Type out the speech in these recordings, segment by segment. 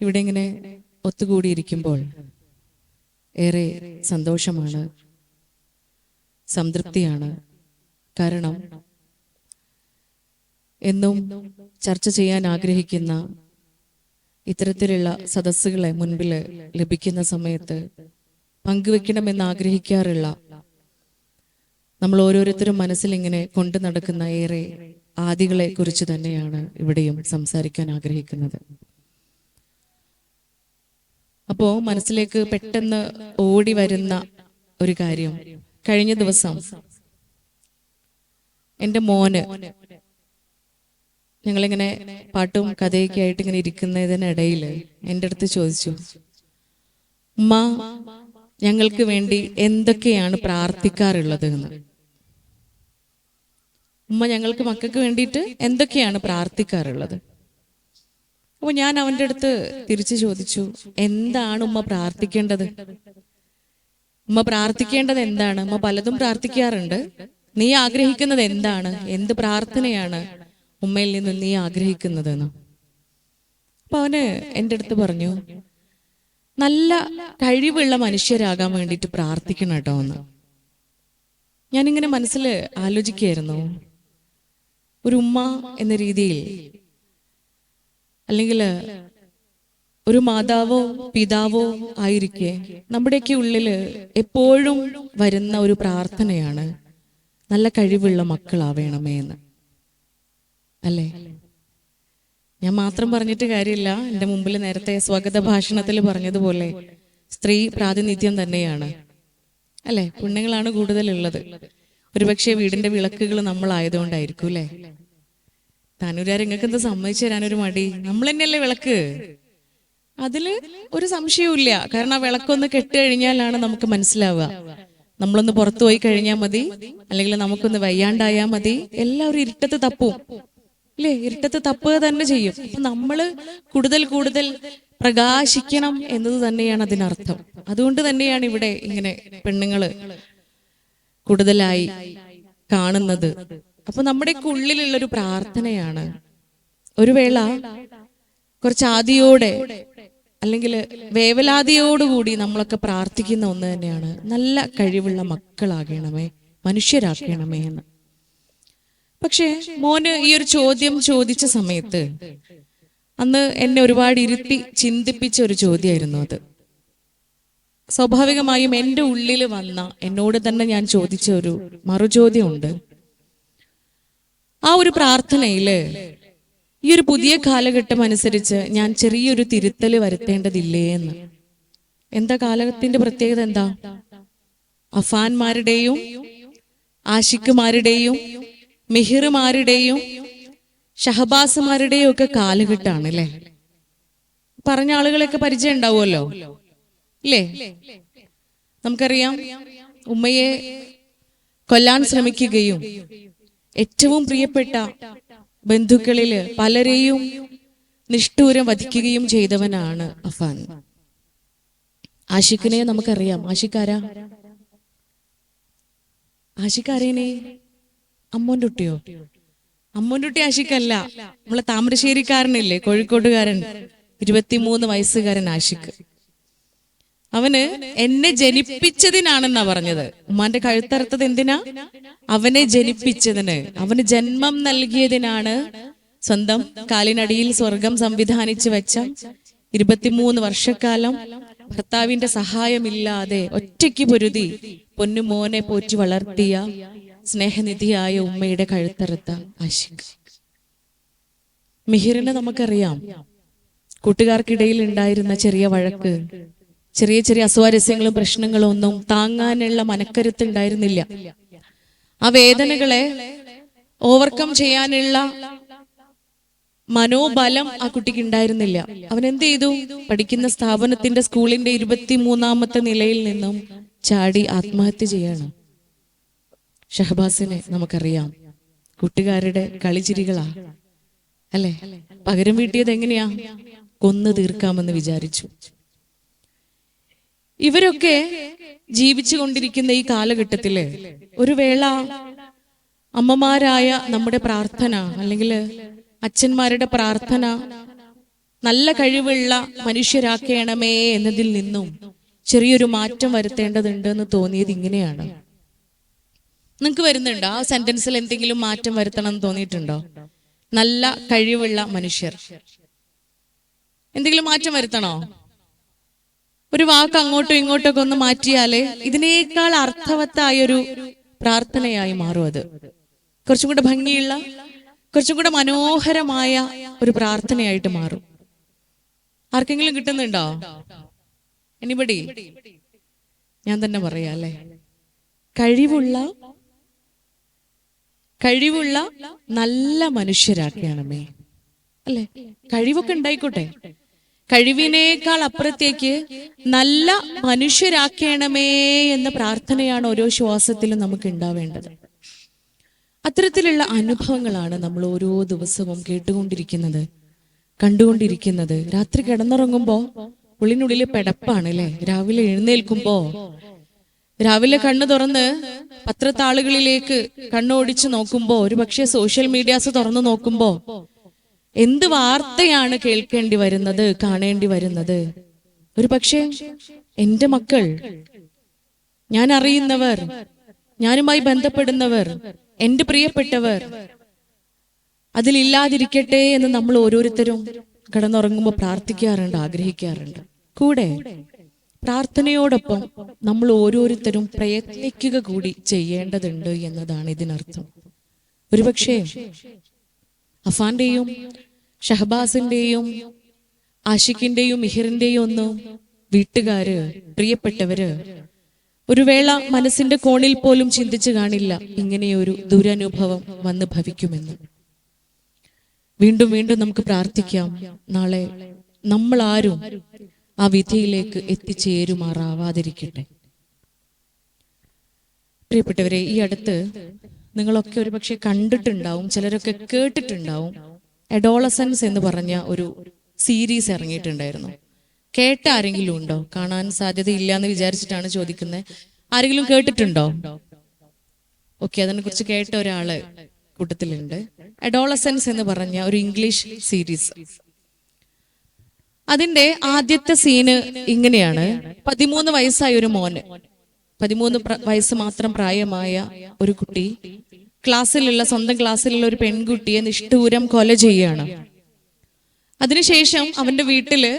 ഇവിടെ ഇങ്ങനെ ഒത്തുകൂടിയിരിക്കുമ്പോൾ ഏറെ സന്തോഷമാണ്, സംതൃപ്തിയാണ്. കാരണം എന്നും ചർച്ച ചെയ്യാൻ ആഗ്രഹിക്കുന്ന ഇത്തരത്തിലുള്ള സദസ്സുകളെ മുൻപിൽ ലഭിക്കുന്ന സമയത്ത് പങ്കുവെക്കണമെന്ന് ആഗ്രഹിക്കാറുള്ള നമ്മൾ ഓരോരുത്തരും മനസ്സിൽ ഇങ്ങനെ കൊണ്ടു നടക്കുന്ന ഏറെ ആദികളെ കുറിച്ച് തന്നെയാണ് ഇവിടെയും സംസാരിക്കാൻ ആഗ്രഹിക്കുന്നത്. അപ്പോ മനസ്സിലേക്ക് പെട്ടെന്ന് ഓടി വരുന്ന ഒരു കാര്യം, കഴിഞ്ഞ ദിവസം എൻ്റെ മോന്, ഞങ്ങളിങ്ങനെ പാട്ടും കഥയൊക്കെ ആയിട്ട് ഇങ്ങനെ ഇരിക്കുന്നതിനിടയിൽ എൻ്റെ അടുത്ത് ചോദിച്ചു, ഉമ്മ ഞങ്ങൾക്ക് വേണ്ടി എന്തൊക്കെയാണ് പ്രാർത്ഥിക്കാറുള്ളത് എന്ന്. ഉമ്മ ഞങ്ങൾക്ക് മക്കൾക്ക് വേണ്ടിയിട്ട് എന്തൊക്കെയാണ് പ്രാർത്ഥിക്കാറുള്ളത്? അപ്പൊ ഞാൻ അവൻ്റെ അടുത്ത് തിരിച്ചു ചോദിച്ചു, എന്താണ് ഉമ്മ പ്രാർത്ഥിക്കേണ്ടത്? ഉമ്മ പ്രാർത്ഥിക്കേണ്ടത് എന്താണ്? ഉമ്മ പലതും പ്രാർത്ഥിക്കാറുണ്ട്. നീ ആഗ്രഹിക്കുന്നത് എന്താണ്? എന്ത് പ്രാർത്ഥനയാണ് ഉമ്മയിൽ നിന്ന് നീ ആഗ്രഹിക്കുന്നതെന്ന്. അപ്പൊ അവന് എൻ്റെ അടുത്ത് പറഞ്ഞു, നല്ല കഴിവുള്ള മനുഷ്യരാകാൻ വേണ്ടിയിട്ട് പ്രാർത്ഥിക്കണം കേട്ടോ എന്ന്. ഞാനിങ്ങനെ മനസ്സിൽ ആലോചിക്കുകയായിരുന്നു, ഒരു ഉമ്മ എന്ന രീതിയിൽ, അല്ലെങ്കിൽ ഒരു മാതാവോ പിതാവോ ആയിരിക്കെ നമ്മുടെയൊക്കെ ഉള്ളിൽ എപ്പോഴും വരുന്ന ഒരു പ്രാർത്ഥനയാണ് നല്ല കഴിവുള്ള മക്കളാവേണമേ എന്ന്, അല്ലേ? ഞാൻ മാത്രം പറഞ്ഞിട്ട് കാര്യമില്ല. എൻ്റെ മുമ്പിൽ നേരത്തെ സ്വാഗത ഭാഷണത്തിൽ പറഞ്ഞതുപോലെ സ്ത്രീ പ്രാതിനിധ്യം തന്നെയാണ്, അല്ലെ? പുണ്യങ്ങളാണ് കൂടുതലുള്ളത്. ഒരുപക്ഷെ വീടിന്റെ വിളക്കുകൾ നമ്മളായതുകൊണ്ടായിരിക്കും, അല്ലെ? താനൂരാർ നിങ്ങൾക്ക് എന്താ സമ്മതിച്ചു തരാനൊരു മടി? നമ്മൾ തന്നെയല്ലേ വിളക്ക്. അതില് ഒരു സംശയവും. കാരണം ആ വിളക്കൊന്ന് കെട്ടുകഴിഞ്ഞാലാണ് നമുക്ക് മനസ്സിലാവുക. നമ്മളൊന്ന് പുറത്തു പോയി കഴിഞ്ഞാൽ മതി, അല്ലെങ്കിൽ നമുക്കൊന്ന് വയ്യാണ്ടായാ മതി, എല്ലാവരും ഇരുട്ടത്ത് തപ്പും, അല്ലേ? ഇരുട്ടത്ത് തപ്പുക തന്നെ ചെയ്യും. അപ്പൊ നമ്മള് കൂടുതൽ കൂടുതൽ പ്രകാശിക്കണം എന്നത് തന്നെയാണ് അതിനർത്ഥം. അതുകൊണ്ട് തന്നെയാണ് ഇവിടെ ഇങ്ങനെ പെണ്ണുങ്ങള് കൂടുതലായി കാണുന്നത്. അപ്പൊ നമ്മുടെ ഉള്ളിലുള്ളൊരു പ്രാർത്ഥനയാണ്. ഒരു വേള കുറച്ച് ആദിയോടെ അല്ലെങ്കിൽ വേവലാതിയോടുകൂടി നമ്മളൊക്കെ പ്രാർത്ഥിക്കുന്ന ഒന്ന് തന്നെയാണ്, നല്ല കഴിവുള്ള മക്കളാകണമേ, മനുഷ്യരാക്കണമേ എന്ന്. പക്ഷെ മോന് ഈ ഒരു ചോദ്യം ചോദിച്ച സമയത്ത് അന്ന് എന്നെ ഒരുപാട് ഇരുത്തി ചിന്തിപ്പിച്ച ഒരു ചോദ്യമായിരുന്നു അത്. സ്വാഭാവികമായും എൻ്റെ ഉള്ളിൽ വന്ന, എന്നോട് തന്നെ ഞാൻ ചോദിച്ച ഒരു മറുചോദ്യമുണ്ട്. ആ ഒരു പ്രാർത്ഥനയില് ഈ ഒരു പുതിയ കാലഘട്ടം അനുസരിച്ച് ഞാൻ ചെറിയൊരു തിരുത്തല് വരുത്തേണ്ടതില്ലേ എന്ന്. എന്താ കാലത്തിന്റെ പ്രത്യേകത? എന്താ? അഫാൻമാരുടെയും ആഷിഖുമാരുടെയും മിഹിറുമാരുടെയും ഷഹബാസുമാരുടെയും ഒക്കെ കാലഘട്ടമാണ്, അല്ലേ? പറഞ്ഞ ആളുകളൊക്കെ പരിചയം ഉണ്ടാവുമല്ലോ, ഇല്ലേ? നമുക്കറിയാം, ഉമ്മയെ കൊല്ലാൻ ശ്രമിക്കുകയും ഏറ്റവും പ്രിയപ്പെട്ട ബന്ധുക്കളില് പലരെയും നിഷ്ഠൂരം വധിക്കുകയും ചെയ്തവനാണ് അഫാൻ. ആഷിഖിനെ നമുക്കറിയാം. ആഷിഖാരാ? ആഷിഖാരേനെ? അമ്മോന്റെ കുട്ടിയോ? അമ്മോന്റെ കുട്ടി ആഷിഖല്ല, നമ്മളെ താമരശ്ശേരിക്കാരനില്ലേ, കോഴിക്കോട്ടുകാരൻ, 23 വയസ്സുകാരൻ ആഷിഖ്. അവന് എന്നെ ജനിപ്പിച്ചതിനാണെന്നാ പറഞ്ഞത്. ഉമ്മാന്റെ കഴുത്തറുത്തത് എന്തിനാ? അവനെ ജനിപ്പിച്ചതിന്, അവന് ജന്മം നൽകിയതിനാണ്. സ്വന്തം കാലിനടിയിൽ സ്വർഗം സംവിധാനിച്ചു വെച്ച 23 വർഷക്കാലം ഭർത്താവിന്റെ സഹായമില്ലാതെ ഒറ്റയ്ക്ക് പൊരുതി പൊന്നുമോനെ പോറ്റി വളർത്തിയ സ്നേഹനിധിയായ ഉമ്മയുടെ കഴുത്തറുത്ത ആഷിഖ്. മിഹിറിനെ നമുക്കറിയാം. കൂട്ടുകാർക്കിടയിൽ ഉണ്ടായിരുന്ന ചെറിയ വഴക്ക്, ചെറിയ ചെറിയ അസ്വാരസ്യങ്ങളും പ്രശ്നങ്ങളും ഒന്നും താങ്ങാനുള്ള മനക്കരുത്ത് ഉണ്ടായിരുന്നില്ല. ആ വേദനകളെ ഓവർകം ചെയ്യാനുള്ള മനോബലം ആ കുട്ടിക്ക് ഉണ്ടായിരുന്നില്ല. അവൻ എന്ത് ചെയ്തു? പഠിക്കുന്ന സ്ഥാപനത്തിന്റെ സ്കൂളിന്റെ 23ാമത്തെ നിലയിൽ നിന്നും ചാടി ആത്മഹത്യ ചെയ്യാണ്. ഷഹബാസിനെ നമുക്കറിയാം. കൂട്ടുകാരുടെ കളിച്ചിരികളാ, അല്ലെ? പകരം വീട്ടിയത് എങ്ങനെയാ? കൊന്നു തീർക്കാമെന്ന് വിചാരിച്ചു. ഇവരൊക്കെ ജീവിച്ചു കൊണ്ടിരിക്കുന്ന ഈ കാലഘട്ടത്തില് ഒരു വേള അമ്മമാരായ നമ്മുടെ പ്രാർത്ഥന, അല്ലെങ്കിൽ അച്ഛന്മാരുടെ പ്രാർത്ഥന നല്ല കഴിവുള്ള മനുഷ്യരാക്കണമേ എന്നതിൽ നിന്നും ചെറിയൊരു മാറ്റം വരുത്തേണ്ടതുണ്ട് എന്ന് തോന്നിയത് ഇങ്ങനെയാണ്. നിങ്ങൾക്ക് വരുന്നുണ്ടോ? ആ സെന്റൻസിൽ എന്തെങ്കിലും മാറ്റം വരുത്തണം എന്ന് തോന്നിയിട്ടുണ്ടോ? നല്ല കഴിവുള്ള മനുഷ്യർ, എന്തെങ്കിലും മാറ്റം വരുത്തണോ? ഒരു വാക്ക് അങ്ങോട്ടും ഇങ്ങോട്ടൊക്കെ ഒന്ന് മാറ്റിയാലേ ഇതിനേക്കാൾ അർത്ഥവത്തായൊരു പ്രാർത്ഥനയായി മാറും. അത് കുറച്ചും കൂടെ ഭംഗിയുള്ള, കുറച്ചും കൂടെ മനോഹരമായ ഒരു പ്രാർത്ഥനയായിട്ട് മാറും. ആർക്കെങ്കിലും കിട്ടുന്നുണ്ടോ? എനിബഡി? ഞാൻ തന്നെ പറയാ അല്ലേ. കഴിവുള്ള നല്ല മനുഷ്യരാക്കണമേ അല്ലെ. കഴിവൊക്കെ ഉണ്ടായിക്കോട്ടെ, കഴിവിനേക്കാൾ അപ്പുറത്തേക്ക് നല്ല മനുഷ്യരാക്കണമേ എന്ന പ്രാർത്ഥനയാണ് ഓരോ ശ്വാസത്തിലും നമുക്ക് ഉണ്ടാവേണ്ടത്. അത്തരത്തിലുള്ള അനുഭവങ്ങളാണ് നമ്മൾ ഓരോ ദിവസവും കേട്ടുകൊണ്ടിരിക്കുന്നത്, കണ്ടുകൊണ്ടിരിക്കുന്നത്. രാത്രി കിടന്നുറങ്ങുമ്പോ ഉള്ളിനുള്ളിൽ പെടപ്പാണ് അല്ലെ. രാവിലെ എഴുന്നേൽക്കുമ്പോ, രാവിലെ കണ്ണു തുറന്ന് പത്രത്താളുകളിലേക്ക് കണ്ണോടിച്ച് നോക്കുമ്പോ, ഒരു പക്ഷേ സോഷ്യൽ മീഡിയാസ് തുറന്നു നോക്കുമ്പോ എന്ത് വാർത്തയാണ് കേൾക്കേണ്ടി വരുന്നത്, കാണേണ്ടി വരുന്നത്. ഒരു പക്ഷേ എന്റെ മക്കൾ, ഞാൻ അറിയുന്നവർ, ഞാനുമായി ബന്ധപ്പെടുന്നവർ, എന്റെ പ്രിയപ്പെട്ടവർ അതിലില്ലാതിരിക്കട്ടെ എന്ന് നമ്മൾ ഓരോരുത്തരും കിടന്നുറങ്ങുമ്പോൾ പ്രാർത്ഥിക്കാറുണ്ട്, ആഗ്രഹിക്കാറുണ്ട്. കൂടെ പ്രാർത്ഥനയോടൊപ്പം നമ്മൾ ഓരോരുത്തരും പ്രയത്നിക്കുക കൂടി ചെയ്യേണ്ടതുണ്ട് എന്നതാണ് ഇതിനർത്ഥം. ഒരുപക്ഷെ അഫാന്റെയും ഷഹബാസിന്റെയും ആഷിഖിന്റെയും മിഹിറിന്റെയും ഒന്നും വീട്ടുകാര്, പ്രിയപ്പെട്ടവര് ഒരു വേള മനസ്സിന്റെ കോണിൽ പോലും ചിന്തിച്ചു കാണില്ല ഇങ്ങനെയൊരു ദുരനുഭവം വന്ന് ഭവിക്കുമെന്ന്. വീണ്ടും വീണ്ടും നമുക്ക് പ്രാർത്ഥിക്കാം, നാളെ നമ്മൾ ആരും ആ വിധിയിലേക്ക് എത്തിച്ചേരുമാറാവാതിരിക്കട്ടെ. പ്രിയപ്പെട്ടവരെ, ഈ അടുത്ത് നിങ്ങളൊക്കെ ഒരുപക്ഷെ കണ്ടിട്ടുണ്ടാവും, ചിലരൊക്കെ കേട്ടിട്ടുണ്ടാവും. അഡോളസൻസ് എന്ന് പറഞ്ഞ ഒരു സീരീസ് ഇറങ്ങിയിട്ടുണ്ടായിരുന്നു. കേട്ട ആരെങ്കിലും ഉണ്ടോ? കാണാൻ സാധ്യതയില്ല എന്ന് വിചാരിച്ചിട്ടാണ് ചോദിക്കുന്നത്. ആരെങ്കിലും കേട്ടിട്ടുണ്ടോ? ഓക്കെ, അതിനെ കുറിച്ച് കേട്ട ഒരാള് കൂട്ടത്തിലുണ്ട്. അഡോളസൻസ് എന്ന് പറഞ്ഞ ഒരു ഇംഗ്ലീഷ് സീരീസ്. അതിന്റെ ആദ്യത്തെ സീന് ഇങ്ങനെയാണ്. 13 വയസ്സായ ഒരു മോന്, 13 വയസ്സ് മാത്രം പ്രായമായ ഒരു കുട്ടി സ്വന്തം ക്ലാസ്സിലുള്ള ഒരു പെൺകുട്ടിയെ നിഷ്ഠൂരം കൊല ചെയ്യുകയാണ്. അതിനുശേഷം അവന്റെ വീട്ടില്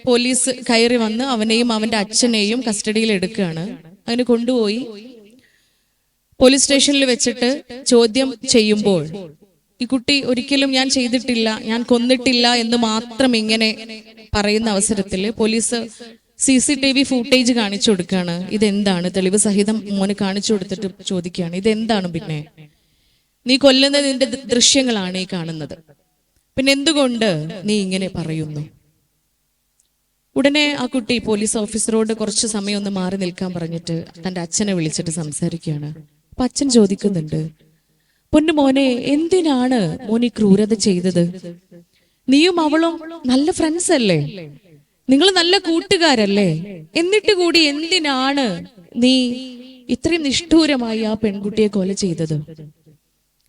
പോലീസ് കയറി വന്ന് അവനെയും അവന്റെ അച്ഛനെയും കസ്റ്റഡിയിൽ എടുക്കുകയാണ്. അതിന് കൊണ്ടുപോയി പോലീസ് സ്റ്റേഷനിൽ വെച്ചിട്ട് ചോദ്യം ചെയ്യുമ്പോൾ ഈ കുട്ടി ഒരിക്കലും ഞാൻ ചെയ്തിട്ടില്ല, ഞാൻ കൊന്നിട്ടില്ല എന്ന് മാത്രം ഇങ്ങനെ പറയുന്ന അവസരത്തിൽ പോലീസ് CCTV ഫൂട്ടേജ് കാണിച്ചു കൊടുക്കുകയാണ്. ഇതെന്താണ്? തെളിവ് സഹിതം മോന് കാണിച്ചു കൊടുത്തിട്ട് ചോദിക്കുകയാണ്, ഇതെന്താണ്? പിന്നെ നീ കൊല്ലുന്നതിന്റെ ദൃശ്യങ്ങളാണ് ഈ കാണുന്നത്, പിന്നെ എന്തുകൊണ്ട് നീ ഇങ്ങനെ പറയുന്നു? ഉടനെ ആ കുട്ടി പോലീസ് ഓഫീസറോട് കുറച്ച് സമയം ഒന്ന് മാറി നിൽക്കാൻ പറഞ്ഞിട്ട് തന്റെ അച്ഛനെ വിളിച്ചിട്ട് സംസാരിക്കുകയാണ്. അപ്പൊ അച്ഛൻ ചോദിക്കുന്നുണ്ട്, പൊന്നു മോനെ, എന്തിനാണ് മോനി ക്രൂരത ചെയ്തത്? നീയും അവളും നല്ല ഫ്രണ്ട്സ് അല്ലേ, നിങ്ങൾ നല്ല കൂട്ടുകാരല്ലേ, എന്നിട്ട് കൂടി എന്തിനാണ് നീ ഇത്രയും നിഷ്ഠൂരമായി ആ പെൺകുട്ടിയെ കൊല ചെയ്തത്?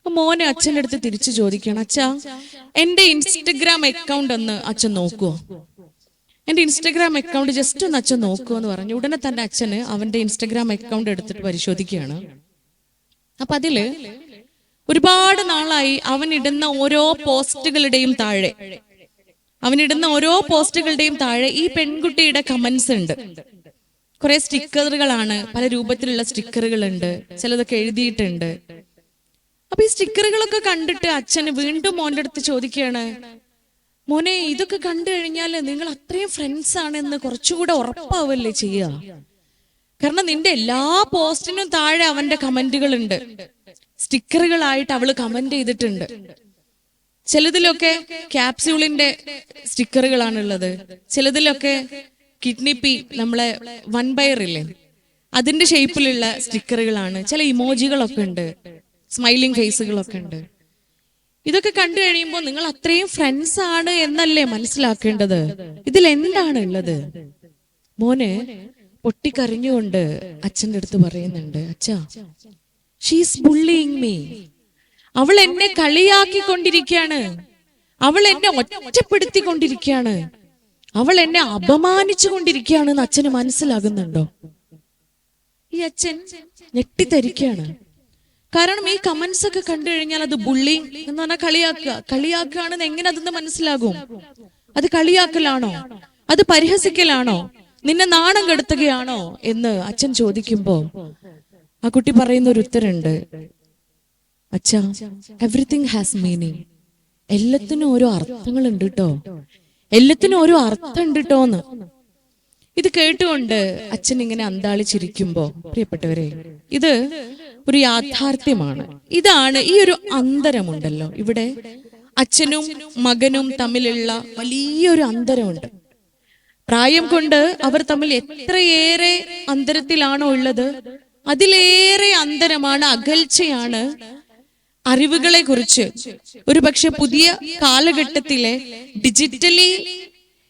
മോനെ അച്ഛൻ്റെ അടുത്ത് തിരിച്ചു ചോദിക്കണം, അച്ഛാ എന്റെ ഇൻസ്റ്റഗ്രാം അക്കൗണ്ട് ഒന്ന് അച്ഛൻ നോക്കുവോ? എന്റെ ഇൻസ്റ്റഗ്രാം അക്കൗണ്ട് ജസ്റ്റ് ഒന്ന് അച്ഛൻ നോക്കുവോ എന്ന് പറഞ്ഞു. ഉടനെ തന്നെ അച്ഛന് അവന്റെ ഇൻസ്റ്റഗ്രാം അക്കൗണ്ട് എടുത്തിട്ട് പരിശോധിക്കുകയാണ്. അപ്പൊ അതില് ഒരുപാട് നാളായി അവനിടുന്ന ഓരോ പോസ്റ്റുകളുടെയും താഴെ ഈ പെൺകുട്ടിയുടെ കമന്റ്സ് ഉണ്ട്. കുറെ സ്റ്റിക്കറുകളാണ്, പല രൂപത്തിലുള്ള സ്റ്റിക്കറുകൾ ഉണ്ട്, ചിലതൊക്കെ എഴുതിയിട്ടുണ്ട്. അപ്പൊ ഈ സ്റ്റിക്കറുകളൊക്കെ കണ്ടിട്ട് അച്ഛന് വീണ്ടും മോന്റെ അടുത്ത് ചോദിക്കുകയാണ്, മോനെ ഇതൊക്കെ കണ്ടു കഴിഞ്ഞാല് നിങ്ങൾ അത്രയും ഫ്രണ്ട്സ് ആണെന്ന് കുറച്ചുകൂടെ ഉറപ്പാവല്ലേ ചെയ്യുക? കാരണം നിന്റെ എല്ലാ പോസ്റ്റിനും താഴെ അവന്റെ കമന്റുകൾ ഉണ്ട്, സ്റ്റിക്കറുകളായിട്ട് അവള് കമന്റ് ചെയ്തിട്ടുണ്ട്. ചിലതിലൊക്കെ ക്യാപ്സ്യൂളിന്റെ സ്റ്റിക്കറുകളാണുള്ളത്, ചിലതിലൊക്കെ കിഡ്നി പി, നമ്മളെ വൻപയറില്ലേ അതിന്റെ ഷേപ്പിലുള്ള സ്റ്റിക്കറുകളാണ്, ചില ഇമോജികളൊക്കെ ഉണ്ട്, സ്മൈലിംഗ് ഫേസുകളൊക്കെ ഉണ്ട്. ഇതൊക്കെ കണ്ടു കഴിയുമ്പോൾ നിങ്ങൾ അത്രയും ഫ്രണ്ട്സ് ആണ് എന്നല്ലേ മനസ്സിലാക്കേണ്ടത്? ഇതിൽ എന്താണ് ഉള്ളത്? മോന് പൊട്ടിക്കരഞ്ഞുകൊണ്ട് അച്ഛൻ്റെ അടുത്ത് പറയുന്നുണ്ട്, അച്ഛാ ഷീസ് ബുള്ളിങ് മീ, അവൾ എന്നെ കളിയാക്കിക്കൊണ്ടിരിക്കുകയാണ്, അവൾ എന്നെ ഒറ്റപ്പെടുത്തിക്കൊണ്ടിരിക്കുകയാണ്, അവൾ എന്നെ അപമാനിച്ചു കൊണ്ടിരിക്കുകയാണ് എന്ന് അച്ഛന് മനസ്സിലാകുന്നുണ്ടോ? ഈ അച്ഛൻ ഞെട്ടിത്തരിക്കുകയാണ്. കാരണം ഈ കമന്റ്സ് ഒക്കെ കണ്ടു കഴിഞ്ഞാൽ അത് ബുള്ളിങ് എന്ന് പറഞ്ഞാൽ കളിയാക്കുകയാണെന്ന് എങ്ങനെ അതെന്ന് മനസ്സിലാകും? അത് കളിയാക്കലാണോ? അത് പരിഹസിക്കലാണോ? നിന്നെ നാണം കെടുത്തുകയാണോ എന്ന് അച്ഛൻ ചോദിക്കുമ്പോ ആ കുട്ടി പറയുന്ന ഒരു ഉത്തരമുണ്ട്, അച്ഛാ, എവറിത്തിങ് ഹാസ് മീനിങ്. എല്ലാത്തിനും ഓരോ അർത്ഥങ്ങളുണ്ട് കേട്ടോ, എല്ലാത്തിനും ഓരോ അർത്ഥം ഉണ്ട് കേട്ടോന്ന്. ഇത് കേട്ടുകൊണ്ട് അച്ഛൻ ഇങ്ങനെ അന്താളിച്ചിരിക്കുമ്പോ പ്രിയപ്പെട്ടവരെ, ഇത് ഒരു യാഥാർത്ഥ്യമാണ്. ഇതാണ് ഈ ഒരു അന്തരമുണ്ടല്ലോ, ഇവിടെ അച്ഛനും മകനും തമ്മിലുള്ള വലിയൊരു അന്തരമുണ്ട്. പ്രായം കൊണ്ട് അവർ തമ്മിൽ എത്രയേറെ അന്തരത്തിലാണോ ഉള്ളത്, അതിലേറെ അന്തരമാണ്, അകൽച്ചയാണ് അറിവുകളെ കുറിച്ച്. ഒരു പക്ഷെ പുതിയ കാലഘട്ടത്തിലെ ഡിജിറ്റലി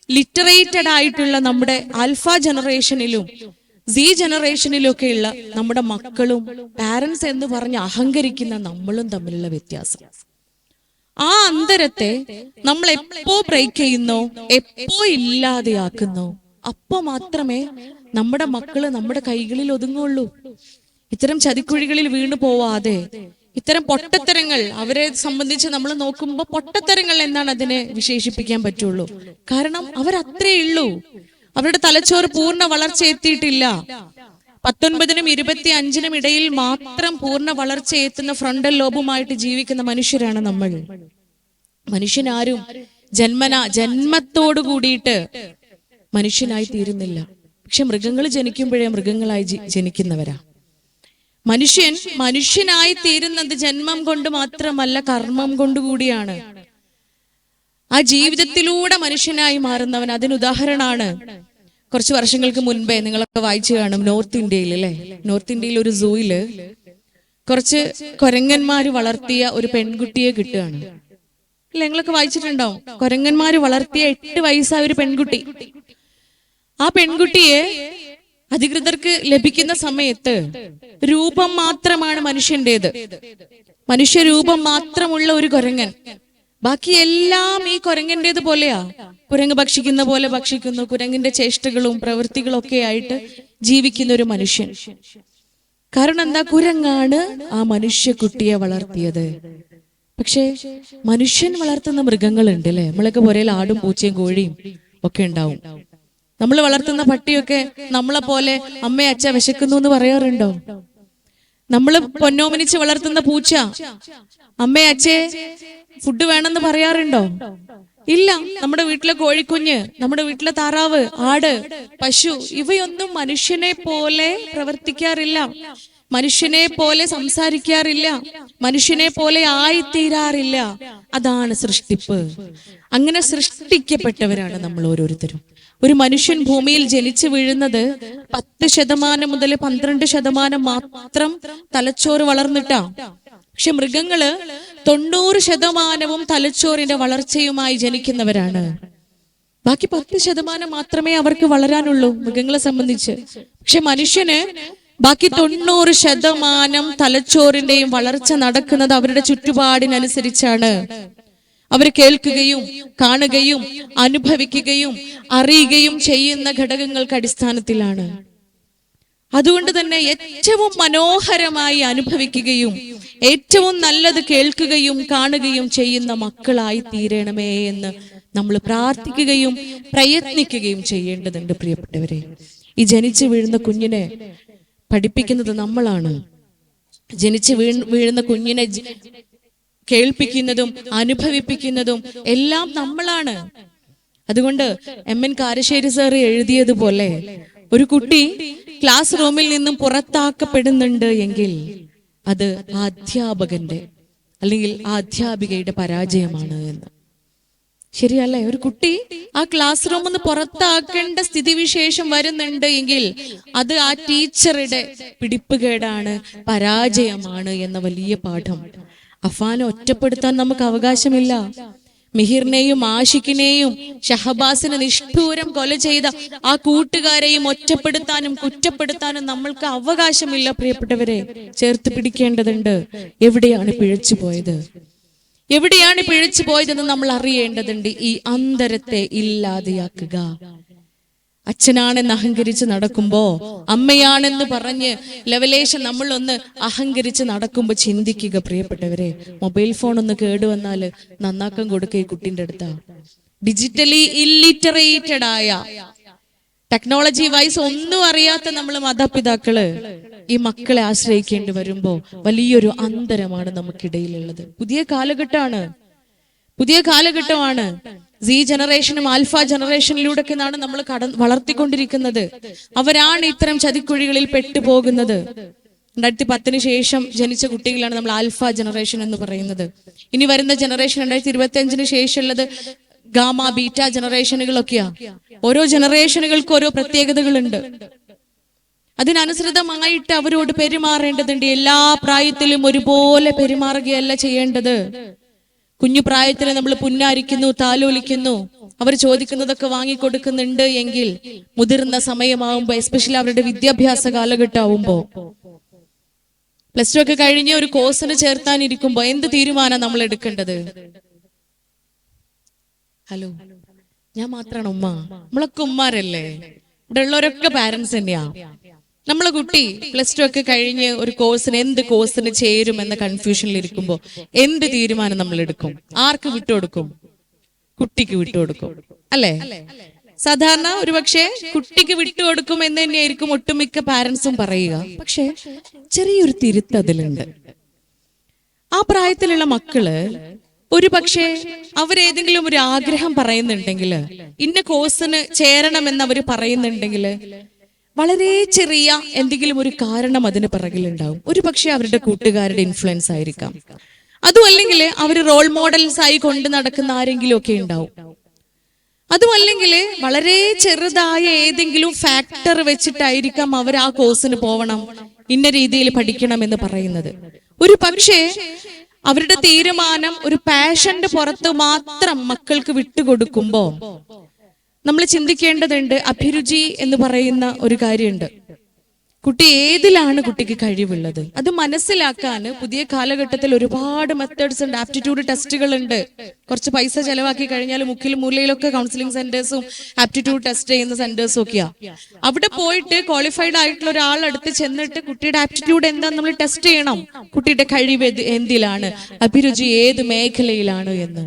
ലിറ്ററേറ്റഡ് ആയിട്ടുള്ള നമ്മുടെ ആൽഫ ജനറേഷനിലും സി ജനറേഷനിലും ഒക്കെയുള്ള നമ്മുടെ മക്കളും പാരന്റ്സ് എന്ന് പറഞ്ഞ് അഹങ്കരിക്കുന്ന നമ്മളും തമ്മിലുള്ള വ്യത്യാസം, ആ അന്തരത്തെ നമ്മൾ എപ്പോ ബ്രേക്ക് ചെയ്യുന്നോ, എപ്പോ ഇല്ലാതെയാക്കുന്നോ, അപ്പോ മാത്രമേ നമ്മുടെ മക്കള് നമ്മുടെ കൈകളിൽ ഒതുങ്ങുള്ളൂ. ഇത്തരം ചതിക്കുഴികളിൽ വീണു പോവാതെ, ഇത്തരം പൊട്ടത്തരങ്ങൾ അവരെ സംബന്ധിച്ച് നമ്മൾ നോക്കുമ്പോൾ പൊട്ടത്തരങ്ങൾ എന്നാണ് അതിനെ വിശേഷിപ്പിക്കാൻ പറ്റുള്ളൂ. കാരണം അവരത്രേ ഉള്ളൂ, അവരുടെ തലച്ചോറ് പൂർണ്ണ വളർച്ച എത്തിയിട്ടില്ല. 19-നും 25-നും ഇടയിൽ മാത്രം പൂർണ്ണ വളർച്ച എത്തുന്ന ഫ്രണ്ടൽ ലോബുമായിട്ട് ജീവിക്കുന്ന മനുഷ്യരാണ് നമ്മൾ. മനുഷ്യനാരും ജന്മത്തോടു കൂടിയിട്ട് മനുഷ്യനായി തീരുന്നില്ല. പക്ഷെ മൃഗങ്ങൾ ജനിക്കുമ്പോഴേ മൃഗങ്ങളായി ജനിക്കുന്നവരാ. മനുഷ്യനായി തീരുന്നത് ജന്മം കൊണ്ട് മാത്രമല്ല, കർമ്മം കൊണ്ടുകൂടിയാണ്. ആ ജീവിതത്തിലൂടെ മനുഷ്യനായി മാറുന്നവൻ. അതിനുദാഹരണമാണ് കുറച്ച് വർഷങ്ങൾക്ക് മുൻപേ നിങ്ങളൊക്കെ വായിച്ചു കാണും, നോർത്ത് ഇന്ത്യയിൽ അല്ലെ, നോർത്ത് ഇന്ത്യയിൽ ഒരു സൂയില് കുറച്ച് കുരങ്ങന്മാര് വളർത്തിയ ഒരു പെൺകുട്ടിയെ കിട്ടുകയാണ് അല്ലെ. നിങ്ങളൊക്കെ വായിച്ചിട്ടുണ്ടാവും, കുരങ്ങന്മാര് വളർത്തിയ 8 വയസ്സായ ഒരു പെൺകുട്ടി. ആ പെൺകുട്ടിയെ അധികൃതർക്ക് ലഭിക്കുന്ന സമയത്ത് രൂപം മാത്രമാണ് മനുഷ്യന്റേത്, മനുഷ്യരൂപം മാത്രമുള്ള ഒരു കുരങ്ങൻ. ബാക്കി എല്ലാം ഈ കുരങ്ങന്റേത് പോലെയാ. കുരങ്ങ് ഭക്ഷിക്കുന്ന പോലെ ഭക്ഷിക്കുന്നു, കുരങ്ങിന്റെ ചേഷ്ടകളും പ്രവൃത്തികളും ഒക്കെ ആയിട്ട് ജീവിക്കുന്ന ഒരു മനുഷ്യൻ. കാരണം എന്താ? കുരങ്ങാണ് ആ മനുഷ്യ കുട്ടിയെ വളർത്തിയത്. പക്ഷെ മനുഷ്യൻ വളർത്തുന്ന മൃഗങ്ങളുണ്ട് അല്ലെ. നമ്മളൊക്കെ പുരയിൽ ആടും പൂച്ചയും കോഴിയും ഒക്കെ ഉണ്ടാവും. നമ്മൾ വളർത്തുന്ന പട്ടിയൊക്കെ നമ്മളെ പോലെ അമ്മ അച്ഛ വിശക്കുന്നു എന്ന് പറയാറുണ്ടോ? നമ്മൾ പൊന്നോമനിച്ച് വളർത്തുന്ന പൂച്ച അമ്മ അച്ഛേ ഫുഡ് വേണമെന്ന് പറയാറുണ്ടോ? ഇല്ല. നമ്മുടെ വീട്ടിലെ കോഴിക്കുഞ്ഞ്, നമ്മുടെ വീട്ടിലെ താറാവ്, ആട്, പശു ഇവയൊന്നും മനുഷ്യനെ പോലെ പ്രവർത്തിക്കാറില്ല, മനുഷ്യനെ പോലെ സംസാരിക്കാറില്ല, മനുഷ്യനെ പോലെ ആയിത്തീരാറില്ല. അതാണ് സൃഷ്ടിപ്പ്. അങ്ങനെ സൃഷ്ടിക്കപ്പെട്ടവരാണ് നമ്മൾ ഓരോരുത്തരും. ഒരു മനുഷ്യൻ ഭൂമിയിൽ ജനിച്ചു വീഴുന്നത് 10% മുതൽ 12% മാത്രം തലച്ചോറ് വളർന്നിട്ടാ. പക്ഷെ മൃഗങ്ങള് 90% തലച്ചോറിന്റെ വളർച്ചയുമായി ജനിക്കുന്നവരാണ്. ബാക്കി 10% മാത്രമേ അവർക്ക് വളരാനുള്ളൂ മൃഗങ്ങളെ സംബന്ധിച്ച്. പക്ഷെ മനുഷ്യന് ബാക്കി 90% തലച്ചോറിന്റെയും വളർച്ച നടക്കുന്നത് അവരുടെ ചുറ്റുപാടിനനുസരിച്ചാണ്. അവർ കേൾക്കുകയും കാണുകയും അനുഭവിക്കുകയും അറിയുകയും ചെയ്യുന്ന ഘടകങ്ങൾക്ക് അടിസ്ഥാനത്തിലാണ്. അതുകൊണ്ട് തന്നെ ഏറ്റവും മനോഹരമായി അനുഭവിക്കുകയും ഏറ്റവും നല്ലത് കേൾക്കുകയും കാണുകയും ചെയ്യുന്ന മക്കളായി തീരണമേ എന്ന് നമ്മൾ പ്രാർത്ഥിക്കുകയും പ്രയത്നിക്കുകയും ചെയ്യേണ്ടതുണ്ട്. പ്രിയപ്പെട്ടവരെ, ഈ ജനിച്ചു വീഴുന്ന കുഞ്ഞിനെ പഠിപ്പിക്കുന്നത് നമ്മളാണ്. ജനിച്ചു വീഴുന്ന കുഞ്ഞിനെ കേൾപ്പിക്കുന്നതും അനുഭവിപ്പിക്കുന്നതും എല്ലാം നമ്മളാണ്. അതുകൊണ്ട് MN കാരശ്ശേരി സാർ എഴുതിയതുപോലെ ഒരു കുട്ടി ക്ലാസ് റൂമിൽ നിന്നും പുറത്താക്കപ്പെടുന്നുണ്ട് എങ്കിൽ അത് ആ അധ്യാപകന്റെ അല്ലെങ്കിൽ ആ അധ്യാപികയുടെ പരാജയമാണ് എന്ന്. ശരിയല്ലേ? ഒരു കുട്ടി ആ ക്ലാസ് റൂമിൽ നിന്ന് പുറത്താക്കേണ്ട സ്ഥിതിവിശേഷം വരുന്നുണ്ട് എങ്കിൽ അത് ആ ടീച്ചറുടെ പിടിപ്പുകേടാണ്, പരാജയമാണ് എന്ന വലിയ പാഠം. അഫാനെ ഒറ്റപ്പെടുത്താൻ നമുക്ക് അവകാശമില്ല. മിഹിറിനെയും ആഷിഖിനെയും ഷഹബാസിനെ നിഷ്ഠൂരം കൊല ചെയ്ത ആ കൂട്ടുകാരെയും ഒറ്റപ്പെടുത്താനും കുറ്റപ്പെടുത്താനും നമ്മൾക്ക് അവകാശമില്ല. പ്രിയപ്പെട്ടവരെ, ചേർത്ത് പിടിക്കേണ്ടതുണ്ട്. എവിടെയാണ് പിഴച്ചു പോയത്? എവിടെയാണ് പിഴച്ചു പോയതെന്ന് നമ്മൾ അറിയേണ്ടതുണ്ട്. ഈ അന്തരത്തെ ഇല്ലാതെയാക്കുക. അച്ഛനാണെന്ന് അഹങ്കരിച്ച് നടക്കുമ്പോ, അമ്മയാണെന്ന് പറഞ്ഞ് ലെവലേഷൻ നമ്മളൊന്ന് അഹങ്കരിച്ച് നടക്കുമ്പോ ചിന്തിക്കുക പ്രിയപ്പെട്ടവരെ, മൊബൈൽ ഫോൺ ഒന്ന് കേടുവന്നാല് നന്നാക്കാൻ കൊടുക്കുക ഈ കുട്ടിന്റെ അടുത്താ. ഡിജിറ്റലി ഇല്ലിറ്ററേറ്റഡ് ആയ, ടെക്നോളജി വൈസ് ഒന്നും അറിയാത്ത നമ്മൾ മാതാപിതാക്കള് ഈ മക്കളെ ആശ്രയിക്കേണ്ടി വരുമ്പോ വലിയൊരു അന്തരമാണ് നമുക്കിടയിലുള്ളത്. പുതിയ കാലഘട്ടമാണ്. സി ജനറേഷനും ആൽഫ ജനറേഷനിലൂടെയൊക്കെയാണ് നമ്മൾ വളർത്തിക്കൊണ്ടിരിക്കുന്നത്. അവരാണ് ഇത്തരം ചതിക്കുഴികളിൽ പെട്ടുപോകുന്നത്. 2010 ശേഷം ജനിച്ച കുട്ടികളാണ് നമ്മൾ ആൽഫ ജനറേഷൻ എന്ന് പറയുന്നത്. ഇനി വരുന്ന ജനറേഷൻ 2025 ശേഷമുള്ളത് ഗാമ ബീറ്റ ജനറേഷനുകളൊക്കെയാ. ഓരോ ജനറേഷനുകൾക്ക് ഓരോ പ്രത്യേകതകളുണ്ട്. അതിനനുസൃതമായിട്ട് അവരോട് പെരുമാറേണ്ടതുണ്ട്. എല്ലാ പ്രായത്തിലും ഒരുപോലെ പെരുമാറുകയല്ല ചെയ്യേണ്ടത്. കുഞ്ഞു പ്രായത്തിൽ നമ്മൾ പുന്നാരിക്കുന്നു, താലോലിക്കുന്നു, അവർ ചോദിക്കുന്നതൊക്കെ വാങ്ങിക്കൊടുക്കുന്നുണ്ട് എങ്കിൽ മുതിർന്ന സമയമാവുമ്പോ, എസ്പെഷ്യലി അവരുടെ വിദ്യാഭ്യാസ കാലഘട്ടമാവുമ്പോ, +2 ഒക്കെ കഴിഞ്ഞ് ഒരു കോഴ്സിന് ചേർത്താനിരിക്കുമ്പോ എന്ത് തീരുമാനം നമ്മൾ എടുക്കേണ്ടത്? ഹലോ, ഞാൻ മാത്രാണ് ഉമ്മ? നമ്മളൊക്കെ ഉമ്മാരല്ലേ? ഇവിടെ ഉള്ളവരൊക്കെ പാരന്റ്സ് തന്നെയാ. നമ്മളെ കുട്ടി +2 ഒക്കെ കഴിഞ്ഞ് ഒരു എന്ത് കോഴ്സിന് ചേരും എന്ന കൺഫ്യൂഷനിൽ ഇരിക്കുമ്പോ എന്ത് തീരുമാനം നമ്മൾ എടുക്കും? ആർക്ക് വിട്ടുകൊടുക്കും? കുട്ടിക്ക് വിട്ടുകൊടുക്കും അല്ലേ? സാധാരണ ഒരുപക്ഷെ കുട്ടിക്ക് വിട്ടുകൊടുക്കും എന്ന് തന്നെയായിരിക്കും ഒട്ടുമിക്ക പാരന്റ്സും പറയുക. പക്ഷെ ചെറിയൊരു തിരുത്തതിലുണ്ട്. ആ പ്രായത്തിലുള്ള മക്കള് ഒരു പക്ഷേ അവരേതെങ്കിലും ഒരു ആഗ്രഹം പറയുന്നുണ്ടെങ്കിൽ, ഇന്ന കോഴ്സിന് ചേരണമെന്ന് അവർ പറയുന്നുണ്ടെങ്കിൽ, വളരെ ചെറിയ എന്തെങ്കിലും ഒരു കാരണം അതിന് പിറകിലുണ്ടാവും. ഒരു പക്ഷെ അവരുടെ കൂട്ടുകാരുടെ ഇൻഫ്ലുവൻസ് ആയിരിക്കാം. അതുമല്ലെങ്കിൽ അവർ റോൾ മോഡൽസ് ആയി കൊണ്ട് നടക്കുന്ന ആരെങ്കിലും ഒക്കെ ഉണ്ടാവും. അതുമല്ലെങ്കിൽ വളരെ ചെറുതായ ഏതെങ്കിലും ഫാക്ടർ വെച്ചിട്ടായിരിക്കാം അവർ ആ കോഴ്സിന് പോവണം, ഇന്ന രീതിയിൽ പഠിക്കണം എന്ന് പറയുന്നത്. ഒരു പക്ഷേ അവരുടെ തീരുമാനം ഒരു പാഷന്റെ പുറത്ത് മാത്രം മക്കൾക്ക് വിട്ടുകൊടുക്കുമ്പോ നമ്മൾ ചിന്തിക്കേണ്ടതുണ്ട്. അഭിരുചി എന്ന് പറയുന്ന ഒരു കാര്യമുണ്ട്. കുട്ടി ഏതിലാണ് കുട്ടിക്ക് കഴിവുള്ളത് അത് മനസ്സിലാക്കാൻ പുതിയ കാലഘട്ടത്തിൽ ഒരുപാട് മെത്തേഡ്സ് ഉണ്ട്. ആപ്റ്റിറ്റ്യൂഡ് ടെസ്റ്റുകൾ ഉണ്ട്. കുറച്ച് പൈസ ചെലവാക്കി കഴിഞ്ഞാൽ മുക്കിലും മൂലയിലൊക്കെ കൗൺസിലിംഗ് സെന്റേഴ്സും ആപ്റ്റിറ്റ്യൂഡ് ടെസ്റ്റ് ചെയ്യുന്ന സെന്റേഴ്സും ഒക്കെയാ. അവിടെ പോയിട്ട് ക്വാളിഫൈഡ് ആയിട്ടുള്ള ഒരാളെടുത്ത് ചെന്നിട്ട് കുട്ടിയുടെ ആപ്റ്റിറ്റ്യൂഡ് എന്താന്ന് നമ്മൾ ടെസ്റ്റ് ചെയ്യണം. കുട്ടിയുടെ കഴിവ് എന്തിലാണ്, അഭിരുചി ഏത് മേഖലയിലാണ് എന്ന്.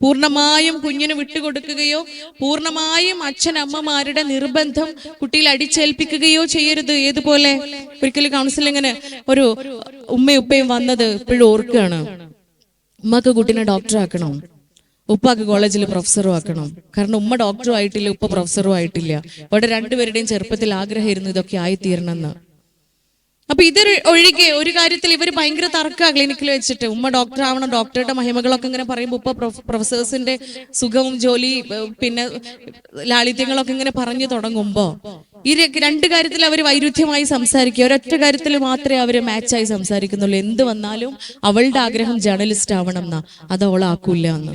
പൂർണ്ണമായും കുഞ്ഞിന് വിട്ടുകൊടുക്കുകയോ പൂർണ്ണമായും അച്ഛനമ്മമാരുടെ നിർബന്ധം കുട്ടിയിൽ അടിച്ചേൽപ്പിക്കുകയോ ചെയ്യരുത്. ഏതുപോലെ ഒരിക്കലും കൗൺസിലിങ്ങിന് ഒരു ഉമ്മയും ഉപ്പയും വന്നത് ഇപ്പോഴും ഓർക്കുകയാണ്. ഉമ്മക്ക് കുട്ടീനെ ഡോക്ടറാക്കണം, ഉപ്പാക്ക് കോളേജിൽ പ്രൊഫസറും ആക്കണം. കാരണം ഉമ്മ ഡോക്ടറും ആയിട്ടില്ല, ഉപ്പ പ്രൊഫസറും ആയിട്ടില്ല. ഇവിടെ രണ്ടുപേരുടെയും ചെറുപ്പത്തിൽ ആഗ്രഹമായിരുന്നു ഇതൊക്കെ ആയിത്തീരണമെന്ന്. അപ്പൊ ഇത് ഒഴികെ ഒരു കാര്യത്തിൽ ഇവർ ഭയങ്കര തർക്ക ക്ലിനിക്കിൽ വെച്ചിട്ട്. ഉമ്മ ഡോക്ടർ ആവണം, ഡോക്ടറുടെ മഹിമകളൊക്കെ ഇങ്ങനെ പറയുമ്പോൾ ഉപ്പ പ്രൊഫസേഴ്സിന്റെ സുഖവും ജോലി പിന്നെ ലാളിത്യങ്ങളൊക്കെ ഇങ്ങനെ പറഞ്ഞു തുടങ്ങുമ്പോ ഈ രണ്ട് കാര്യത്തിൽ അവർ വൈരുദ്ധ്യമായി സംസാരിക്കുക. ഒരൊറ്റ കാര്യത്തിൽ മാത്രമേ അവര് മാച്ചായി സംസാരിക്കുന്നുള്ളൂ. എന്ത് വന്നാലും അവളുടെ ആഗ്രഹം ജേർണലിസ്റ്റ് ആവണം എന്നാ, അത് അവളാക്കൂല എന്ന്.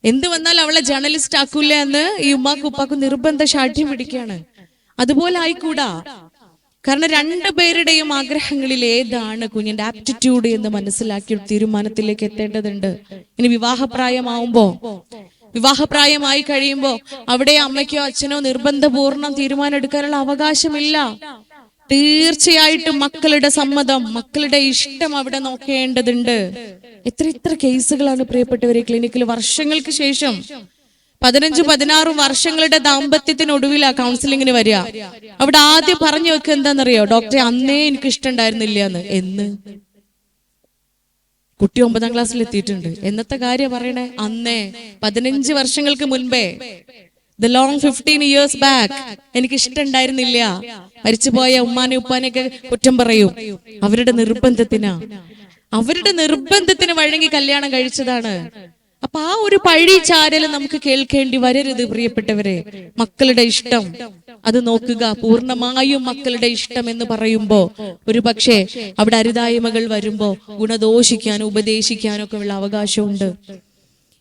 എന്ത് വന്നാലും അവളെ ജേർണലിസ്റ്റ് ആക്കൂല എന്ന് ഈ ഉമ്മാക്കും ഉപ്പാക്കും നിർബന്ധ ശാഠ്യം പിടിക്കുകയാണ്. അതുപോലെ ആയിക്കൂടാ. കാരണം രണ്ടുപേരുടെയും ആഗ്രഹങ്ങളിൽ ഏതാണ് കുഞ്ഞിന്റെ ആപ്റ്റിറ്റ്യൂഡ് എന്ന് മനസ്സിലാക്കി തീരുമാനത്തിലേക്ക് എത്തേണ്ടതുണ്ട്. ഇനി വിവാഹപ്രായമായി കഴിയുമ്പോ അവിടെ അമ്മയ്ക്കോ അച്ഛനോ നിർബന്ധപൂർണ്ണം തീരുമാനം എടുക്കാനുള്ള അവകാശമില്ല. തീർച്ചയായിട്ടും മക്കളുടെ സമ്മതം, മക്കളുടെ ഇഷ്ടം അവിടെ നോക്കേണ്ടതുണ്ട്. എത്ര കേസുകളാണ് പ്രിയപ്പെട്ടവരെ ക്ലിനിക്കിൽ വർഷങ്ങൾക്ക് ശേഷം 15-16 വർഷങ്ങളുടെ ദാമ്പത്യത്തിനൊടുവിലാ കൗൺസിലിങ്ങിന് വരിക. അവിടെ ആദ്യം പറഞ്ഞു വെക്കുക എന്താണെന്നറിയോ? ഡോക്ടറെ അന്നേ എനിക്ക് ഇഷ്ടമുണ്ടായിരുന്നില്ല എന്ന്. കുട്ടി 9ാം ക്ലാസ്സിൽ എത്തിയിട്ടുണ്ട്. എന്നത്തെ കാര്യം പറയണേ? അന്നേ 15 വർഷങ്ങൾക്ക് മുൻപേ, ദ ലോങ് 15 years ബാക്ക് എനിക്ക് ഇഷ്ടമുണ്ടായിരുന്നില്ല. മരിച്ചുപോയ ഉമ്മാനെ ഉപ്പാനെയൊക്കെ കുറ്റം പറയും. അവരുടെ നിർബന്ധത്തിന് വഴങ്ങി കല്യാണം കഴിച്ചതാണ്. അപ്പൊ ആ ഒരു പഴിചാരല് നമുക്ക് കേൾക്കേണ്ടി വരരുത് പ്രിയപ്പെട്ടവരെ. മക്കളുടെ ഇഷ്ടം അത് നോക്കുക. പൂർണ്ണമായും മക്കളുടെ ഇഷ്ടം എന്ന് പറയുമ്പോ ഒരു പക്ഷേ അവിടെ അരുതായ്മകൾ വരുമ്പോ ഗുണദോഷിക്കാനും ഉപദേശിക്കാനും ഒക്കെ ഉള്ള അവകാശമുണ്ട്.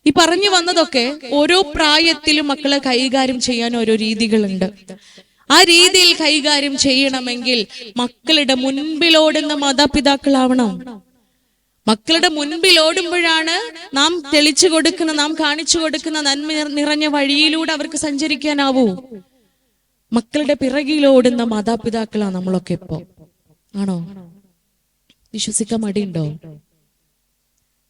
ഈ പറഞ്ഞു വന്നതൊക്കെ ഓരോ പ്രായത്തിലും മക്കളെ കൈകാര്യം ചെയ്യാൻ ഓരോ രീതികളുണ്ട്. ആ രീതിയിൽ കൈകാര്യം ചെയ്യണമെങ്കിൽ മക്കളുടെ മുൻപിലോടുന്ന മാതാപിതാക്കളാവണം. മക്കളുടെ മുൻപിൽ ഓടുമ്പോഴാണ് നാം തെളിച്ചു കൊടുക്കുന്ന, നാം കാണിച്ചു കൊടുക്കുന്ന നന്മ നിറഞ്ഞ വഴിയിലൂടെ അവർക്ക് സഞ്ചരിക്കാനാവൂ. മക്കളുടെ പിറകിലോടുന്ന മാതാപിതാക്കളാ നമ്മളൊക്കെ ഇപ്പോ. ആണോ? വിശ്വസിക്കാൻ മടിയുണ്ടോ?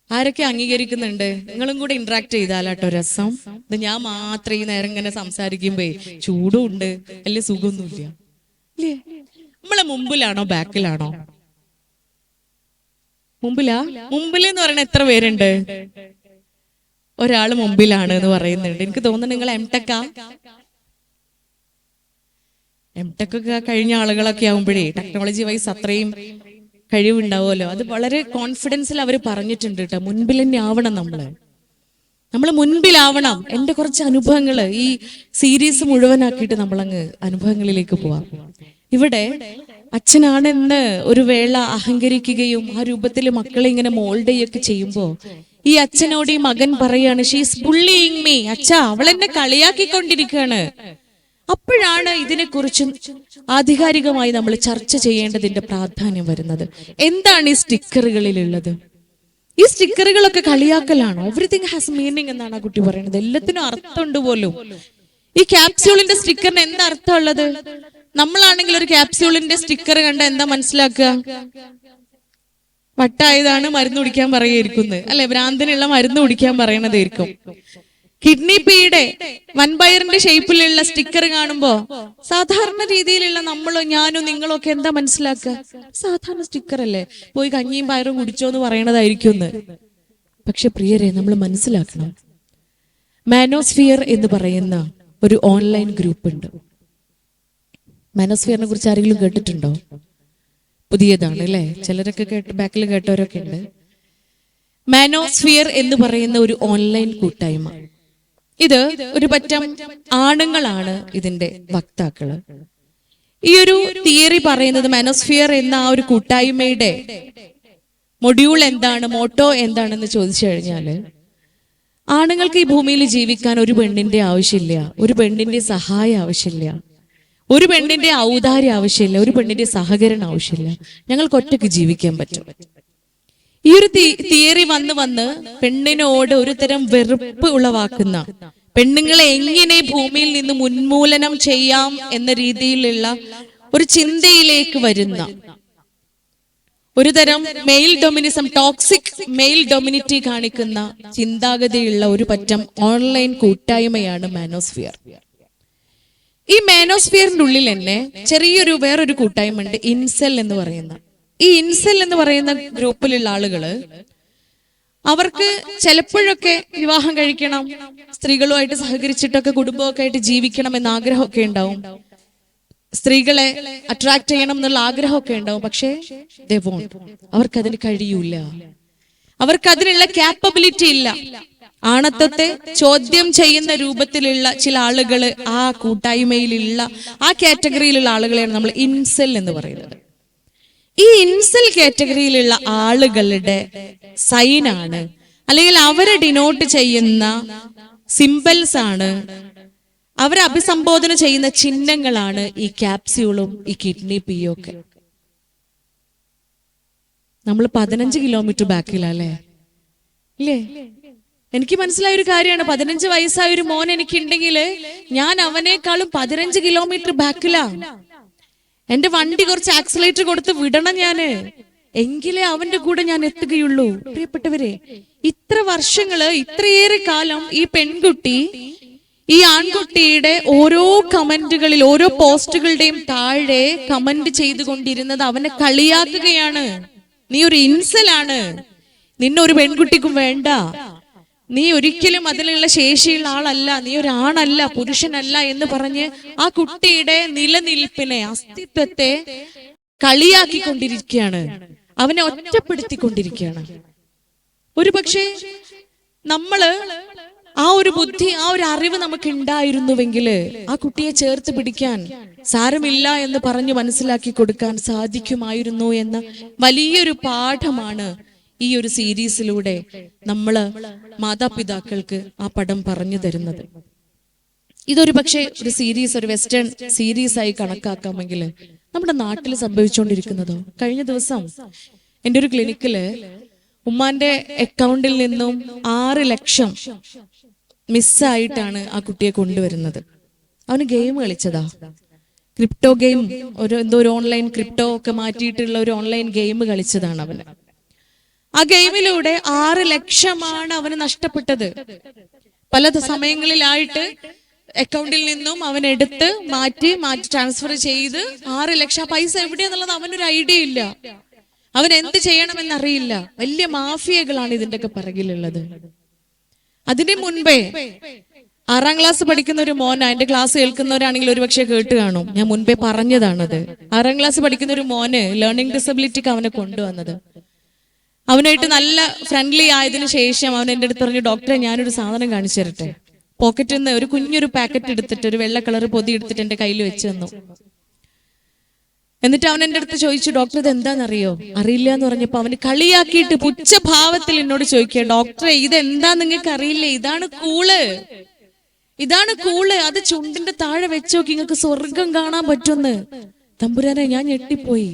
ആരൊക്കെ അംഗീകരിക്കുന്നുണ്ട്? നിങ്ങളും കൂടെ ഇന്ററാക്ട് ചെയ്താലാട്ടോ രസം. ഇത് ഞാൻ മാത്രം ഈ നേരം ഇങ്ങനെ സംസാരിക്കുമ്പോ ചൂടും ഉണ്ട്, അല്ലെ സുഖമൊന്നുമില്ല. ഇല്ലേ? നമ്മളെ മുമ്പിലാണോ ബാക്കിലാണോ? മുമ്പിലെന്ന് പറയുന്ന എത്ര പേരുണ്ട്? ഒരാള് മുമ്പിലാണ് എന്ന് പറയുന്നുണ്ട്. എനിക്ക് തോന്നുന്നു നിങ്ങൾ എംടെക് ഒക്കെ കഴിഞ്ഞ ആളുകളൊക്കെ ആവുമ്പോഴേ ടെക്നോളജി വൈസ് അത്രയും കഴിവുണ്ടാവുമല്ലോ. അത് വളരെ കോൺഫിഡൻസിൽ അവർ പറഞ്ഞിട്ടുണ്ട് കേട്ടോ. മുൻപിൽ തന്നെ ആവണം നമ്മള് മുൻപിലാവണം. എന്റെ കുറച്ച് അനുഭവങ്ങള് ഈ സീരീസ് മുഴുവനാക്കിയിട്ട് നമ്മളങ്ങ് അനുഭവങ്ങളിലേക്ക് പോവാം. ഇവിടെ അച്ഛനാണെന്ന് ഒരു വേള അഹങ്കരിക്കുകയും ആ രൂപത്തിൽ മക്കളെ ഇങ്ങനെ മോൾഡ് ചെയ്യൊക്കെ ചെയ്യുമ്പോ ഈ അച്ഛനോട് ഈ മകൻ പറയാണ്, ഷീസ് ബുള്ളിയിങ് മീ. അച്ഛാ, അവൾ എന്നെ കളിയാക്കിക്കൊണ്ടിരിക്കുകയാണ്. അപ്പോഴാണ് ഇതിനെക്കുറിച്ച് ആധികാരികമായി നമ്മൾ ചർച്ച ചെയ്യേണ്ടതിന്റെ പ്രാധാന്യം വരുന്നത്. എന്താണ് ഈ സ്റ്റിക്കറുകളിലുള്ളത്? ഈ സ്റ്റിക്കറുകളൊക്കെ കളിയാക്കലാണോ? എവറിത്തിങ് ഹാസ് മീനിങ് എന്നാണ് ആ കുട്ടി പറയുന്നത്. എല്ലാത്തിനും അർത്ഥമുണ്ട് പോലും. ഈ ക്യാപ്സ്യൂളിന്റെ സ്റ്റിക്കറിന് എന്താ അർത്ഥമുള്ളത്? നമ്മളാണെങ്കിൽ ഒരു ക്യാപ്സ്യൂളിന്റെ സ്റ്റിക്കർ കണ്ട എന്താ മനസ്സിലാക്കുക? വട്ടായതാണ്, മരുന്ന് കുടിക്കാൻ പറയായിരിക്കുന്നത്, അല്ലെ? ഭ്രാന്തിനുള്ള മരുന്ന് കുടിക്കാൻ പറയണതായിരിക്കും. കിഡ്നി പീയുടെ വൻപയറിന്റെ ഷേപ്പിലുള്ള സ്റ്റിക്കർ കാണുമ്പോ സാധാരണ രീതിയിലുള്ള നമ്മളോ ഞാനോ നിങ്ങളോ ഒക്കെ എന്താ മനസ്സിലാക്കുക? സാധാരണ സ്റ്റിക്കർ അല്ലേ, പോയി കഞ്ഞിയും പയറും കുടിച്ചോ എന്ന് പറയണതായിരിക്കും. പക്ഷെ പ്രിയരെ, നമ്മൾ മനസ്സിലാക്കണം, മാനോസ്ഫിയർ എന്ന് പറയുന്ന ഒരു ഓൺലൈൻ ഗ്രൂപ്പ് ഉണ്ട്. മാനോസ്ഫിയറിനെ കുറിച്ച് ആരെങ്കിലും കേട്ടിട്ടുണ്ടോ? പുതിയതാണ് അല്ലെ? ചിലരൊക്കെ ബാക്കിൽ കേട്ടവരൊക്കെ ഉണ്ട്. മാനോസ്ഫിയർ എന്ന് പറയുന്ന ഒരു ഓൺലൈൻ കൂട്ടായ്മ. ഇത് ഒരു പറ്റം ആണുങ്ങളാണ് ഇതിന്റെ വക്താക്കള്. ഈ ഒരു തിയറി പറയുന്നത്, മാനോസ്ഫിയർ എന്ന ആ ഒരു കൂട്ടായ്മയുടെ മൊഡ്യൂൾ എന്താണ്, മോട്ടോ എന്താണെന്ന് ചോദിച്ചു കഴിഞ്ഞാല്, ആണുങ്ങൾക്ക് ഈ ഭൂമിയിൽ ജീവിക്കാൻ ഒരു പെണ്ണിന്റെ ആവശ്യമില്ല, ഒരു പെണ്ണിന്റെ സഹായം ആവശ്യമില്ല, ഒരു പെണ്ണിന്റെ ഔദാര്യം ആവശ്യമില്ല, ഒരു പെണ്ണിന്റെ സഹകരണം ആവശ്യമില്ല. ഞങ്ങൾക്ക് ഒറ്റയ്ക്ക് ജീവിക്കാൻ പറ്റും. ഈ ഒരു തിയറി വന്ന് പെണ്ണിനോട് ഒരു തരം വെറുപ്പ് ഉളവാക്കുന്ന, പെണ്ണുങ്ങളെ എങ്ങനെ ഭൂമിയിൽ നിന്ന് ഉന്മൂലനം ചെയ്യാം എന്ന രീതിയിലുള്ള ഒരു ചിന്തയിലേക്ക് വരുന്ന ഒരു തരം മെയിൽ ഡൊമിനിസം, ടോക്സിക് മെയിൽ ഡൊമിനിറ്റി കാണിക്കുന്ന ചിന്താഗതിയുള്ള ഒരു പറ്റം ഓൺലൈൻ കൂട്ടായ്മയാണ് മാനോസ്ഫിയർ. ഈ മാനോസ്ഫിയറിന്റെ ഉള്ളിൽ തന്നെ ചെറിയൊരു വേറൊരു കൂട്ടായ്മ ഉണ്ട്, ഇൻസെൽ എന്ന് പറയുന്ന. ഈ ഇൻസെൽ എന്ന് പറയുന്ന ഗ്രൂപ്പിലുള്ള ആളുകള്, അവർക്ക് ചിലപ്പോഴൊക്കെ വിവാഹം കഴിക്കണം, സ്ത്രീകളുമായിട്ട് സഹകരിച്ചിട്ടൊക്കെ കുടുംബമൊക്കെ ആയിട്ട് ജീവിക്കണം എന്ന ആഗ്രഹമൊക്കെ ഉണ്ടാവും, സ്ത്രീകളെ അട്രാക്ട് ചെയ്യണം എന്നുള്ള ആഗ്രഹമൊക്കെ ഉണ്ടാവും. പക്ഷേ അവർക്കതിന് കഴിയൂല, അവർക്കതിനുള്ള ക്യാപ്പബിലിറ്റി ഇല്ല. ആണത്വത്തെ ചോദ്യം ചെയ്യുന്ന രൂപത്തിലുള്ള ചില ആളുകള് ആ കൂട്ടായ്മയിലുള്ള, ആ കാറ്റഗറിയിലുള്ള ആളുകളെയാണ് നമ്മൾ ഇൻസെൽ എന്ന് പറയുന്നത്. ഈ ഇൻസെൽ കാറ്റഗറിയിലുള്ള ആളുകളുടെ സൈനാണ്, അല്ലെങ്കിൽ അവരെ ഡിനോട്ട് ചെയ്യുന്ന സിംബൽസ് ആണ്, അവരെ അഭിസംബോധന ചെയ്യുന്ന ചിഹ്നങ്ങളാണ് ഈ ക്യാപ്സ്യൂളും ഈ കിഡ്നി പീയും ഒക്കെ. നമ്മൾ 15 കിലോമീറ്റർ ബാക്കിലല്ലേ? ഇല്ലേ? എനിക്ക് മനസ്സിലായ ഒരു കാര്യമാണ്, 15 വയസ്സായ ഒരു മോൻ എനിക്കുണ്ടെങ്കിൽ ഞാൻ അവനേക്കാളും 15 കിലോമീറ്റർ ബാക്കിലാ. എന്റെ വണ്ടി കുറച്ച് ആക്സിലേറ്റർ കൊടുത്ത് വിടണം ഞാന്, എങ്കിലേ അവന്റെ കൂടെ ഞാൻ എത്തുകയുള്ളൂ. പ്രിയപ്പെട്ടവരെ, ഇത്ര വർഷങ്ങള്, ഇത്രയേറെ കാലം ഈ പെൺകുട്ടി ഈ ആൺകുട്ടിയുടെ ഓരോ കമന്റുകളിൽ, ഓരോ പോസ്റ്റുകളുടെയും താഴെ കമന്റ് ചെയ്തുകൊണ്ടിരുന്നത് അവനെ കളിയാക്കുകയാണ്. നീ ഒരു ഇൻസലാണ്, നിന്നെ ഒരു പെൺകുട്ടിക്കും വേണ്ട, നീ ഒരിക്കലും അതിലുള്ള ശേഷിയുള്ള ആളല്ല, നീ ഒരു ആണല്ല, പുരുഷനല്ല എന്ന് പറഞ്ഞ് ആ കുട്ടിയുടെ നിലനിൽപ്പിനെ, അസ്തിത്വത്തെ കളിയാക്കിക്കൊണ്ടിരിക്കുകയാണ്, അവനെ ഒറ്റപ്പെടുത്തിക്കൊണ്ടിരിക്കുകയാണ്. ഒരു പക്ഷേ നമ്മള് ആ ഒരു ബുദ്ധി, ആ ഒരു അറിവ് നമുക്ക് ഉണ്ടായിരുന്നുവെങ്കിൽ ആ കുട്ടിയെ ചേർത്ത് പിടിക്കാൻ, സാരമില്ല എന്ന് പറഞ്ഞു മനസ്സിലാക്കി കൊടുക്കാൻ സാധിക്കുമായിരുന്നു എന്ന വലിയൊരു പാഠമാണ് ഈ ഒരു സീരീസിലൂടെ നമ്മള് മാതാപിതാക്കൾക്ക് ആ പടം പറഞ്ഞു തരുന്നത്. ഇതൊരു പക്ഷേ ഒരു സീരീസ്, ഒരു വെസ്റ്റേൺ സീരീസ് ആയി കണക്കാക്കാമെങ്കിൽ നമ്മുടെ നാട്ടിൽ സംഭവിച്ചുകൊണ്ടിരിക്കുന്നതോ? കഴിഞ്ഞ ദിവസം എൻ്റെ ഒരു ക്ലിനിക്കില് ഉമ്മാന്റെ അക്കൗണ്ടിൽ നിന്നും 6 ലക്ഷം മിസ്സായിട്ടാണ് ആ കുട്ടിയെ കൊണ്ടുവരുന്നത്. അവന് ഗെയിം കളിച്ചതാ, ക്രിപ്റ്റോ ഗെയിം, ഒരു ഓൺലൈൻ ക്രിപ്റ്റോ ഒക്കെ മാറ്റിയിട്ടുള്ള ഒരു ഓൺലൈൻ ഗെയിം കളിച്ചതാണ് അവന്. ആ ഗെയിമിലൂടെ 6 ലക്ഷമാണ് അവന് നഷ്ടപ്പെട്ടത്. പല സമയങ്ങളിലായിട്ട് അക്കൗണ്ടിൽ നിന്നും അവൻ എടുത്ത് മാറ്റി ട്രാൻസ്ഫർ ചെയ്ത് 6 ലക്ഷം. പൈസ എവിടെയാന്നുള്ളത് അവനൊരു ഐഡിയ ഇല്ല, അവൻ എന്ത് ചെയ്യണമെന്നറിയില്ല. വലിയ മാഫിയകളാണ് ഇതിന്റെയൊക്കെ പിറകിലുള്ളത്. അതിന് മുൻപേ 6ാം ക്ലാസ് പഠിക്കുന്ന ഒരു മോന, എന്റെ ക്ലാസ് കേൾക്കുന്നവരാണെങ്കിൽ ഒരുപക്ഷെ കേട്ട് കാണും, ഞാൻ മുൻപേ പറഞ്ഞതാണത്. 6ാം ക്ലാസ് പഠിക്കുന്ന ഒരു മോന് ലേണിംഗ് ഡിസബിലിറ്റിക്ക് അവനെ കൊണ്ടുവന്നത്. അവനായിട്ട് നല്ല ഫ്രണ്ട്ലി ആയതിനു ശേഷം അവൻ എന്റെ അടുത്ത് പറഞ്ഞു, ഡോക്ടറെ ഞാനൊരു സാധനം കാണിച്ചു തരട്ടെ. പോക്കറ്റിൽ നിന്ന് ഒരു കുഞ്ഞൊരു പാക്കറ്റ് എടുത്തിട്ട്, ഒരു വെള്ള കളർ പൊതി എടുത്തിട്ട് എന്റെ കയ്യിൽ വെച്ച് തന്നു. എന്നിട്ട് അവൻ എന്റെ അടുത്ത് ചോദിച്ചു, ഡോക്ടർ ഇത് എന്താണെന്നറിയോ? അറിയില്ല എന്ന് പറഞ്ഞപ്പോ അവന് കളിയാക്കിയിട്ട് പുച്ഛഭാവത്തിൽ എന്നോട് ചോദിക്കുക, ഡോക്ടറെ ഇതെന്താ നിങ്ങൾക്ക് അറിയില്ലേ? ഇതാണ് കൂള്, അത് ചുണ്ടിന്റെ താഴെ വെച്ച് നോക്കി, നിങ്ങൾക്ക് സ്വർഗം കാണാൻ പറ്റുമെന്ന്. തമ്പുരാനെ, ഞാൻ ഞെട്ടിപ്പോയി.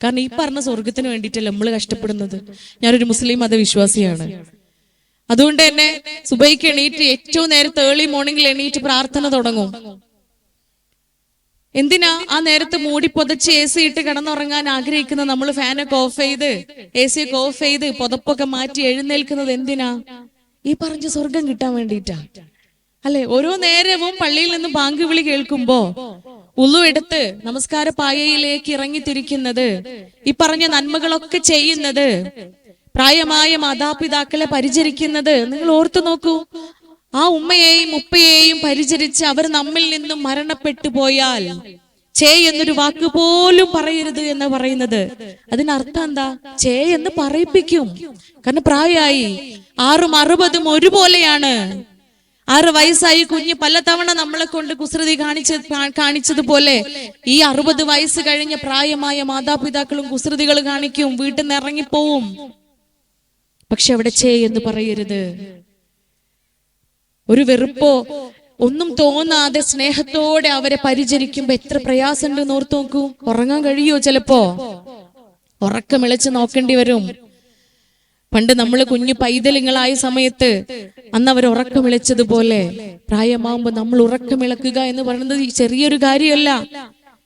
കാരണം ഈ പറഞ്ഞ സ്വർഗത്തിന് വേണ്ടിയിട്ടല്ല നമ്മൾ കഷ്ടപ്പെടുന്നത്. ഞാനൊരു മുസ്ലിം മതവിശ്വാസിയാണ്. അതുകൊണ്ട് തന്നെ സുബൈക്ക് എണീറ്റ് ഏറ്റവും നേരത്തെ ഏർലി മോർണിംഗിൽ എണീറ്റ് പ്രാർത്ഥന തുടങ്ങും. എന്തിനാ ആ നേരത്ത് മൂടി പൊതച്ച് AC ഇട്ട് കിടന്നുറങ്ങാൻ ആഗ്രഹിക്കുന്ന നമ്മൾ ഫാനൊക്കെ ഓഫ് ചെയ്ത് AC ഒക്കെ ഓഫ് ചെയ്ത് പുതപ്പൊക്കെ മാറ്റി എഴുന്നേൽക്കുന്നത് എന്തിനാ? ഈ പറഞ്ഞ സ്വർഗം കിട്ടാൻ വേണ്ടിയിട്ടാ അല്ലെ? ഓരോ നേരവും പള്ളിയിൽ നിന്ന് ബാങ്ക് വിളി കേൾക്കുമ്പോ ഉളു എടുത്ത് നമസ്കാര പായയിലേക്ക് ഇറങ്ങിത്തിരിക്കുന്നത്, ഈ പറഞ്ഞ നന്മകളൊക്കെ ചെയ്യുന്നത്, പ്രായമായ മാതാപിതാക്കളെ പരിചരിക്കുന്നത്, നിങ്ങൾ ഓർത്തു നോക്കൂ. ആ ഉമ്മയെയും ഉപ്പയെയും പരിചരിച്ച് അവർ നമ്മിൽ നിന്നും മരണപ്പെട്ടു പോയാൽ എന്നൊരു വാക്ക് പോലും പറയരുത് എന്ന് പറയുന്നത്, അതിനർത്ഥം എന്താ? എന്ന് പറയിപ്പിക്കും. കാരണം പ്രായമായി 6ഉം 60ഉം ഒരുപോലെയാണ്. 6 വയസ്സായി കുഞ്ഞ് പലതവണ നമ്മളെ കൊണ്ട് കുസൃതി കാണിച്ചതുപോലെ ഈ 60 വയസ്സ് കഴിഞ്ഞ പ്രായമായ മാതാപിതാക്കളും കുസൃതികൾ കാണിക്കും, വീട്ടിൽ നിന്ന് ഇറങ്ങിപ്പോവും. പക്ഷെ അവിടെ എന്ന് പറയരുത്. ഒരു വെറുപ്പോ ഒന്നും തോന്നാതെ സ്നേഹത്തോടെ അവരെ പരിചരിക്കുമ്പോ എത്ര പ്രയാസമുണ്ടെന്ന് ഓർത്ത് നോക്കൂ. ഉറങ്ങാൻ കഴിയോ? ചിലപ്പോ ഉറക്കമിളച്ച് നോക്കേണ്ടി വരും. പണ്ട് നമ്മൾ കുഞ്ഞു പൈതലുങ്ങളായ സമയത്ത് അന്ന് അവർ ഉറക്കമിളച്ചതുപോലെ പ്രായമാകുമ്പോ നമ്മൾ ഉറക്കമിളക്കുക എന്ന് പറയുന്നത് ചെറിയൊരു കാര്യമല്ല.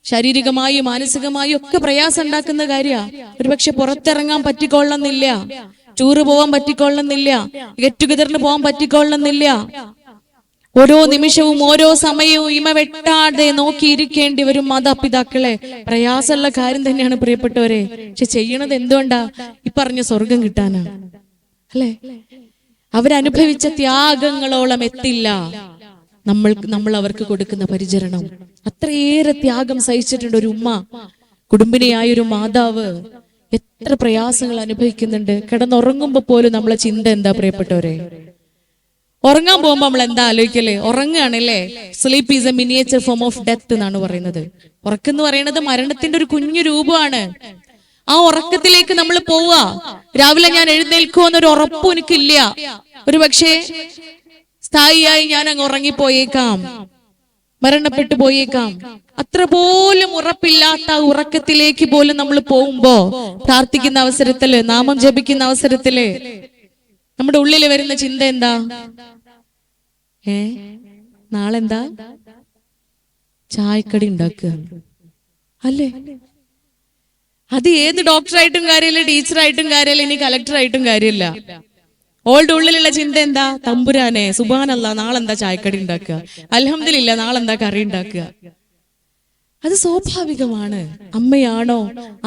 ശാരീരികമായും മാനസികമായും ഒക്കെ പ്രയാസം ഉണ്ടാക്കുന്ന കാര്യമാണ്. ഒരുപക്ഷെ പുറത്തിറങ്ങാൻ പറ്റിക്കൊള്ളുന്നില്ല, ടൂറ് പോവാൻ പറ്റിക്കൊള്ളുന്നില്ല, ഗെറ്റ് ടുഗദറിന് പോകാൻ പറ്റിക്കൊള്ളുന്നില്ല. ഓരോ നിമിഷവും ഓരോ സമയവും ഇമ വെട്ടാതെ നോക്കിയിരിക്കേണ്ടി വരും മാതാപിതാക്കളെ. പ്രയാസമുള്ള കാര്യം തന്നെയാണ് പ്രിയപ്പെട്ടവരെ. പക്ഷെ ചെയ്യണത് എന്തുകൊണ്ടാ? ഈ പറഞ്ഞ സ്വർഗം കിട്ടാനാണ് അല്ലെ? അവരനുഭവിച്ച ത്യാഗങ്ങളോളം എത്തില്ല നമ്മൾ അവർക്ക് കൊടുക്കുന്ന പരിചരണം. അത്രയേറെ ത്യാഗം സഹിച്ചിട്ടുണ്ട് ഒരു ഉമ്മ, കുടുംബിനിയായ ഒരു മാതാവ്. എത്ര പ്രയാസങ്ങൾ അനുഭവിക്കുന്നുണ്ട്. കിടന്നുറങ്ങുമ്പോ പോലും നമ്മളെ ചിന്ത എന്താ പ്രിയപ്പെട്ടവരെ? ഉറങ്ങാൻ പോകുമ്പോ നമ്മൾ എന്താ ആലോചിക്കല്ലേ? ഉറങ്ങുകയാണല്ലേ. Sleep is a miniature form of death എന്നാണ് പറയുന്നത്. ഉറക്കെന്ന് പറയുന്നത് മരണത്തിന്റെ ഒരു കുഞ്ഞു രൂപമാണ്. ആ ഉറക്കത്തിലേക്ക് നമ്മൾ പോവാ. രാവിലെ ഞാൻ എഴുന്നേൽക്കുമോ എന്നൊരു ഉറപ്പും എനിക്കില്ല. ഒരു പക്ഷേ സ്ഥായിയായി ഞാൻ അങ്ങ് ഉറങ്ങിപ്പോയേക്കാം, മരണപ്പെട്ടു പോയേക്കാം. അത്ര പോലും ഉറപ്പില്ലാത്ത ഉറക്കത്തിലേക്ക് പോലും നമ്മൾ പോകുമ്പോ പ്രാർത്ഥിക്കുന്ന അവസരത്തില്, നാമം ജപിക്കുന്ന അവസരത്തില് നമ്മുടെ ഉള്ളിൽ വരുന്ന ചിന്ത എന്താ? നാളെന്താ ചായക്കടി ഉണ്ടാക്കുക അല്ലേ? അത് ഏത് ഡോക്ടറായിട്ടും കാര്യമില്ല, ടീച്ചറായിട്ടും കാര്യമില്ല, ഇനി കളക്ടറായിട്ടും കാര്യമില്ല. ഓൾഡ് ഉള്ളിലുള്ള ചിന്ത എന്താ? തമ്പുരാനെ സുബ്ഹാനല്ലാഹ്, നാളെന്താ ചായക്കടി ഉണ്ടാക്കുക, അൽഹംദുലില്ലാ നാളെന്താ കറി ഉണ്ടാക്കുക. അത് സ്വാഭാവികമാണ്. അമ്മയാണോ?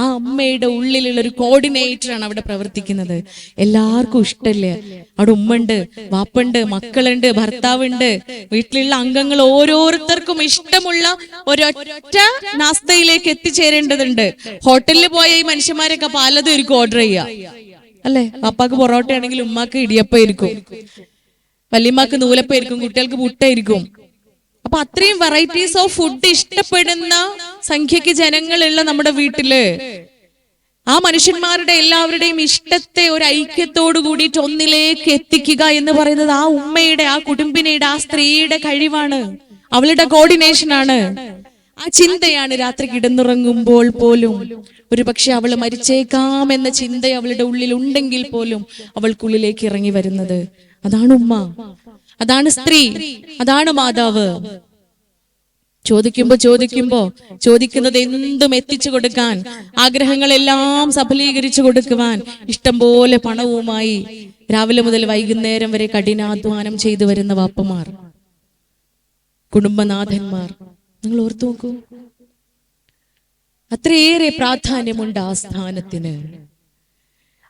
ആ അമ്മയുടെ ഉള്ളിലുള്ള ഒരു കോർഡിനേറ്റർ ആണ് അവിടെ പ്രവർത്തിക്കുന്നത്. എല്ലാവർക്കും ഇഷ്ടല്ലേ? അവിടെ ഉമ്മണ്ട്, വാപ്പുണ്ട്, മക്കളുണ്ട്, ഭർത്താവുണ്ട്, വീട്ടിലുള്ള അംഗങ്ങൾ ഓരോരുത്തർക്കും ഇഷ്ടമുള്ള ഒരൊറ്റ നാസ്തയിലേക്ക് എത്തിച്ചേരേണ്ടതുണ്ട്. ഹോട്ടലിൽ പോയ ഈ മനുഷ്യന്മാരൊക്കെ പലതും ആയിരിക്കും ഓർഡർ ചെയ്യുക അല്ലെ? പാപ്പാക്ക് പൊറോട്ട ആണെങ്കിൽ ഉമ്മാക്ക് ഇടിയപ്പായിരിക്കും, വല്യമ്മക്ക് നൂലപ്പായിരിക്കും, കുട്ടികൾക്ക് പുട്ടായിരിക്കും. അപ്പൊ അത്രയും വെറൈറ്റീസ് ഓഫ് ഫുഡ് ഇഷ്ടപ്പെടുന്ന സംഖ്യക്ക് ജനങ്ങളുള്ള നമ്മുടെ വീട്ടില് ആ മനുഷ്യന്മാരുടെ എല്ലാവരുടെയും ഇഷ്ടത്തെ ഒരു ഐക്യത്തോടു കൂടിയിട്ട് ഒന്നിലേക്ക് എത്തിക്കുക എന്ന് പറയുന്നത് ആ ഉമ്മയുടെ, ആ കുടുംബിനിയുടെ, ആ സ്ത്രീയുടെ കഴിവാണ്, അവളുടെ കോർഡിനേഷൻ ആണ്. ആ ചിന്തയാണ് രാത്രി കിടന്നുറങ്ങുമ്പോൾ പോലും ഒരുപക്ഷെ അവൾ മരിച്ചേക്കാം എന്ന ചിന്ത അവളുടെ ഉള്ളിൽ ഉണ്ടെങ്കിൽ പോലും അവൾക്കുള്ളിലേക്ക് ഇറങ്ങി വരുന്നത്. അതാണ് ഉമ്മ, അതാണ് സ്ത്രീ, അതാണ് മാതാവ്. ചോദിക്കുമ്പോ ചോദിക്കുന്നത് എന്തും എത്തിച്ചു കൊടുക്കാൻ, ആഗ്രഹങ്ങളെല്ലാം സഫലീകരിച്ചു കൊടുക്കുവാൻ ഇഷ്ടം പോലെ പണവുമായി രാവിലെ മുതൽ വൈകുന്നേരം വരെ കഠിനാധ്വാനം ചെയ്തു വരുന്ന വാപ്പമാർ, കുടുംബനാഥന്മാർ, നിങ്ങൾ ഓർത്തു നോക്കൂ. അത്രയേറെ പ്രാധാന്യമുണ്ട് ആ സ്ഥാനത്തിന്.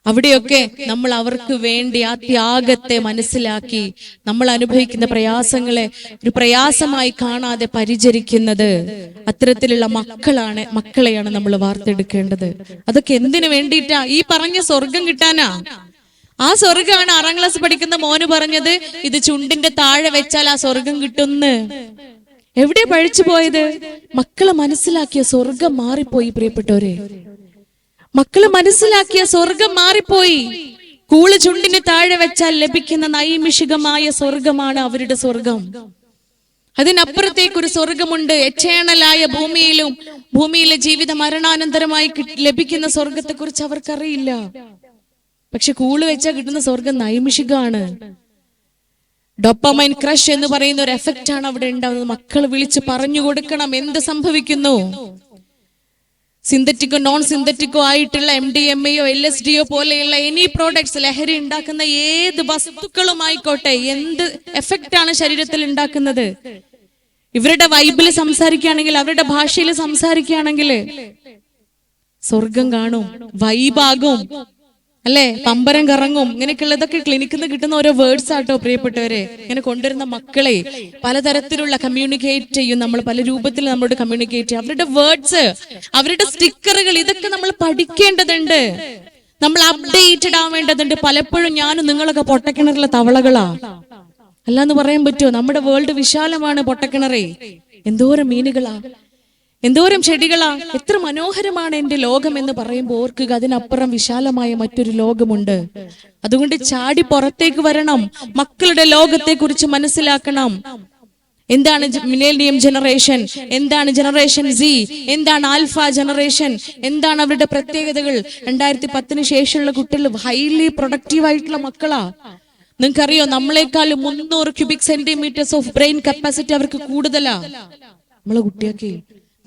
അവിടെയൊക്കെ നമ്മൾ അവർക്ക് വേണ്ടി ആ ത്യാഗത്തെ മനസ്സിലാക്കി നമ്മൾ അനുഭവിക്കുന്ന പ്രയാസങ്ങളെ ഒരു പ്രയാസമായി കാണാതെ പരിചരിക്കുന്നത് അത്തരത്തിലുള്ള മക്കളെയാണ് നമ്മൾ വാർത്തെടുക്കേണ്ടത്. അതൊക്കെ എന്തിനു വേണ്ടിയിട്ടാ? ഈ പറഞ്ഞ സ്വർഗം കിട്ടാനാ. ആ സ്വർഗമാണ് 6ാം ക്ലാസ് പഠിക്കുന്ന മോന് പറഞ്ഞത്, ഇത് ചുണ്ടിന്റെ താഴെ വെച്ചാൽ ആ സ്വർഗം കിട്ടുന്ന്. എവിടെ പഴിച്ചു പോയത്? മക്കളെ മനസ്സിലാക്കിയ സ്വർഗം മാറിപ്പോയി പ്രിയപ്പെട്ടവരെ. മക്കള് മനസ്സിലാക്കിയ സ്വർഗം മാറിപ്പോയി. കൂള് ചുണ്ടിന് താഴെ വെച്ചാൽ ലഭിക്കുന്ന നൈമിഷികമായ സ്വർഗമാണ് അവരുടെ സ്വർഗം. അതിനപ്പുറത്തേക്കൊരു സ്വർഗമുണ്ട്. എറ്റേണലായ ഭൂമിയിലെ ജീവിത മരണാനന്തരമായി ലഭിക്കുന്ന സ്വർഗത്തെ കുറിച്ച് അവർക്കറിയില്ല. പക്ഷെ കൂള് വെച്ചാൽ കിട്ടുന്ന സ്വർഗം നൈമിഷികമാണ്. ഡോപ്പമൈൻ ക്രഷ് എന്ന് പറയുന്ന ഒരു എഫക്റ്റ് ആണ് അവിടെ ഉണ്ടാവുന്നത്. മക്കൾ വിളിച്ച് പറഞ്ഞു കൊടുക്കണം എന്ത് സംഭവിക്കുന്നു. സിന്തറ്റിക്കോ നോൺ സിന്തറ്റിക്കോ ആയിട്ടുള്ള MDMA-യോ LSD-യോ പോലെയുള്ള എനി പ്രോഡക്ട്സ്, ലഹരി ഉണ്ടാക്കുന്ന ഏത് വസ്തുക്കളും ആയിക്കോട്ടെ, എന്ത് എഫക്റ്റ് ആണ് ശരീരത്തിൽ ഉണ്ടാക്കുന്നത്. ഇവരുടെ വൈബില് സംസാരിക്കുകയാണെങ്കിൽ, അവരുടെ ഭാഷയിൽ സംസാരിക്കുകയാണെങ്കിൽ സ്വർഗം കാണും, വൈബാകും, അല്ലെ, പമ്പരം കറങ്ങും. ഇങ്ങനെയൊക്കെയുള്ളതൊക്കെ ക്ലിനിക്കിൽ നിന്ന് കിട്ടുന്ന ഓരോ വേർഡ്സ് ആട്ടോ പ്രിയപ്പെട്ടവരെ. ഇങ്ങനെ കൊണ്ടുവരുന്ന മക്കളെ പലതരത്തിലുള്ള കമ്മ്യൂണിക്കേറ്റ് ചെയ്യും നമ്മൾ, പല രൂപത്തിൽ നമ്മളോട് കമ്മ്യൂണിക്കേറ്റ് ചെയ്യും. അവരുടെ വേർഡ്സ്, അവരുടെ സ്റ്റിക്കറുകൾ, ഇതൊക്കെ നമ്മൾ പഠിക്കേണ്ടതുണ്ട്, നമ്മൾ അപ്ഡേറ്റഡ് ആവേണ്ടതുണ്ട്. പലപ്പോഴും ഞാനും നിങ്ങളൊക്കെ പൊട്ടക്കിണറിലെ തവളകളാ, അല്ലാന്ന് പറയാൻ പറ്റുമോ? നമ്മുടെ വേൾഡ് വിശാലമാണ്. പൊട്ടക്കിണറേ എന്തോരം മീനുകളാ, എന്തോരം ചെടികളാ, എത്ര മനോഹരമാണ് എന്റെ ലോകം എന്ന് പറയുമ്പോൾ ഓർക്കുക, അതിനപ്പുറം വിശാലമായ മറ്റൊരു ലോകമുണ്ട്. അതുകൊണ്ട് ചാടി പുറത്തേക്ക് വരണം, മക്കളുടെ ലോകത്തെ കുറിച്ച് മനസ്സിലാക്കണം. എന്താണ് മില്ലേനിയം ജനറേഷൻ, എന്താണ് ജനറേഷൻ Z, എന്താണ് ആൽഫ ജനറേഷൻ, എന്താണ് അവരുടെ പ്രത്യേകതകൾ. 2010 ശേഷമുള്ള കുട്ടികൾ ഹൈലി പ്രൊഡക്റ്റീവ് ആയിട്ടുള്ള മക്കളാ. നിങ്ങൾക്കറിയോ, നമ്മളെക്കാളും 300 cubic centimetres of brain capacity അവർക്ക് കൂടുതലാ. നമ്മളെ കുട്ടിയൊക്കെ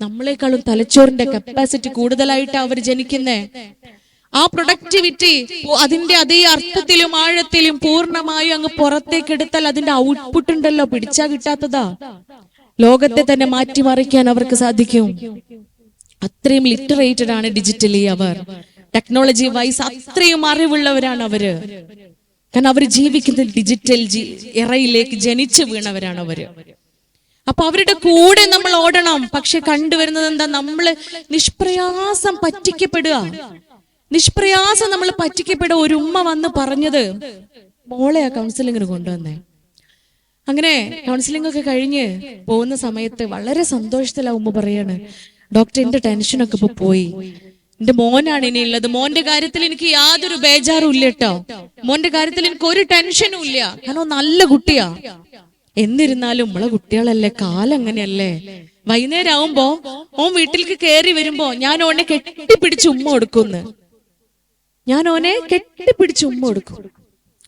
നമ്മളെക്കാളും തലച്ചോറിന്റെ കപ്പാസിറ്റി കൂടുതലായിട്ട് അവർ ജനിക്കുന്നേ. ആ പ്രൊഡക്ടിവിറ്റി അതിന്റെ അതേ അർത്ഥത്തിലും ആഴത്തിലും പൂർണ്ണമായും അങ്ങ് പുറത്തേക്ക് എടുത്താൽ അതിന്റെ ഔട്ട്പുട്ട് ഉണ്ടല്ലോ, പിടിച്ചാ കിട്ടാത്തതാ. ലോകത്തെ തന്നെ മാറ്റിമറിക്കാൻ അവർക്ക് സാധിക്കും. അത്രയും ലിറ്ററേറ്റഡ് ആണ് ഡിജിറ്റലി അവർ, ടെക്നോളജി വൈസ് അത്രയും അറിവുള്ളവരാണ് അവര്. കാരണം അവർ ജീവിക്കുന്ന ഡിജിറ്റൽ എറയിലേക്ക് ജനിച്ചു വീണവരാണ് അവര്. അപ്പൊ അവരുടെ കൂടെ നമ്മൾ ഓടണം. പക്ഷെ കണ്ടുവരുന്നത് എന്താ? നമ്മള് നിഷ്പ്രയാസം പറ്റിക്കപ്പെടുക, നിഷ്പ്രയാസം നമ്മൾ പറ്റിക്കപ്പെടുക. ഒരു ഉമ്മ വന്ന് പറഞ്ഞത്, മോളെ ആ കൗൺസിലിങ്ങിന് കൊണ്ടുവന്നേ. അങ്ങനെ കൗൺസിലിംഗ് ഒക്കെ കഴിഞ്ഞ് പോകുന്ന സമയത്ത് വളരെ സന്തോഷത്തിലാ ഉമ്മ പറയാണ്, ഡോക്ടർ എന്റെ ടെൻഷനൊക്കെ ഇപ്പൊ പോയി, എന്റെ മോനാണ് ഇനി ഉള്ളത്, മോന്റെ കാര്യത്തിൽ എനിക്ക് യാതൊരു ബേജാറും ഇല്ല കേട്ടോ, മോന്റെ കാര്യത്തിൽ എനിക്ക് ഒരു ടെൻഷനും ഇല്ല, കാരണം നല്ല കുട്ടിയാ. എന്നിരുന്നാലും നമ്മളെ കുട്ടികളല്ലേ, കാലം അങ്ങനെയല്ലേ. വൈകുന്നേരം ആവുമ്പോ ഓൻ വീട്ടിലേക്ക് കയറി വരുമ്പോ ഞാൻ ഓനെ കെട്ടിപ്പിടിച്ച് ഉമ്മ കൊടുക്കുന്ന്, ഞാൻ ഓനെ കെട്ടിപ്പിടിച്ച് ഉമ്മ കൊടുക്കും.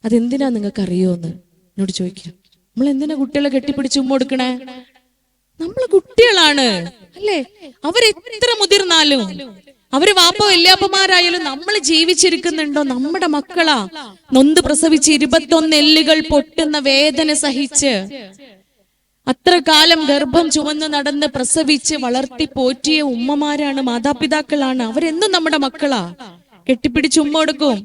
അതെന്തിനാ നിങ്ങൾക്ക് അറിയോന്ന് എന്നോട് ചോദിക്കാം. നമ്മൾ എന്തിനാ കുട്ടികളെ കെട്ടിപ്പിടിച്ച് ഉമ്മ കൊടുക്കണേ? നമ്മളെ കുട്ടികളാണ് അല്ലേ. അവരെത്ര മുതിർന്നാലും, അവര് വാപ്പ വല്യാപ്പമാരായാലും നമ്മൾ ജീവിച്ചിരിക്കുന്നുണ്ടോ? നമ്മുടെ മക്കളാ. നൊന്ത് പ്രസവിച്ച് 21 എല്ലുകൾ പൊട്ടുന്ന വേദന സഹിച്ച് അത്ര കാലം ഗർഭം ചുമന്ന് നടന്ന് പ്രസവിച്ച് വളർത്തി പോറ്റിയ ഉമ്മമാരാണ്, മാതാപിതാക്കളാണ്. അവരെന്നും നമ്മുടെ മക്കളാ. കെട്ടിപ്പിടിച്ച് ഉമ്മ കൊടുക്കും.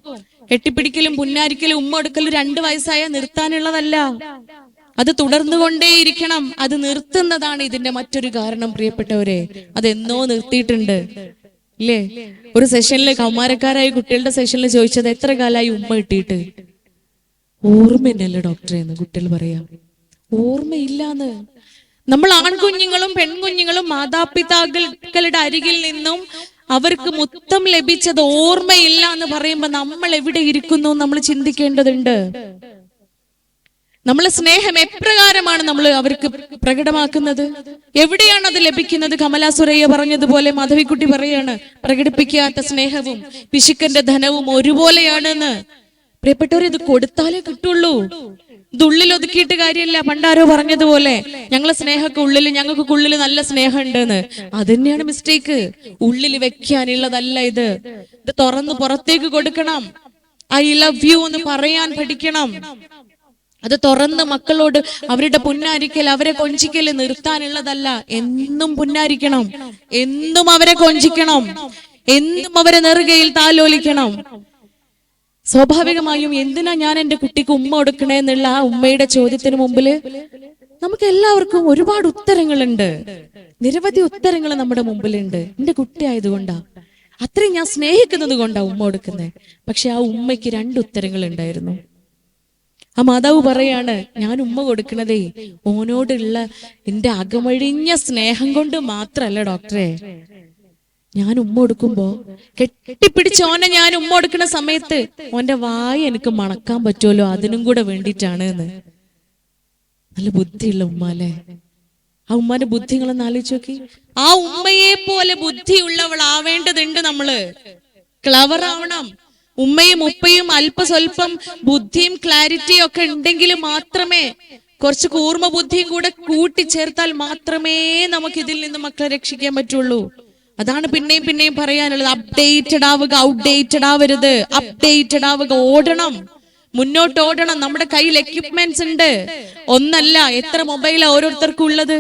കെട്ടിപ്പിടിക്കലും പുന്നാരിക്കലും ഉമ്മ കൊടുക്കലും 2 വയസ്സായ നിർത്താനുള്ളതല്ല, അത് തുടർന്നുകൊണ്ടേയിരിക്കണം. അത് നിർത്തുന്നതാണ് ഇതിന്റെ മറ്റൊരു കാരണം പ്രിയപ്പെട്ടവരെ. അതെന്നോ നിർത്തിയിട്ടുണ്ട് ഇല്ലേ? ഒരു സെഷനില് കൗമാരക്കാരായ കുട്ടികളുടെ സെഷനിൽ ചോദിച്ചത്, എത്ര കാലമായി ഉമ്മ കിട്ടിയിട്ട്? ഓർമ്മയില്ലല്ലോ ഡോക്ടറെ എന്ന് കുട്ടികൾ പറയാം. ഓർമ്മയില്ലാന്ന്. നമ്മൾ ആൺകുഞ്ഞുങ്ങളും പെൺകുഞ്ഞുങ്ങളും മാതാപിതാക്കളുടെ അരികിൽ നിന്നും അവർക്ക് മുത്തം ലഭിച്ചത് ഓർമ്മയില്ല എന്ന് പറയുമ്പോ നമ്മൾ എവിടെ ഇരിക്കുന്നു നമ്മൾ ചിന്തിക്കേണ്ടതുണ്ട്. നമ്മളെ സ്നേഹം എപ്രകാരമാണ് നമ്മൾ അവർക്ക് പ്രകടമാക്കുന്നത്? എവിടെയാണ് അത് ലഭിക്കുന്നത്? കമലാ സുരയ്യ പറഞ്ഞതുപോലെ മാധവിക്കുട്ടി പറയാണ്, പ്രകടിപ്പിക്കാത്ത സ്നേഹവും പിശുക്കന്റെ ധനവും ഒരുപോലെയാണെന്ന്. പ്രിയപ്പെട്ടവർ, ഇത് കൊടുത്താലേ കിട്ടുള്ളൂ. ഇത് ഉള്ളിൽ ഒതുക്കിയിട്ട് കാര്യമില്ല. പണ്ടാരോ പറഞ്ഞതുപോലെ ഞങ്ങളെ സ്നേഹമൊക്കെ ഉള്ളിൽ, ഞങ്ങൾക്ക് ഉള്ളിൽ നല്ല സ്നേഹം ഉണ്ടെന്ന്. അത് തന്നെയാണ് മിസ്റ്റേക്ക്. ഉള്ളിൽ വെക്കാനുള്ളതല്ല ഇത്. ഇത് തുറന്ന് പുറത്തേക്ക് കൊടുക്കണം. ഐ ലവ് യു എന്ന് പറയാൻ പഠിക്കണം. അത് തുറന്ന് മക്കളോട് അവരുടെ പുന്നാരിക്കൽ, അവരെ കൊഞ്ചിക്കൽ നിർത്താനുള്ളതല്ല. എന്നും പുന്നാരിക്കണം, എന്നും അവരെ കൊഞ്ചിക്കണം, എന്നും അവരെ നെറുകയിൽ താലോലിക്കണം. സ്വാഭാവികമായും എന്തിനാ ഞാൻ എന്റെ കുട്ടിക്ക് ഉമ്മ കൊടുക്കണേ എന്നുള്ള ആ ഉമ്മയുടെ ചോദ്യത്തിന് മുമ്പില് നമുക്ക് എല്ലാവർക്കും ഒരുപാട് ഉത്തരങ്ങളുണ്ട്. നിരവധി ഉത്തരങ്ങൾ നമ്മുടെ മുമ്പിലുണ്ട്. എന്റെ കുട്ടി ആയതുകൊണ്ടാ, അത്രയും ഞാൻ സ്നേഹിക്കുന്നത് കൊണ്ടാ ഉമ്മ കൊടുക്കുന്നത്. പക്ഷെ ആ ഉമ്മയ്ക്ക് 2 ഉത്തരങ്ങൾ ഉണ്ടായിരുന്നു. ആ മാതാവ് പറയാണ്, ഞാൻ ഉമ്മ കൊടുക്കണതേ ഓനോടുള്ള എന്റെ അകമഴിഞ്ഞ സ്നേഹം കൊണ്ട് മാത്രല്ല ഡോക്ടറെ. ഞാൻ ഉമ്മ കൊടുക്കുമ്പോ കെട്ടിപ്പിടിച്ച് ഓനെ ഞാൻ ഉമ്മ കൊടുക്കുന്ന സമയത്ത് ഓന്റെ വായ എനിക്ക് മണക്കാൻ പറ്റുമല്ലോ, അതിനും കൂടെ വേണ്ടിയിട്ടാണ് എന്ന്. നല്ല ബുദ്ധിയുള്ള ഉമ്മ അല്ലേ? ആ ഉമ്മാന്റെ ബുദ്ധി നിങ്ങളൊന്ന് ആലോചിച്ച് നോക്കി. ആ ഉമ്മയെ പോലെ ബുദ്ധിയുള്ളവളാവേണ്ടതുണ്ട്. നമ്മള് ക്ലവർ ആവണം. ഉമ്മയും ഉപ്പയും അല്പസ്വല്പം ബുദ്ധിയും ക്ലാരിറ്റിയും ഒക്കെ ഉണ്ടെങ്കിൽ മാത്രമേ, കുറച്ച് കൂർമ്മ ബുദ്ധിയും കൂടെ കൂട്ടിച്ചേർത്താൽ മാത്രമേ നമുക്ക് ഇതിൽ നിന്ന് മക്കളെ രക്ഷിക്കാൻ പറ്റുള്ളൂ. അതാണ് പിന്നെയും പിന്നെയും പറയാനുള്ളത്. അപ്ഡേറ്റഡ് ആവുക, ഔട്ട്ഡേറ്റഡ് ആവരുത്. അപ്ഡേറ്റഡ് ആവുക, ഓടണം, മുന്നോട്ട് ഓടണം. നമ്മുടെ കയ്യിൽ എക്യുപ്മെന്റ്സ് ഉണ്ട്. ഒന്നല്ല, എത്ര മൊബൈലാ ഓരോരുത്തർക്കും ഉള്ളത്.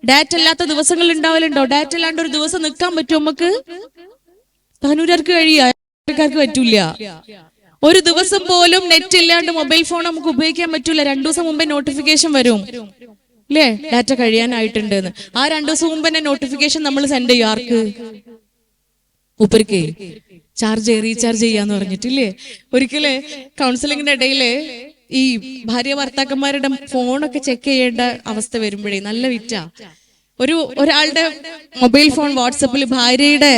ഡാറ്റ ഇല്ലാത്ത ദിവസങ്ങൾ ഉണ്ടാവലുണ്ടോ? ഡാറ്റ ഇല്ലാണ്ട് ഒരു ദിവസം നിൽക്കാൻ പറ്റുമോ നമുക്ക്? താനൂരാർക്ക് കഴിയാ, ക്കാർക്ക് പറ്റൂല. ഒരു ദിവസം പോലും നെറ്റ് ഇല്ലാണ്ട് മൊബൈൽ ഫോൺ നമുക്ക് ഉപയോഗിക്കാൻ പറ്റൂല. 2 ദിവസം മുമ്പേ നോട്ടിഫിക്കേഷൻ വരും, അല്ലേ, ഡാറ്റ കഴിയാനായിട്ടുണ്ട് എന്ന്. ആ 2 ദിവസം മുമ്പ് തന്നെ നോട്ടിഫിക്കേഷൻ നമ്മൾ സെൻഡ് ചെയ്യും. ആർക്ക്? ഉപ്പർക്ക് റീചാർജ് ചെയ്യാന്ന് പറഞ്ഞിട്ടില്ലേ? ഒരിക്കല് കൗൺസിലിങ്ങിന്റെ ഇടയില് ഈ ഭാര്യ ഭർത്താക്കന്മാരുടെ ഫോണൊക്കെ ചെക്ക് ചെയ്യേണ്ട അവസ്ഥ വരുമ്പോഴേ നല്ല വിറ്റാ. ഒരാളുടെ മൊബൈൽ ഫോൺ വാട്സപ്പിൽ ഭാര്യയുടെ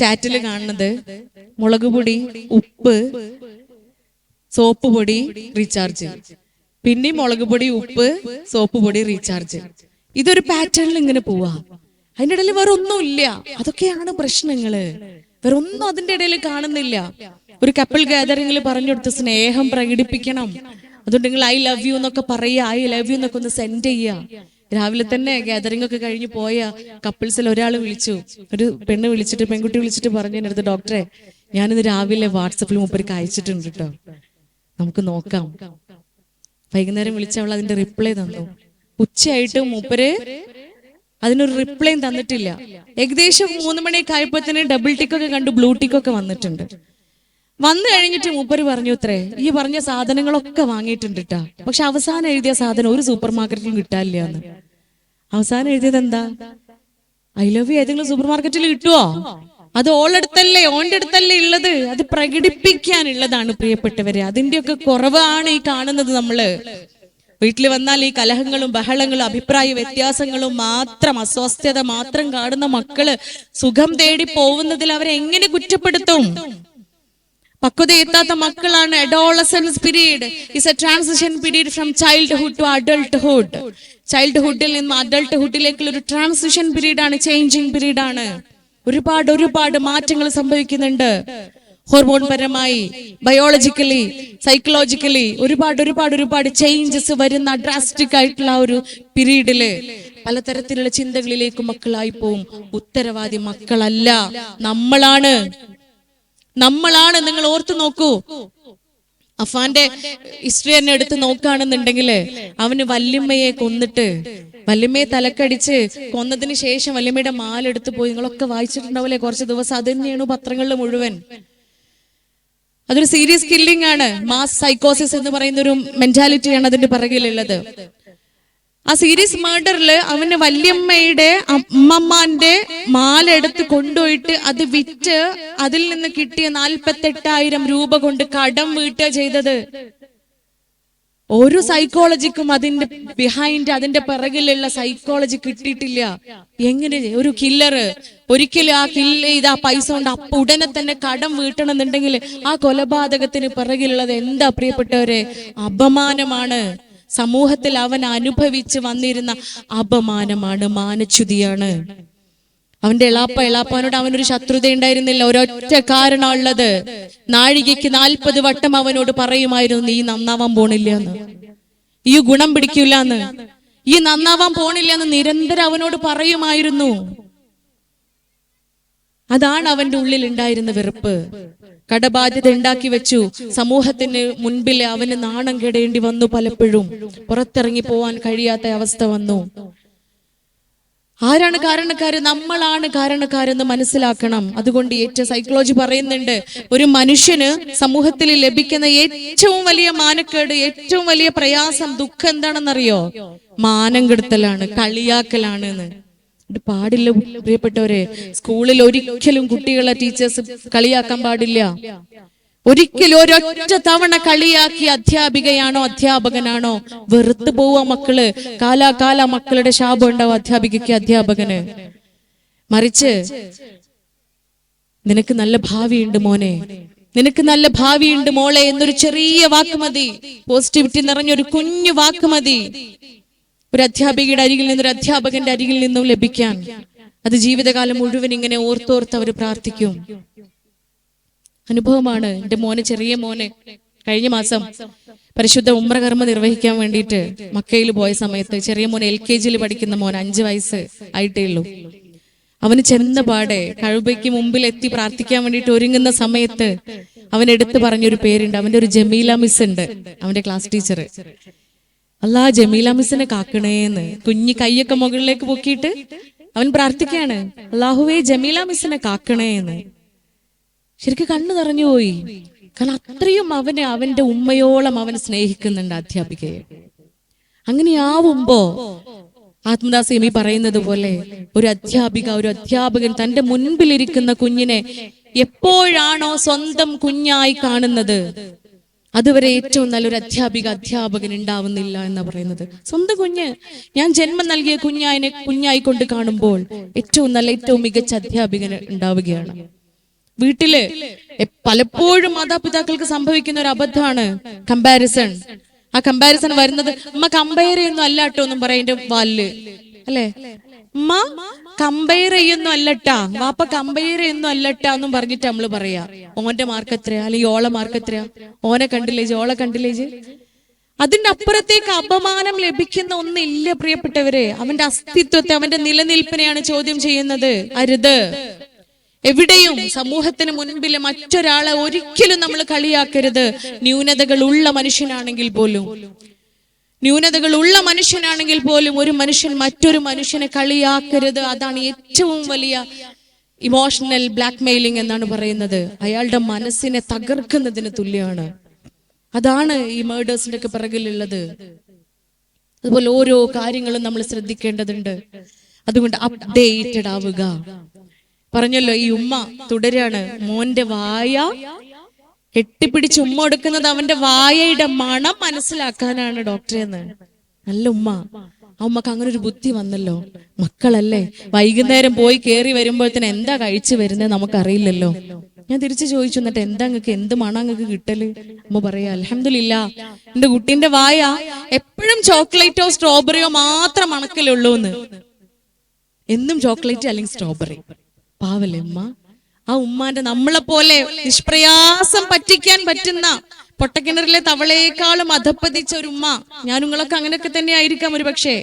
ചാറ്റിൽ കാണുന്നത് മുളക് പൊടി, ഉപ്പ്, സോപ്പ് പൊടി, റീചാർജ്, പിന്നെ മുളക് പൊടി, ഉപ്പ്, സോപ്പ് പൊടി, റീചാർജ്. ഇതൊരു പാറ്റേണിൽ ഇങ്ങനെ പോവാ. അതിന്റെ ഇടയിൽ വേറെ ഒന്നുമില്ല. അതൊക്കെയാണ് പ്രശ്നങ്ങള്. വേറെ ഒന്നും അതിന്റെ ഇടയിൽ കാണുന്നില്ല. ഒരു കപ്പിൾ ഗാദറിംഗിൽ പറഞ്ഞു കൊടുത്ത് സ്നേഹം പ്രകടിപ്പിക്കണം. അതുകൊണ്ട് നിങ്ങൾ ഐ ലവ് യു എന്നൊക്കെ പറയുക, ഐ ലവ് യു എന്നൊക്കെ ഒന്ന് സെൻഡ് ചെയ്യുക. രാവിലെ തന്നെ ഗാദറിംഗ് ഒക്കെ കഴിഞ്ഞ് പോയ കപ്പിൾസിൽ ഒരാൾ വിളിച്ചു, ഒരു പെൺകുട്ടി വിളിച്ചിട്ട് പറഞ്ഞു എൻ്റെ അടുത്ത്, ഡോക്ടറെ ഞാനിന്ന് രാവിലെ വാട്സപ്പിൽ മൂപ്പർക്ക് അയച്ചിട്ടുണ്ട് കേട്ടോ, നമുക്ക് നോക്കാം. വൈകുന്നേരം വിളിച്ചവൾ അതിന്റെ റിപ്ലൈ തന്നു. ഉച്ചയായിട്ട് മൂപ്പര് അതിനൊരു റിപ്ലൈയും തന്നിട്ടില്ല. ഏകദേശം 3 മണിയൊക്കെ ആയപ്പോഴത്തേന് ഡബിൾ ടിക്കൊക്കെ കണ്ടു, ബ്ലൂ ടിക്കൊക്കെ വന്നിട്ടുണ്ട്. വന്നു കഴിഞ്ഞിട്ട് മൂപ്പര് പറഞ്ഞു, ഇത്രേ ഈ പറഞ്ഞ സാധനങ്ങളൊക്കെ വാങ്ങിയിട്ടുണ്ട് കേട്ടാ, പക്ഷെ അവസാനം എഴുതിയ സാധനം ഒരു സൂപ്പർ മാർക്കറ്റിലും കിട്ടാനില്ല എന്ന്. അവസാനം എഴുതിയത് എന്താ? ഐ ലവ് യു ഏതെങ്കിലും സൂപ്പർ മാർക്കറ്റിൽ കിട്ടുവോ? അത് ഓളടുത്തല്ലേ, ഓന്റെ അടുത്തല്ലേ ഉള്ളത്. അത് പ്രകടിപ്പിക്കാനുള്ളതാണ് പ്രിയപ്പെട്ടവരെ. അതിന്റെയൊക്കെ കുറവാണ് ഈ കാണുന്നത്. നമ്മള് വീട്ടിൽ വന്നാൽ ഈ കലഹങ്ങളും ബഹളങ്ങളും അഭിപ്രായ വ്യത്യാസങ്ങളും മാത്രം, അസ്വസ്ഥത മാത്രം കാണുന്ന മക്കള് സുഖം തേടി പോകുന്നതിൽ അവരെ എങ്ങനെ കുറ്റപ്പെടുത്തും? പക്വതയെത്താത്ത മക്കളാണ്. Adolescence period is a transition period from childhood to adulthood. ചൈൽഡ്ഹുഡിൽ നിന്ന് അഡൾട്ട്ഹുഡിലേക്കുള്ള ഒരു ട്രാൻസിഷൻ പീരീഡ് ആണ്, ചേഞ്ചിങ് പീരീഡ് ആണ്. ഒരുപാട് മാറ്റങ്ങൾ സംഭവിക്കുന്നുണ്ട്. ഹോർമോൺ പരമായി, ബയോളജിക്കലി, സൈക്കോളജിക്കലി ഒരുപാട് ചേഞ്ചസ് വരുന്ന ഡ്രാസ്റ്റിക് ആയിട്ടുള്ള ഒരു പീരീഡില് പലതരത്തിലുള്ള ചിന്തകളിലേക്ക് മക്കളായി പോവും. ഉത്തരവാദി മക്കളല്ല, നമ്മളാണ്. നിങ്ങൾ ഓർത്തു നോക്കൂ. അഫാന്റെ ഹിസ്റ്ററി തന്നെ എടുത്ത് നോക്കുകയാണെന്നുണ്ടെങ്കിൽ അവന് വല്യമ്മയെ കൊന്നിട്ട്, വല്യമ്മയെ തലക്കടിച്ച് കൊന്നതിന് ശേഷം വല്യമ്മയുടെ മാലെടുത്ത് പോയി. നിങ്ങളൊക്കെ വായിച്ചിട്ടുണ്ടാവില്ലേ കുറച്ച് ദിവസം? അത് തന്നെയാണ് പത്രങ്ങളിൽ മുഴുവൻ. അതൊരു സീരിയസ് കില്ലിംഗ് ആണ്. മാസ് സൈക്കോസിസ് എന്ന് പറയുന്ന ഒരു മെന്റാലിറ്റിയാണ് അതിന്റെ പിറകിലുള്ളത്. ആ സീരിയസ് മർഡറില് അവന് വല്യമ്മയുടെ അമ്മമ്മാന്റെ മാലെടുത്ത് കൊണ്ടുപോയിട്ട് അത് വിറ്റ് അതിൽ നിന്ന് കിട്ടിയ 48,000 രൂപ കൊണ്ട് കടം വീട്ടുക ചെയ്തത്. ഒരു സൈക്കോളജിക്കും അതിന്റെ ബിഹൈൻഡ്, അതിന്റെ പിറകിലുള്ള സൈക്കോളജി കിട്ടിയിട്ടില്ല. എങ്ങനെ ഒരു കില്ലർ ഒരിക്കലും ആ കില്ല് ചെയ്ത് ആ പൈസ കൊണ്ട് അപ്പൊ ഉടനെ തന്നെ കടം വീട്ടണം എന്നുണ്ടെങ്കിൽ ആ കൊലപാതകത്തിന് പിറകിലുള്ളത് എന്താ പ്രിയപ്പെട്ടവരെ? അപമാനമാണ്, സമൂഹത്തിൽ അവൻ അനുഭവിച്ച് വന്നിരുന്ന അപമാനമാണ്, മാനച്യുതിയാണ്. അവന്റെ എളാപ്പാനോട് അവനൊരു ശത്രുത ഉണ്ടായിരുന്നില്ല. ഒരൊറ്റ കാരണമുള്ളത്, നാഴികയ്ക്ക് 40 വട്ടം അവനോട് പറയുമായിരുന്നു, നീ നന്നാവാൻ പോണില്ല എന്ന്, ഈ ഗുണം പിടിക്കില്ല എന്ന്, ഈ നന്നാവാൻ പോണില്ല എന്ന് നിരന്തരം അവനോട് പറയുമായിരുന്നു. അതാണ് അവന്റെ ഉള്ളിൽ ഉണ്ടായിരുന്ന വെറുപ്പ്. കടബാധ്യത ഉണ്ടാക്കി വെച്ചു. സമൂഹത്തിന് മുൻപിൽ അവന് നാണം കെടേണ്ടി വന്നു. പലപ്പോഴും പുറത്തിറങ്ങി പോവാൻ കഴിയാത്ത അവസ്ഥ വന്നു. ആരാണ് കാരണക്കാര്? നമ്മളാണ് കാരണക്കാരെന്ന് മനസ്സിലാക്കണം. അതുകൊണ്ട് ഏറ്റവും സൈക്കോളജി പറയുന്നുണ്ട്, ഒരു മനുഷ്യന് സമൂഹത്തിൽ ലഭിക്കുന്ന ഏറ്റവും വലിയ മാനക്കേട്, ഏറ്റവും വലിയ പ്രയാസം, ദുഃഖം എന്താണെന്നറിയോ? മാനം കെടുത്തലാണ്, കളിയാക്കലാണ് എന്ന്. പാടില്ല പ്രിയപ്പെട്ടവരെ. സ്കൂളിൽ ഒരിക്കലും കുട്ടികളെ ടീച്ചേഴ്സ് കളിയാക്കാൻ പാടില്ല. ഒരിക്കലും ഒരൊറ്റ തവണ കളിയാക്കി അധ്യാപികയാണോ അധ്യാപകനാണോ വെറുത്തു പോവുക മക്കള്. കാലാകാല മക്കളുടെ ശാപം ഉണ്ടാവും അധ്യാപികയ്ക്ക്, അധ്യാപകന്. മറിച്ച് നിനക്ക് നല്ല ഭാവിയുണ്ട് മോനെ, നിനക്ക് നല്ല ഭാവിയുണ്ട് മോളെ എന്നൊരു ചെറിയ വാക്ക് മതി, പോസിറ്റിവിറ്റി നിറഞ്ഞൊരു കുഞ്ഞു വാക്ക് മതി ഒരു അധ്യാപികയുടെ അരികിൽ നിന്നും ഒരു അധ്യാപകന്റെ അരികിൽ നിന്നും ലഭിക്കാൻ. അത് ജീവിതകാലം മുഴുവൻ ഇങ്ങനെ ഓർത്തോർത്ത് അവർ പ്രാർത്ഥിക്കും. അനുഭവമാണ്. എന്റെ മോനെ, ചെറിയ മോനെ, കഴിഞ്ഞ മാസം പരിശുദ്ധ ഉംറ കർമ്മ നിർവഹിക്കാൻ വേണ്ടിയിട്ട് മക്കയിൽ പോയ സമയത്ത്, ചെറിയ മോൻ LKG പഠിക്കുന്ന മോൻ, 5 വയസ്സ് ആയിട്ടേ ഉള്ളൂ. അവന് ചെന്ന പാടെ കഅബയ്ക്ക് മുമ്പിൽ എത്തി പ്രാർത്ഥിക്കാൻ വേണ്ടിയിട്ട് ഒരുങ്ങുന്ന സമയത്ത് അവൻ എടുത്തു പറഞ്ഞൊരു പേരുണ്ട്. അവന്റെ ഒരു ജമീല മിസ് ഉണ്ട്, അവന്റെ ക്ലാസ് ടീച്ചർ. അല്ലാ, ജമീല മിസ്സിനെ കാക്കണേന്ന് കുഞ്ഞി കൈയൊക്കെ മുകളിലേക്ക് പൊക്കിയിട്ട് അവൻ പ്രാർത്ഥിക്കാണ്, അല്ലാഹുവേ ജമീല മിസ്സിനെ കാക്കണേന്ന്. ശരിക്കും കണ്ണു നിറഞ്ഞുപോയി. കാരണം അത്രയും അവന്റെ ഉമ്മയോളം അവൻ സ്നേഹിക്കുന്നുണ്ട് അധ്യാപികയെ. അങ്ങനെയാവുമ്പോ ആത്മദാസ് എമി പറയുന്നത് പോലെ ഒരു അധ്യാപകൻ തന്റെ മുൻപിലിരിക്കുന്ന കുഞ്ഞിനെ എപ്പോഴാണോ സ്വന്തം കുഞ്ഞായി കാണുന്നത്, അതുവരെ ഏറ്റവും നല്ലൊരു അധ്യാപകൻ ഉണ്ടാവുന്നില്ല എന്ന് പറയുന്നത്. സ്വന്തം കുഞ്ഞ്, ഞാൻ ജന്മം നൽകിയ കുഞ്ഞായി കൊണ്ട് കാണുമ്പോൾ ഏറ്റവും മികച്ച അധ്യാപകൻ ഉണ്ടാവുകയാണ്. വീട്ടില് പലപ്പോഴും മാതാപിതാക്കൾക്ക് സംഭവിക്കുന്ന ഒരു അബദ്ധമാണ് കമ്പാരിസൺ. ആ കമ്പാരിസൺ വരുന്നത്, ഉമ്മ കമ്പയർ ചെയ്യുന്നു അല്ലാട്ടോ എന്നും പറയും വാലില്, അല്ലെ? ഉമ്മ കമ്പയർ ചെയ്യുന്നു അല്ലട്ടാ, വാപ്പ കമ്പയർ ചെയ്യുന്നു അല്ലട്ടാ എന്നും പറഞ്ഞിട്ട് നമ്മള് പറയാ. ഓന്റെ മാർക്ക് എത്രയാ, അല്ലെങ്കിൽ ഓളെ മാർക്ക് എത്രയാ, ഓനെ കണ്ടില്ലേജ്, ഓളെ കണ്ടില്ലേജ്. അതിന്റെ അപ്പുറത്തേക്ക് അപമാനം ലഭിക്കുന്ന ഒന്നില്ല പ്രിയപ്പെട്ടവരെ. അവന്റെ അസ്തിത്വത്തെ, അവന്റെ നിലനിൽപ്പിനെയാണ് ചോദ്യം ചെയ്യുന്നത്. അരുത്. എവിടെയും സമൂഹത്തിന് മുൻപിൽ മറ്റൊരാളെ ഒരിക്കലും നമ്മൾ കളിയാക്കരുത്. ന്യൂനതകൾ ഉള്ള മനുഷ്യനാണെങ്കിൽ പോലും ഒരു മനുഷ്യൻ മറ്റൊരു മനുഷ്യനെ കളിയാക്കരുത്. അതാണ് ഏറ്റവും വലിയ ഇമോഷണൽ ബ്ലാക്ക് മെയിലിംഗ് എന്നാണ് പറയുന്നത്. അയാളുടെ മനസ്സിനെ തകർക്കുന്നതിന് തുല്യമാണ്. അതാണ് ഈ മേർഡേഴ്സിന്റെ ഒക്കെ പിറകിലുള്ളത്. അതുപോലെ ഓരോ കാര്യങ്ങളും നമ്മൾ ശ്രദ്ധിക്കേണ്ടതുണ്ട്. അതുകൊണ്ട് അപ്ഡേറ്റഡ് ആവുക. പറഞ്ഞല്ലോ, ഈ ഉമ്മ തുടരാണ്. മോന്റെ വായ കെട്ടിപ്പിടിച്ച് ഉമ്മ കൊടുക്കുന്നത് അവന്റെ വായയുടെ മണം മനസ്സിലാക്കാനാണ് ഡോക്ടറെ എന്ന്. നല്ല ഉമ്മ. ആ ഉമ്മക്ക് അങ്ങനെ ഒരു ബുദ്ധി വന്നല്ലോ. മക്കളല്ലേ, വൈകുന്നേരം പോയി കേറി വരുമ്പോഴത്തേന് എന്താ കഴിച്ചു വരുന്നത് നമുക്കറിയില്ലല്ലോ. ഞാൻ തിരിച്ചു ചോദിച്ചു, എന്നിട്ട് എന്താ നിങ്ങൾക്ക്, എന്ത് മണം നിങ്ങൾക്ക് കിട്ടല്? ഉമ്മ പറയാ, അൽഹംദുലില്ലാ, എന്റെ കുട്ടീന്റെ വായ എപ്പോഴും ചോക്ലേറ്റോ സ്ട്രോബെറിയോ മാത്രം മണക്കലുള്ളൂ എന്ന്. എന്നും ചോക്ലേറ്റ് അല്ലെങ്കിൽ സ്ട്രോബെറി. പാവല്ലേ ഉമ്മ. ആ ഉമ്മാന്റെ നമ്മളെ പോലെ നിഷ്പ്രയാസം പറ്റിക്കാൻ പറ്റുന്ന പൊട്ടക്കിണറിലെ തവളയേക്കാളും അധപ്പതിച്ച ഒരു ഉമ്മ. ഞാൻ നിങ്ങളൊക്കെ അങ്ങനെയൊക്കെ തന്നെ ആയിരിക്കാം ഒരു പക്ഷേ.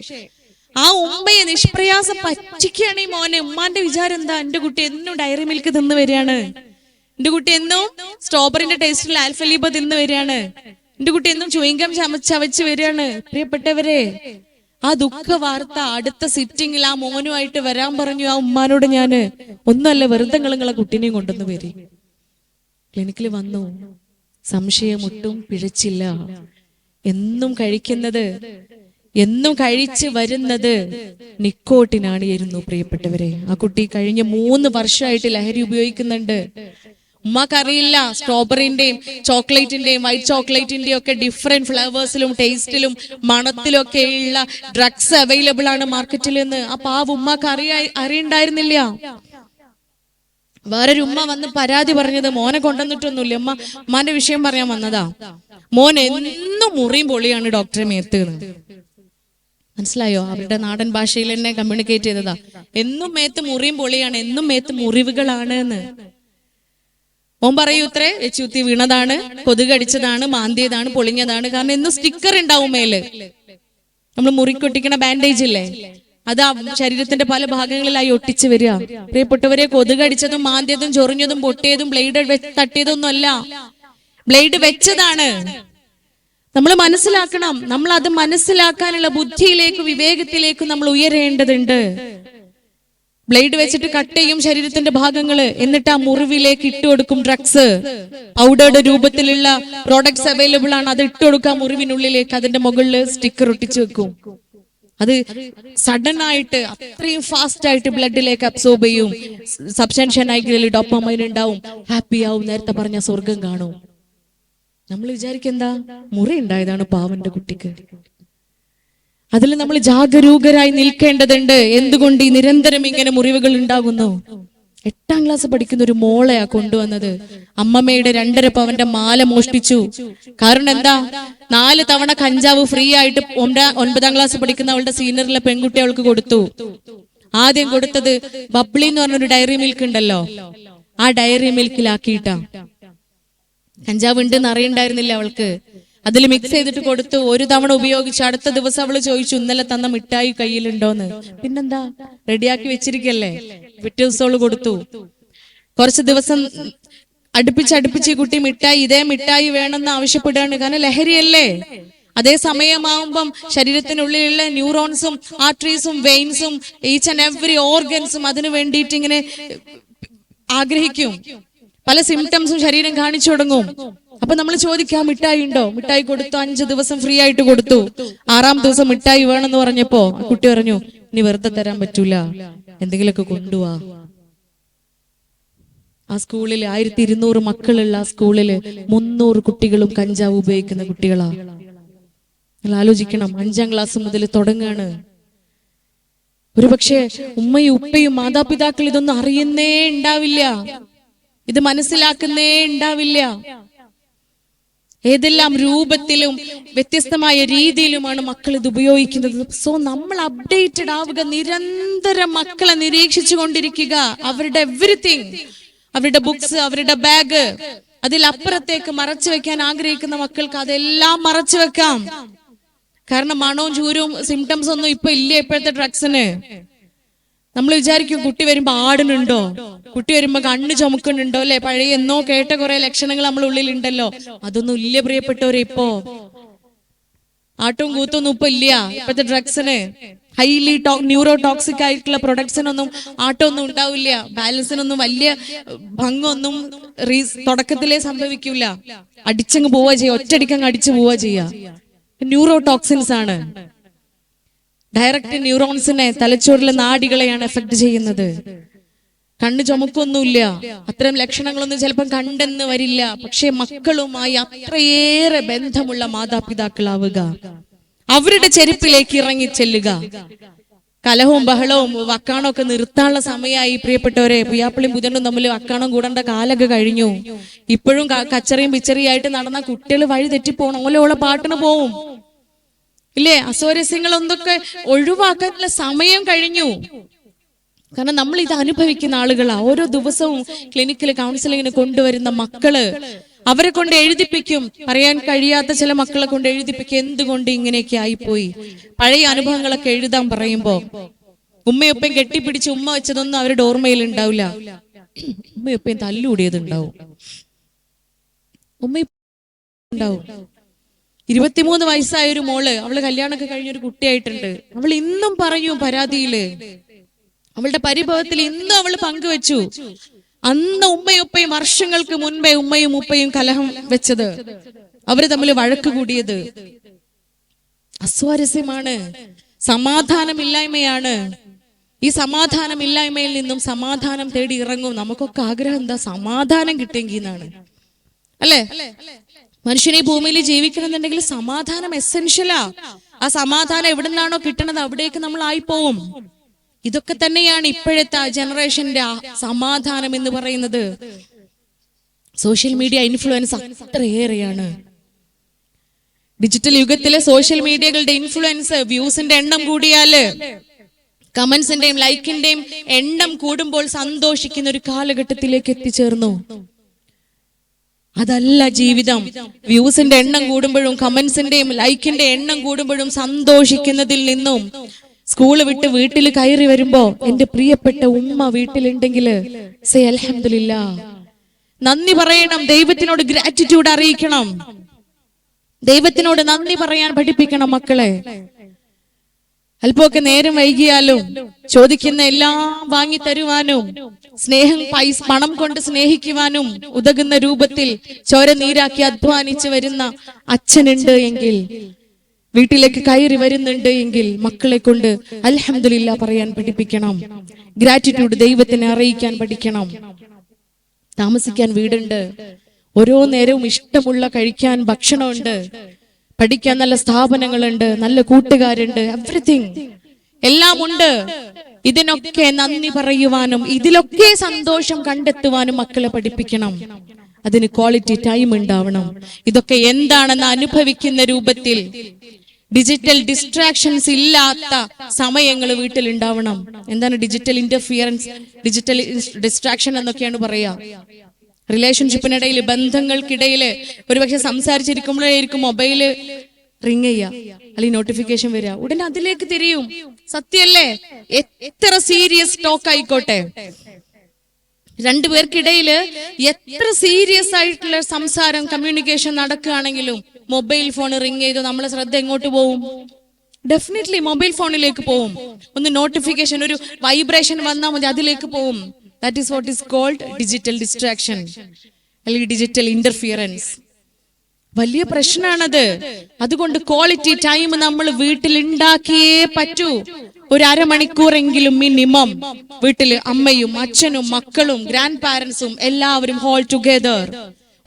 ആ ഉമ്മയെ നിഷ്പ്രയാസം പറ്റിക്കുകയാണ് ഈ മോനെ. ഉമ്മാന്റെ വിചാരം എന്താ? എന്റെ കുട്ടി എന്നും ഡയറി മിൽക്ക് തിന്ന് വരികയാണ്, എന്റെ കുട്ടി എന്നും സ്ട്രോബെറിന്റെ ടേസ്റ്റിൽ ആൽഫലീബ തിന്ന് വരികയാണ്, എന്റെ കുട്ടി എന്നും ചുയിങ്കം ചവച്ച് വരികയാണ്. പ്രിയപ്പെട്ടവരെ, ആ ദുഃഖ വാർത്ത അടുത്ത സിറ്റിങ്ങിൽ ആ മോനുമായിട്ട് വരാൻ പറഞ്ഞു ആ ഉമ്മാനോട്. ഞാന് ഒന്നുമല്ല, വെറുതെ നിങ്ങളെ കുട്ടീനെയും കൊണ്ടുവന്ന് വരി. ക്ലിനിക്കിൽ വന്നു. സംശയമൊട്ടും പിഴച്ചില്ല. എന്നും കഴിച്ച് വരുന്നത് നിക്കോട്ടിനായിരുന്നു പ്രിയപ്പെട്ടവരെ. ആ കുട്ടി കഴിഞ്ഞ 3 വർഷമായിട്ട് ലഹരി ഉപയോഗിക്കുന്നുണ്ട്. ഉമ്മക്കറിയില്ല സ്ട്രോബെറിന്റെയും ചോക്ലേറ്റിന്റെയും വൈറ്റ് ചോക്ലേറ്റിന്റെയും ഒക്കെ ഡിഫറെന്റ് ഫ്ലേവേഴ്സിലും ടേസ്റ്റിലും മണത്തിലും ഒക്കെ ഉള്ള ഡ്രഗ്സ് അവൈലബിൾ ആണ് മാർക്കറ്റിൽ നിന്ന്. അപ്പൊ ആ ഉമ്മക്ക് അറിയണ്ടായിരുന്നില്ല. വേറൊരു ഉമ്മ വന്ന് പരാതി പറഞ്ഞത് മോനെ കൊണ്ടുവന്നിട്ടൊന്നുമില്ല, ഉമ്മാന്റെ വിഷയം പറയാൻ വന്നതാ. മോൻ എന്നും മുറിയും പൊളിയാണ് ഡോക്ടറെ മേത്ത്. മനസ്സിലായോ? അവരുടെ നാടൻ ഭാഷയിൽ തന്നെ കമ്മ്യൂണിക്കേറ്റ് ചെയ്തതാ. എന്നും മേത്ത് മുറിയും പൊളിയാണ്, എന്നും മേത്ത് മുറിവുകളാണ് എന്ന്. മോൻ പറയൂ ഇത്രേ, വെച്ചുത്തി വീണതാണ്, കൊതുക് അടിച്ചതാണ്, മാന്തിയതാണ്, പൊളിഞ്ഞതാണ്. കാരണം എന്നും സ്റ്റിക്കർ ഉണ്ടാവും മേല്. നമ്മൾ മുറിക്കൊട്ടിക്കണ ബാൻഡേജ് ഇല്ലേ, അത് ശരീരത്തിന്റെ പല ഭാഗങ്ങളിലായി ഒട്ടിച്ചു വരിക. പ്രിയപ്പെട്ടവരെ, കൊതുക് അടിച്ചതും മാന്തിയതും ചൊറിഞ്ഞതും പൊട്ടിയതും ബ്ലേഡ് തട്ടിയതൊന്നും അല്ല, ബ്ലേഡ് വെച്ചതാണ്. നമ്മൾ മനസ്സിലാക്കണം. നമ്മൾ അത് മനസ്സിലാക്കാനുള്ള ബുദ്ധിയിലേക്ക്, വിവേകത്തിലേക്ക് നമ്മൾ ഉയരേണ്ടതുണ്ട്. ബ്ലേഡ് വെച്ചിട്ട് കട്ട് ചെയ്യും ശരീരത്തിന്റെ ഭാഗങ്ങള്, എന്നിട്ട് ആ മുറിവിലേക്ക് ഇട്ടുകൊടുക്കും ഡ്രഗ്സ്. പൗഡറുടെ രൂപത്തിലുള്ള പ്രോഡക്ട്സ് അവൈലബിൾ ആണ്, അത് ഇട്ടുകൊടുക്കാം മുറിവിനുള്ളിലേക്ക്. അതിന്റെ മുകളിൽ സ്റ്റിക്കർ ഒട്ടിച്ചു വെക്കും. അത് സഡൻ ആയിട്ട് അത്രയും ഫാസ്റ്റ് ആയിട്ട് ബ്ലഡിലേക്ക് അബ്സോർബ് ചെയ്യും. സബ്സ്റ്റൻഷ്യൻ ആയിട്ട് ഡോപ്പാമൈൻ ഉണ്ടാവും, ഹാപ്പി ആവും, നേരത്തെ പറഞ്ഞ സ്വർഗം കാണും. നമ്മൾ വിചാരിക്കെന്താ, മുറി ഉണ്ടായതാണ് പാവന്റെ കുട്ടിക്ക്. അതിൽ നമ്മൾ ജാഗരൂകരായി നിൽക്കേണ്ടതുണ്ട്. എന്തുകൊണ്ട് ഈ നിരന്തരം ഇങ്ങനെ മുറിവുകൾ ഉണ്ടാകുന്നു? 8ാം ക്ലാസ് പഠിക്കുന്ന ഒരു മോളെയാ കൊണ്ടുവന്നത്. അമ്മമ്മയുടെ 2.5 പവന്റെ മാല മോഷ്ടിച്ചു. കാരണം എന്താ? 4 തവണ കഞ്ചാവ് ഫ്രീ ആയിട്ട് 9ാം ക്ലാസ് പഠിക്കുന്ന അവളുടെ സീനിയറിലെ പെൺകുട്ടി അവൾക്ക് കൊടുത്തു. ആദ്യം കൊടുത്തത് ബബ്ലി എന്ന് പറഞ്ഞൊരു ഡയറി മിൽക്ക് ഉണ്ടല്ലോ, ആ ഡയറി മിൽക്കിലാക്കിയിട്ടാ. കഞ്ചാവ് ഉണ്ടെന്ന് അറിയണ്ടായിരുന്നില്ല അവൾക്ക്. അതിൽ മിക്സ് ചെയ്തിട്ട് കൊടുത്തു. 1 തവണ ഉപയോഗിച്ചു. അടുത്ത ദിവസം അവള് ചോദിച്ചു, ഇന്നലെ തന്ന മിഠായി കയ്യിലുണ്ടോന്ന്. പിന്നെന്താ, റെഡിയാക്കി വെച്ചിരിക്കല്ലേ. പിറ്റേ ദിവസം അവള് കൊടുത്തു. കുറച്ച് ദിവസം അടുപ്പിച്ച് കുട്ടി ഇതേ മിഠായി വേണമെന്ന് ആവശ്യപ്പെടുകയാണ്. കാരണം ലഹരിയല്ലേ. അതേ സമയമാവുമ്പം ശരീരത്തിനുള്ളിലുള്ള ന്യൂറോൺസും ആർട്ടറീസും വെയിൻസും ഈച്ച് ആൻഡ് എവറി ഓർഗൻസും അതിനു വേണ്ടിയിട്ട് ഇങ്ങനെ ആഗ്രഹിക്കും. പല സിംറ്റംസും ശരീരം കാണിച്ചു തുടങ്ങും. അപ്പൊ നമ്മൾ ചോദിക്കാം, മിഠായി ഉണ്ടോ? മിഠായി കൊടുത്തു. 5 ദിവസം ഫ്രീ ആയിട്ട് കൊടുത്തു. 6ാം ദിവസം മിഠായി വേണമെന്ന് പറഞ്ഞപ്പോ കുട്ടി പറഞ്ഞു, ഇനി വെറുതെ തരാൻ പറ്റൂല, എന്തെങ്കിലുമൊക്കെ കൊണ്ടുപോവാ. ആ സ്കൂളിൽ 1200 മക്കളുള്ള ആ സ്കൂളില് 300 കുട്ടികളും കഞ്ചാവ് ഉപയോഗിക്കുന്ന കുട്ടികളാ. നിങ്ങൾ ആലോചിക്കണം, 5ാം ക്ലാസ് മുതൽ തുടങ്ങാണ്. ഒരുപക്ഷെ ഉമ്മയും ഉപ്പയും മാതാപിതാക്കൾ ഇതൊന്നും അറിയുന്നേ ഉണ്ടാവില്ല, ഇത് മനസ്സിലാക്കുന്നേ ഉണ്ടാവില്ല. ഏതെല്ലാം രൂപത്തിലും വ്യത്യസ്തമായ രീതിയിലുമാണ് മക്കൾ ഇത് ഉപയോഗിക്കുന്നത്. സോ നമ്മൾ അപ്ഡേറ്റഡ് ആവുക, നിരന്തരം മക്കളെ നിരീക്ഷിച്ചു കൊണ്ടിരിക്കുക. അവരുടെ എവരിതിങ്, അവരുടെ ബുക്സ്, അവരുടെ ബാഗ്, അതിലപ്പുറത്തേക്ക് മറച്ചു വെക്കാൻ ആഗ്രഹിക്കുന്ന മക്കൾക്ക് അതെല്ലാം മറച്ചു വെക്കാം. കാരണം മണവും ചൂരും സിംറ്റംസ് ഒന്നും ഇപ്പൊ ഇല്ല ഇപ്പോഴത്തെ ഡ്രഗ്സിന്. നമ്മൾ വിചാരിക്കും കുട്ടി വരുമ്പോ ആടുന്നുണ്ടോ, കുട്ടി വരുമ്പോ കണ്ണ് ചുമക്കുന്നുണ്ടോ, അല്ലെ, പഴയ എന്നോ കേട്ട കുറെ ലക്ഷണങ്ങൾ നമ്മൾ ഉള്ളിൽ ഉണ്ടല്ലോ. അതൊന്നും ഇല്ല പ്രിയപ്പെട്ടവരെ. ഇപ്പോ ആട്ടവും കൂത്തൊന്നും ഇപ്പൊ ഇല്ല ഇപ്പോഴത്തെ ഡ്രഗ്സിന്. ഹൈലി ന്യൂറോ ടോക്സിക് ആയിട്ടുള്ള പ്രൊഡക്ട്സിനൊന്നും ആട്ടമൊന്നും ഉണ്ടാവില്ല. ബാലൻസിനൊന്നും വലിയ ഭംഗൊന്നും തുടക്കത്തിലേ സംഭവിക്കൂല. അടിച്ചങ്ങ് പോവുക ചെയ്യുക, ഒറ്റയടിക്കങ്ങ് അടിച്ചു പോവുക ചെയ്യുക. ന്യൂറോ ടോക്സിൻസ് ആണ്. ഡയറക്റ്റ് ന്യൂറോൺസിനെ, തലച്ചോറിലെ നാഡികളെയാണ് എഫക്ട് ചെയ്യുന്നത്. കണ്ണ് ചുമക്കൊന്നുമില്ല, അത്തരം ലക്ഷണങ്ങളൊന്നും ചിലപ്പം കണ്ടെന്ന് വരില്ല. പക്ഷെ മക്കളുമായി അത്രയേറെ ബന്ധമുള്ള മാതാപിതാക്കളാവുക, അവരുടെ ചെരുപ്പിലേക്ക് ഇറങ്ങി ചെല്ലുക. കലഹവും ബഹളവും വക്കാണൊക്കെ നിർത്താനുള്ള സമയമായി പ്രിയപ്പെട്ടവരെ. പുയ്യാപ്പിളിയും പുതിയനും തമ്മിൽ വക്കാണം കൂടേണ്ട കാലൊക്കെ കഴിഞ്ഞു. ഇപ്പോഴും കച്ചറിയും പിച്ചറിയായിട്ട് നടന്ന കുട്ടികൾ വഴി തെറ്റിപ്പോണം. ഓലോളെ പാട്ടിന് പോവും ഇല്ലേ. അസ്വാരസ്യങ്ങൾ എന്തൊക്കെ ഒഴിവാക്കാനുള്ള സമയം കഴിഞ്ഞു. കാരണം നമ്മൾ ഇത് അനുഭവിക്കുന്ന ആളുകളാ. ഓരോ ദിവസവും ക്ലിനിക്കിൽ കൗൺസിലിങ്ങിന് കൊണ്ടുവരുന്ന മക്കള്, അവരെ കൊണ്ട് എഴുതിപ്പിക്കും. പറയാൻ കഴിയാത്ത ചില മക്കളെ കൊണ്ട് എഴുതിപ്പിക്കും, എന്തുകൊണ്ട് ഇങ്ങനെയൊക്കെ ആയിപ്പോയി. പഴയ അനുഭവങ്ങളൊക്കെ എഴുതാൻ പറയുമ്പോ ഉമ്മയൊപ്പം കെട്ടിപ്പിടിച്ച് ഉമ്മ വെച്ചതൊന്നും അവരുടെ ഓർമ്മയിൽ ഉണ്ടാവില്ല. ഉമ്മയൊപ്പം തല്ലുകൂടിയതുണ്ടാവും, ഉമ്മയുണ്ടാവും. 23 വയസ്സായ ഒരു മോള്, അവള് കല്യാണമൊക്കെ കഴിഞ്ഞൊരു കുട്ടിയായിട്ടുണ്ട്. അവൾ ഇന്നും പറയും പരാതിയില്, അവളുടെ പരിഭവത്തിൽ ഇന്നും അവൾ പങ്കുവെച്ചു, അന്ന് ഉമ്മയുപ്പയും വർഷങ്ങൾക്ക് മുൻപേ ഉമ്മയും ഉപ്പയും കലഹം വെച്ചത്, അവര് തമ്മിൽ വഴക്ക് കൂടിയത്. അസ്വാരസ്യമാണ്, സമാധാനമില്ലായ്മയാണ്. ഈ സമാധാനമില്ലായ്മയിൽ നിന്നും സമാധാനം തേടി ഇറങ്ങും. നമുക്കൊക്കെ ആഗ്രഹം എന്താ? സമാധാനം കിട്ടിയെങ്കിൽ എന്നാണ്, അല്ലേ? മനുഷ്യനെ ഈ ഭൂമിയിൽ ജീവിക്കണമെന്നുണ്ടെങ്കിൽ സമാധാനം എസെൻഷ്യലാ. ആ സമാധാനം എവിടെ നിന്നാണോ കിട്ടണത് അവിടേക്ക് നമ്മൾ ആയിപ്പോവും. ഇതൊക്കെ തന്നെയാണ് ഇപ്പോഴത്തെ ജനറേഷന്റെ സമാധാനം എന്ന് പറയുന്നത്. സോഷ്യൽ മീഡിയ ഇൻഫ്ലുവൻസ് അത്രയേറെയാണ്. ഡിജിറ്റൽ യുഗത്തിലെ സോഷ്യൽ മീഡിയകളുടെ ഇൻഫ്ലുവൻസ്, വ്യൂസിന്റെ എണ്ണം കൂടിയാല്, കമന്റ്സിന്റെയും ലൈക്കിന്റെയും എണ്ണം കൂടുമ്പോൾ സന്തോഷിക്കുന്ന ഒരു കാലഘട്ടത്തിലേക്ക് എത്തിച്ചേർന്നു. അതല്ല ജീവിതം. വ്യൂസിന്റെ എണ്ണം കൂടുമ്പോഴും കമന്റ്സിന്റെയും ലൈക്കിന്റെ എണ്ണം കൂടുമ്പോഴും സന്തോഷിക്കുന്നതിൽ നിന്നും സ്കൂള് വിട്ട് വീട്ടിൽ കയറി വരുമ്പോ എന്റെ പ്രിയപ്പെട്ട ഉമ്മ വീട്ടിലുണ്ടെങ്കിൽ സേ അൽഹംദുലില്ലാ, നന്ദി പറയണം, ദൈവത്തിനോട് ഗ്രാറ്റിറ്റ്യൂഡ് അറിയിക്കണം, ദൈവത്തിനോട് നന്ദി പറയാൻ പഠിപ്പിക്കണം മക്കളെ. അല്പമൊക്കെ നേരം വൈകിയാലും ചോദിക്കുന്ന എല്ലാം വാങ്ങി തരുവാനും പണം കൊണ്ട് സ്നേഹിക്കുവാനും ഉതകുന്ന രൂപത്തിൽ ചോര നീരാക്കി അധ്വാനിച്ച് വരുന്ന അച്ഛനുണ്ട് എങ്കിൽ, വീട്ടിലേക്ക് കയറി വരുന്നുണ്ട് എങ്കിൽ മക്കളെ കൊണ്ട് അൽഹംദുലില്ലാ പറയാൻ പഠിപ്പിക്കണം. ഗ്രാറ്റിറ്റ്യൂഡ് ദൈവത്തിനെ അറിയിക്കാൻ പഠിക്കണം. താമസിക്കാൻ വീടുണ്ട്, ഓരോ നേരവും ഇഷ്ടമുള്ള കഴിക്കാൻ ഭക്ഷണമുണ്ട്, പഠിക്കാൻ നല്ല സ്ഥാപനങ്ങളുണ്ട്, നല്ല കൂട്ടുകാരുണ്ട്, എവറിത്തിങ് എല്ലാം ഉണ്ട്. ഇതിനൊക്കെ നന്ദി പറയുവാനും ഇതിലൊക്കെ സന്തോഷം കണ്ടെത്തുവാനും മക്കളെ പഠിപ്പിക്കണം. അതിന് ക്വാളിറ്റി ടൈം ഉണ്ടാവണം. ഇതൊക്കെ എന്താണെന്ന് അനുഭവിക്കുന്ന രൂപത്തിൽ ഡിജിറ്റൽ ഡിസ്ട്രാക്ഷൻസ് ഇല്ലാത്ത സമയങ്ങൾ വീട്ടിൽ ഉണ്ടാവണം. എന്താണ് ഡിജിറ്റൽ ഇന്റർഫിയറൻസ്, ഡിജിറ്റൽ ഡിസ്ട്രാക്ഷൻ എന്നൊക്കെയാണ് പറയാ. റിലേഷൻഷിപ്പിനിടയിൽ, ബന്ധങ്ങൾക്കിടയിൽ ഒരുപക്ഷെ സംസാരിച്ചിരിക്കുമ്പോഴായിരിക്കും മൊബൈല് റിങ് ചെയ്യുക, അല്ലെങ്കിൽ നോട്ടിഫിക്കേഷൻ വരിക, ഉടനെ അതിലേക്ക് തിരിയും. സത്യല്ലേ? എത്ര സീരിയസ് ടോക്ക് ആയിക്കോട്ടെ, രണ്ടുപേർക്കിടയില് എത്ര സീരിയസ് ആയിട്ടുള്ള സംസാരം, കമ്മ്യൂണിക്കേഷൻ നടക്കുകയാണെങ്കിലും മൊബൈൽ ഫോൺ റിങ് ചെയ്തോ നമ്മളെ ശ്രദ്ധ എങ്ങോട്ട് പോവും? ഡെഫിനറ്റ്ലി മൊബൈൽ ഫോണിലേക്ക് പോവും. ഒന്ന് നോട്ടിഫിക്കേഷൻ, ഒരു വൈബ്രേഷൻ വന്നാൽ മതി, അതിലേക്ക് പോവും. That is what is called digital distraction അല്ലെങ്കിൽ ഡിജിറ്റൽ ഇന്റർഫിയറൻസ്. വലിയ പ്രശ്നമാണത്. അതുകൊണ്ട് ക്വാളിറ്റി ടൈം നമ്മൾ വീട്ടിൽ ഉണ്ടാക്കിയേ പറ്റൂ. ഒരു അരമണിക്കൂറെങ്കിലും മിനിമം വീട്ടില് അമ്മയും അച്ഛനും മക്കളും ഗ്രാൻഡ് പാരന്റ്സും എല്ലാവരും ഹോൾ ടുഗെദർ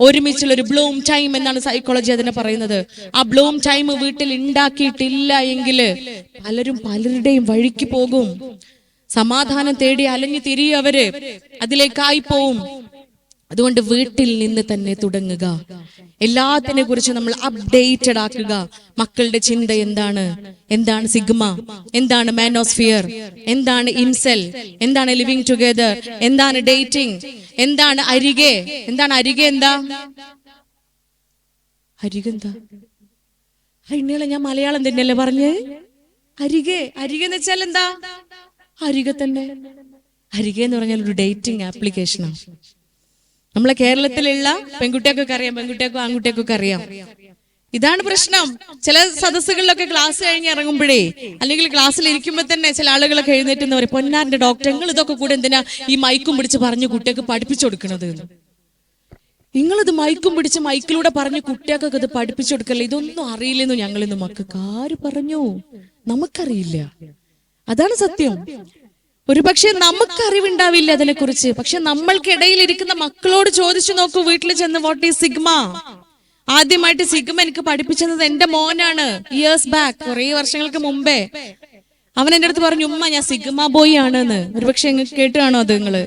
ഒരുമിച്ചുള്ള ഒരു ബ്ലൂം ടൈം എന്നാണ് സൈക്കോളജി അതിനെ പറയുന്നത്. ആ ബ്ലൂം ടൈം വീട്ടിൽ ഉണ്ടാക്കിയിട്ടില്ല എങ്കിൽ പലരും പലരുടെയും വഴിക്ക് പോകും. സമാധാനം തേടി അലഞ്ഞു തിരിയും അവര്, അതിലേക്കായി പോവും. അതുകൊണ്ട് വീട്ടിൽ നിന്ന് തന്നെ തുടങ്ങുക. എല്ലാത്തിനെ കുറിച്ച് നമ്മൾ അപ്ഡേറ്റഡ് ആക്കുക. മക്കളുടെ ചിന്ത എന്താണ്, എന്താണ് സിഗ്മ, എന്താണ് മാനോസ്ഫിയർ, എന്താണ് ഇൻസെൽ, എന്താണ് ലിവിങ് ടുഗെദർ, എന്താണ് ഡേറ്റിംഗ്, എന്താണ് അരികെ, എന്താണ് അരികെ, എന്താ അരികെ, എന്താ ഇന്നലെ ഞാൻ മലയാളം തന്നെയല്ലേ പറഞ്ഞ്. അരികെ, അരികെ എന്ന് വെച്ചാൽ എന്താ? അരികെ തന്നെ. അരികെ എന്ന് പറഞ്ഞാൽ ഒരു ഡേറ്റിംഗ് ആപ്ലിക്കേഷനാണ്. നമ്മളെ കേരളത്തിലുള്ള പെൺകുട്ടികൾക്കൊക്കെ അറിയാം, പെൺകുട്ടികൾക്കും ആൺകുട്ടികൾക്കൊക്കെ അറിയാം. ഇതാണ് പ്രശ്നം. ചില സദസ്സുകളിലൊക്കെ ക്ലാസ് കഴിഞ്ഞ് ഇറങ്ങുമ്പോഴേ, അല്ലെങ്കിൽ ക്ലാസ്സിൽ ഇരിക്കുമ്പോൾ തന്നെ ചില ആളുകളൊക്കെ എഴുന്നേറ്റ് എന്ന് പറയും, പൊന്നാറിന്റെ ഡോക്ടർ, നിങ്ങൾ ഇതൊക്കെ കൂടെ എന്തിനാ ഈ മൈക്കും പിടിച്ച് പറഞ്ഞു കുട്ടികൾക്ക് പഠിപ്പിച്ചു കൊടുക്കണത്? നിങ്ങളിത് മൈക്കും പിടിച്ച് മൈക്കിലൂടെ പറഞ്ഞ് കുട്ടികൾക്കൊക്കെ ഇത് പഠിപ്പിച്ചു കൊടുക്കല്ലേ? ഇതൊന്നും അറിയില്ലെന്നു ഞങ്ങളിന്ന് മക്കൾക്ക് ആര് പറഞ്ഞു? നമുക്കറിയില്ല. അതാണ് സത്യം. ഒരുപക്ഷെ നമുക്കറിവുണ്ടാവില്ല അതിനെക്കുറിച്ച്. പക്ഷെ നമ്മൾക്കിടയിൽ ഇരിക്കുന്ന മക്കളോട് ചോദിച്ചു നോക്കൂ, വീട്ടിൽ ചെന്ന് വാട്ട് ഈസ് സിഗ്മ. ആദ്യമായിട്ട് സിഗ്മ എനിക്ക് പഠിപ്പിച്ചത് എന്റെ മോനാണ്. ഇയേഴ്സ് ബാക്ക്, കുറെ വർഷങ്ങൾക്ക് മുമ്പേ അവൻ എന്റെ അടുത്ത് പറഞ്ഞു, ഉമ്മ ഞാൻ സിഗ്മ ബോയ് ആണെന്ന്. ഒരുപക്ഷെ കേട്ട് കാണോ അത് നിങ്ങള്?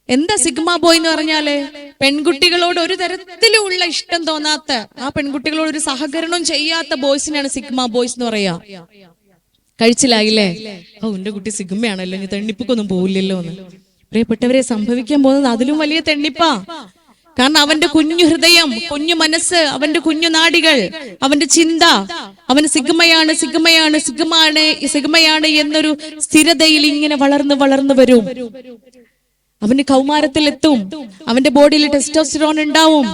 എന്താ സിഗ്മ ബോയ് എന്ന് പറഞ്ഞാല്? പെൺകുട്ടികളോട് ഒരു തരത്തിലുള്ള ഇഷ്ടം തോന്നാത്ത, ആ പെൺകുട്ടികളോട് ഒരു സഹകരണം ചെയ്യാത്ത ബോയ്സിനാണ് സിഗ്മ ബോയ്സ് എന്ന് പറയാ. കഴിച്ചിലായില്ലേ? എന്റെ കുട്ടി സിഗ്മയാണല്ലോ, ഇനി തെണ്ണിപ്പൊക്കൊന്നും പോവില്ലല്ലോ എന്ന്. പ്രിയപ്പെട്ടവരെ, സംഭവിക്കാൻ പോകുന്നത് അതിലും വലിയ തെണ്ണിപ്പാ. കാരണം അവന്റെ കുഞ്ഞു ഹൃദയം, കുഞ്ഞു മനസ്സ്, അവന്റെ കുഞ്ഞു നാഡികൾ, അവന്റെ ചിന്ത, അവന് സിഗ്മയാണ്, സിഗ്മയാണ്, സിഗ്മയാണ്, സിഗ്മയാണ് എന്നൊരു സ്ഥിരതയിൽ ഇങ്ങനെ വളർന്നു വളർന്നു വരും. അവന്റെ കൗമാരത്തിലെത്തും, അവന്റെ ബോഡിയിൽ ടെസ്റ്റോസ്റ്ററോൺ ഉണ്ടാവും.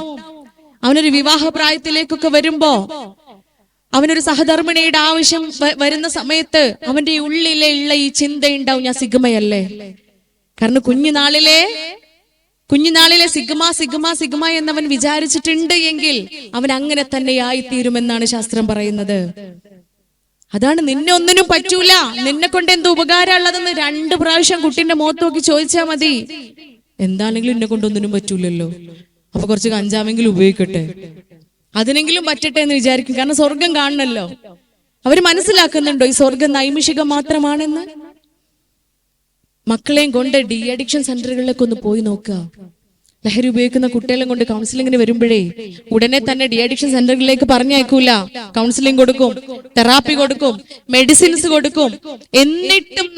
അവനൊരു വിവാഹ പ്രായത്തിലേക്കൊക്കെ വരുമ്പോ, അവനൊരു സഹധർമ്മിണിയുടെ ആവശ്യം വരുന്ന സമയത്ത് അവന്റെ ഉള്ളിലുള്ള ഈ ചിന്തയുണ്ടാവും, ഞാൻ സിഗ്മയല്ലേ. കാരണം കുഞ്ഞുനാളിലെ സിഗ്മ സിഗ്മ സിഗ്മ എന്നവൻ വിചാരിച്ചിട്ടുണ്ട് എങ്കിൽ അവൻ അങ്ങനെ തന്നെ ആയിത്തീരുമെന്നാണ് ശാസ്ത്രം പറയുന്നത്. അതാണ്, നിന്നെ ഒന്നിനും പറ്റൂല, നിന്നെ കൊണ്ട് എന്ത് ഉപകാരം ഉള്ളതെന്ന് 2 പ്രാവശ്യം കുട്ടിന്റെ മുഖത്ത് നോക്കി ചോദിച്ചാ മതി. എന്താണെങ്കിലും എന്നെ കൊണ്ടൊന്നിനും പറ്റൂലല്ലോ, അപ്പൊ കുറച്ച് കഞ്ചാവെങ്കിലും ഉപയോഗിക്കട്ടെ, അതിനെങ്കിലും പറ്റട്ടെ എന്ന് വിചാരിക്കും. കാരണം സ്വർഗം കാണണല്ലോ. അവര് മനസ്സിലാക്കുന്നുണ്ടോ ഈ സ്വർഗം നൈമിഷികം മാത്രമാണെന്ന്? മക്കളെയും കൊണ്ട് ഡി അഡിക്ഷൻ സെന്ററുകളിലേക്ക് ഒന്ന് പോയി നോക്കുക. ലഹരി ഉപയോഗിക്കുന്ന കുട്ടികളെ കൊണ്ട് കൗൺസിലിങ്ങിന് വരുമ്പോഴേ ഉടനെ തന്നെ ഡി അഡിക്ഷൻ സെന്ററുകളിലേക്ക് പറഞ്ഞയക്കൂല. കൗൺസിലിംഗ് കൊടുക്കും, തെറാപ്പി കൊടുക്കും, മെഡിസിൻസ് കൊടുക്കും. എന്നിട്ടും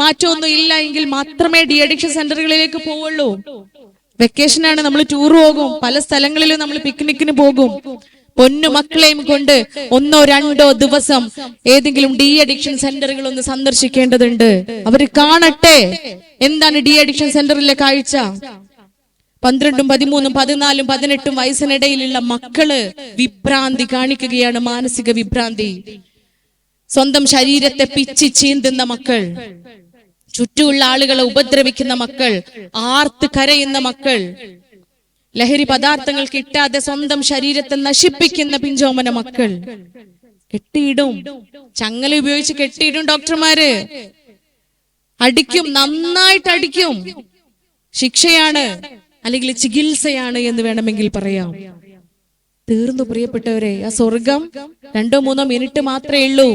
മാറ്റമൊന്നും ഇല്ല എങ്കിൽ മാത്രമേ ഡി അഡിക്ഷൻ സെന്ററുകളിലേക്ക് പോവുള്ളൂ. വെക്കേഷനാണ്, നമ്മൾ ടൂർ പോകും, പല സ്ഥലങ്ങളിലും നമ്മൾ പിക്നിക്കിന് പോകും. പൊന്നു മക്കളെയും കൊണ്ട് 1-2 ദിവസം ഏതെങ്കിലും ഡി അഡിക്ഷൻ സെന്ററുകൾ ഒന്ന് സന്ദർശിക്കേണ്ടതുണ്ട്. അവര് കാണട്ടെ എന്താണ് ഡി അഡിക്ഷൻ സെന്ററിലെ കാഴ്ച. 12, 13, 14, 18 വയസ്സിനിടയിലുള്ള മക്കള് വിഭ്രാന്തി കാണിക്കുകയാണ്, മാനസിക വിഭ്രാന്തി. സ്വന്തം ശരീരത്തെ പിച്ചി ചീന്തുന്ന മക്കൾ, ചുറ്റുമുള്ള ആളുകളെ ഉപദ്രവിക്കുന്ന മക്കൾ, ആർത്ത് കരയുന്ന മക്കൾ, ലഹരി പദാർത്ഥങ്ങൾ കിട്ടാതെ സ്വന്തം ശരീരത്തെ നശിപ്പിക്കുന്ന പിഞ്ചോമന മക്കൾ. കെട്ടിയിടും, ചങ്ങല ഉപയോഗിച്ച് കെട്ടിയിടും ഡോക്ടർമാര്. അടിക്കും, നന്നായിട്ട് അടിക്കും. ശിക്ഷയാണ് അല്ലെങ്കിൽ ചികിത്സയാണ് എന്ന് വേണമെങ്കിൽ പറയാം. തീർന്നു പ്രിയപ്പെട്ടവരെ. ആ സ്വർഗം 2-3 മിനിറ്റ് മാത്രമേ ഉള്ളൂ.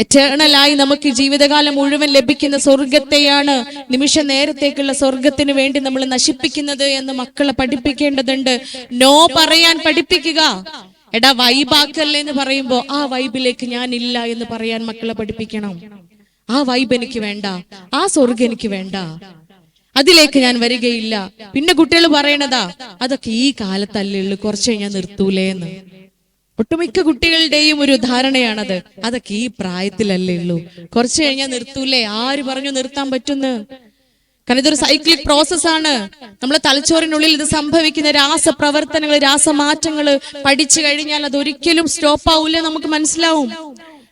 എറ്റേണലായി നമുക്ക് ജീവിതകാലം മുഴുവൻ ലഭിക്കുന്ന സ്വർഗത്തെയാണ് നിമിഷ നേരത്തേക്കുള്ള സ്വർഗത്തിന് വേണ്ടി നമ്മൾ നശിപ്പിക്കുന്നത് എന്ന് മക്കളെ പഠിപ്പിക്കേണ്ടതുണ്ട്. നോ പറയാൻ പഠിപ്പിക്കുക. എടാ വൈബാക്കല്ലേ എന്ന് പറയുമ്പോ ആ വൈബിലേക്ക് ഞാൻ ഇല്ല എന്ന് പറയാൻ മക്കളെ പഠിപ്പിക്കണം. ആ വൈബ് എനിക്ക് വേണ്ട, ആ സ്വർഗം എനിക്ക് വേണ്ട, അതിലേക്ക് ഞാൻ വരികയില്ല. പിന്നെ കുട്ടികൾ പറയണതാ അതൊക്കെ ഈ കാലത്തല്ലേ ഉള്ളു, കുറച്ച് കഴിഞ്ഞാൽ നിർത്തൂലേന്ന്. ഒട്ടുമിക്ക കുട്ടികളുടെയും ഒരു ധാരണയാണത്. അതൊക്കെ ഈ പ്രായത്തിലല്ലേ ഉള്ളൂ, കുറച്ച് കഴിഞ്ഞാൽ നിർത്തൂലേ. ആര് പറഞ്ഞു നിർത്താൻ പറ്റുന്നു? കാരണം ഇതൊരു സൈക്ലിക് പ്രോസസ്സാണ്. നമ്മളെ തലച്ചോറിനുള്ളിൽ ഇത് സംഭവിക്കുന്ന രാസപ്രവർത്തനങ്ങൾ, രാസമാറ്റങ്ങൾ പഠിച്ചു കഴിഞ്ഞാൽ അതൊരിക്കലും സ്റ്റോപ്പ് ആവൂല, നമുക്ക് മനസ്സിലാവും.